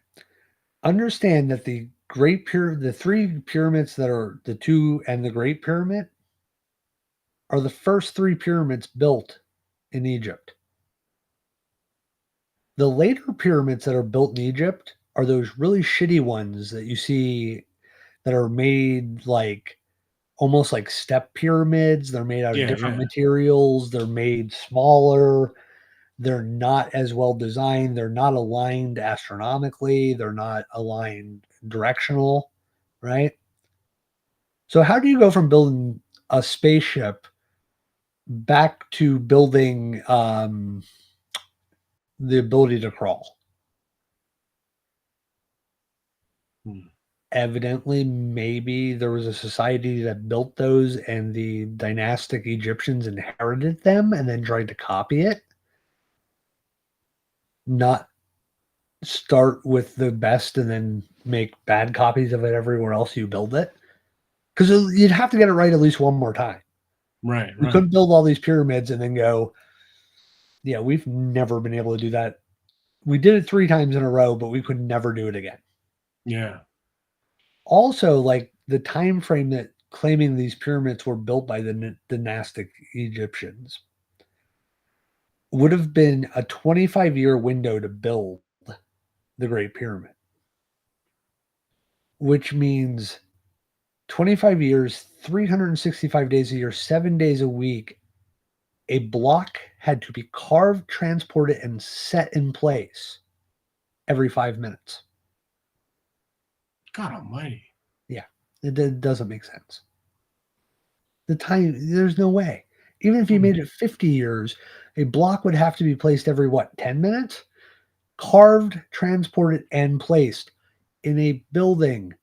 Understand that the the three pyramids that are the two and the Great Pyramid are the first three pyramids built in Egypt. The later pyramids that are built in Egypt are those really shitty ones that you see that are made like almost like step pyramids. They're made out of different materials. They're made smaller. They're not as well designed. They're not aligned astronomically. They're not aligned directional, right? So how do you go from building a spaceship back to building the ability to crawl? Evidently, maybe there was a society that built those and the dynastic Egyptians inherited them and then tried to copy it. Not start with the best and then make bad copies of it everywhere else you build it. Because you'd have to get it right at least one more time. Right. You couldn't build all these pyramids and then go, yeah, we've never been able to do that. We did it 3 times in a row, but we could never do it again. Yeah. Also, like the time frame that claiming these pyramids were built by the dynastic Egyptians would have been a 25-year window to build the Great Pyramid, which means 25 years, 365 days a year, 7 days a week, a block had to be carved, transported, and set in place every 5 minutes. God almighty. Yeah, it doesn't make sense. The time, there's no way. Even if you made it 50 years, a block would have to be placed every, 10 minutes? Carved, transported, and placed in a building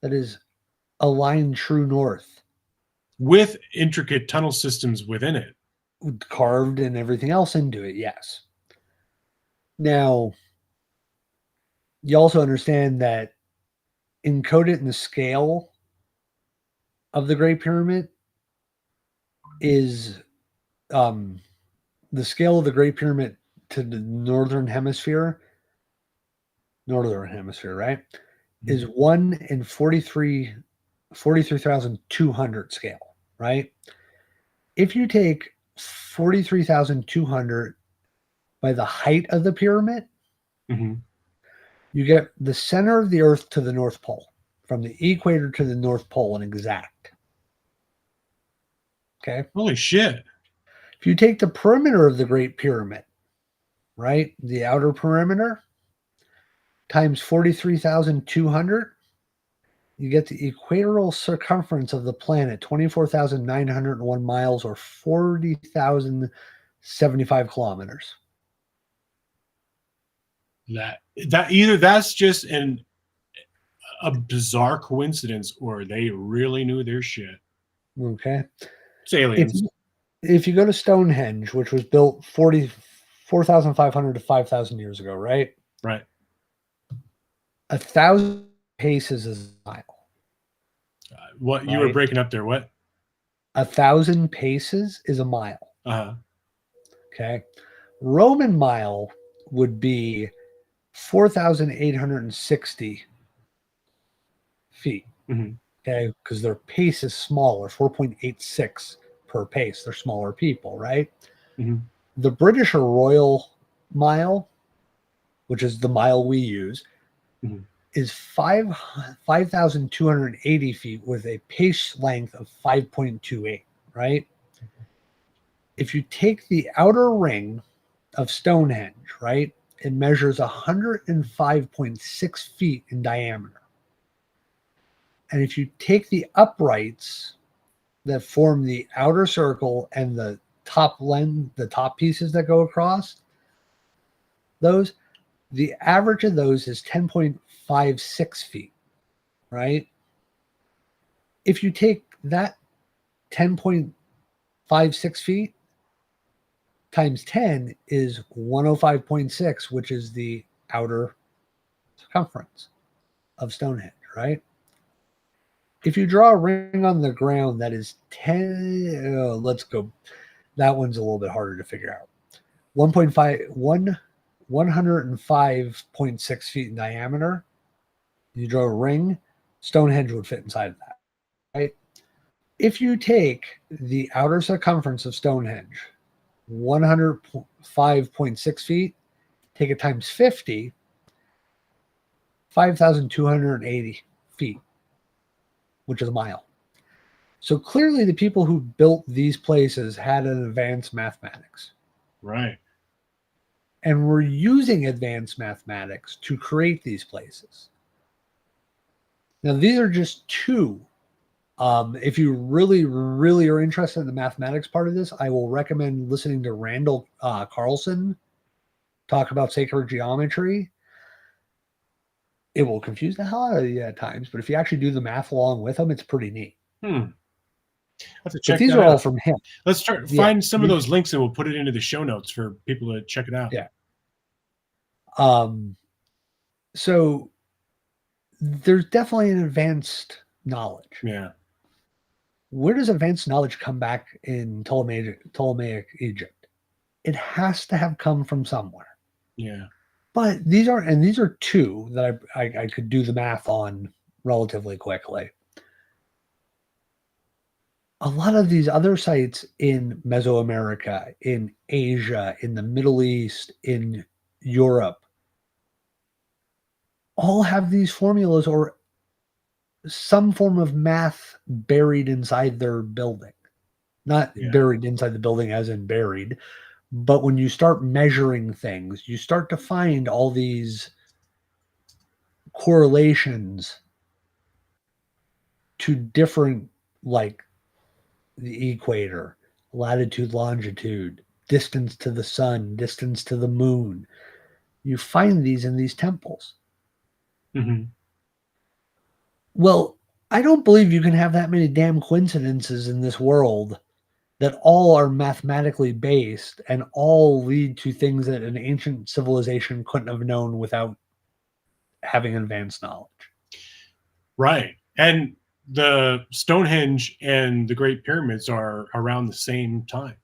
that is aligned true north. With intricate tunnel systems within it. Carved and everything else into it, yes. Now, you also understand that encoded in the scale of the Great Pyramid is the scale of the Great Pyramid to the northern hemisphere, right, is 1 in 43,200 scale, right? If you take 43,200 by the height of the pyramid, you get the center of the Earth to the North Pole, from the equator to the North Pole, an exact. Okay? Holy shit. If you take the perimeter of the Great Pyramid, right, the outer perimeter, times 43,200, you get the equatorial circumference of the planet, 24,901 miles or 40,075 kilometers. That either that's just a bizarre coincidence or they really knew their shit. Okay. It's aliens. If you go to Stonehenge, which was built 4,500 to 5,000 years ago, right? Right. 1,000 paces is a mile. What you were breaking up there? What? 1,000 paces is a mile. Okay. Roman mile would be 4,860 feet. Okay, because their pace is smaller, 4.86 per pace. They're smaller people, right? The British Royal Mile, which is the mile we use, Mhm. is 5,280 feet with a pace length of 5.28, right? If you take the outer ring of Stonehenge, right, it measures 105.6 feet in diameter. And if you take the uprights that form the outer circle and the top pieces that go across those, the average of those is 10.56 feet, right? If you take that 10.56 feet times 10 is 105.6, which is the outer circumference of Stonehenge, right? If you draw a ring on the ground that is 10, let's go. That one's a little bit harder to figure out. 105.6 feet in diameter. You draw a ring, Stonehenge would fit inside of that, right? If you take the outer circumference of Stonehenge, 105.6 feet, take it times 50, 5,280 feet, which is a mile. So clearly the people who built these places had an advanced mathematics. Right. And were using advanced mathematics to create these places. Now, these are just two. If you really, really are interested in the mathematics part of this, I will recommend listening to Randall Carlson talk about sacred geometry. It will confuse the hell out of you at times, but if you actually do the math along with them, it's pretty neat. I'll have to But check these that are all out. from him. Let's find some of those links and we'll put it into the show notes for people to check it out. Yeah. So there's definitely an advanced knowledge. Yeah. Where does advanced knowledge come back in Ptolemaic Egypt? It has to have come from somewhere. Yeah. But these are two that I could do the math on relatively quickly. A lot of these other sites in Mesoamerica, in Asia, in the Middle East, in Europe, all have these formulas or some form of math buried inside their building. Not buried inside the building as in buried, but when you start measuring things, you start to find all these correlations to different, like the equator, latitude, longitude, distance to the sun, distance to the moon. You find these in these temples. Mm-hmm. Well, I don't believe you can have that many damn coincidences in this world that all are mathematically based and all lead to things that an ancient civilization couldn't have known without having advanced knowledge. Right. And the Stonehenge and the Great Pyramids are around the same time,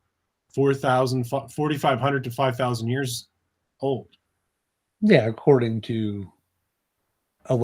4,500 to 5,000 years old. Yeah, according to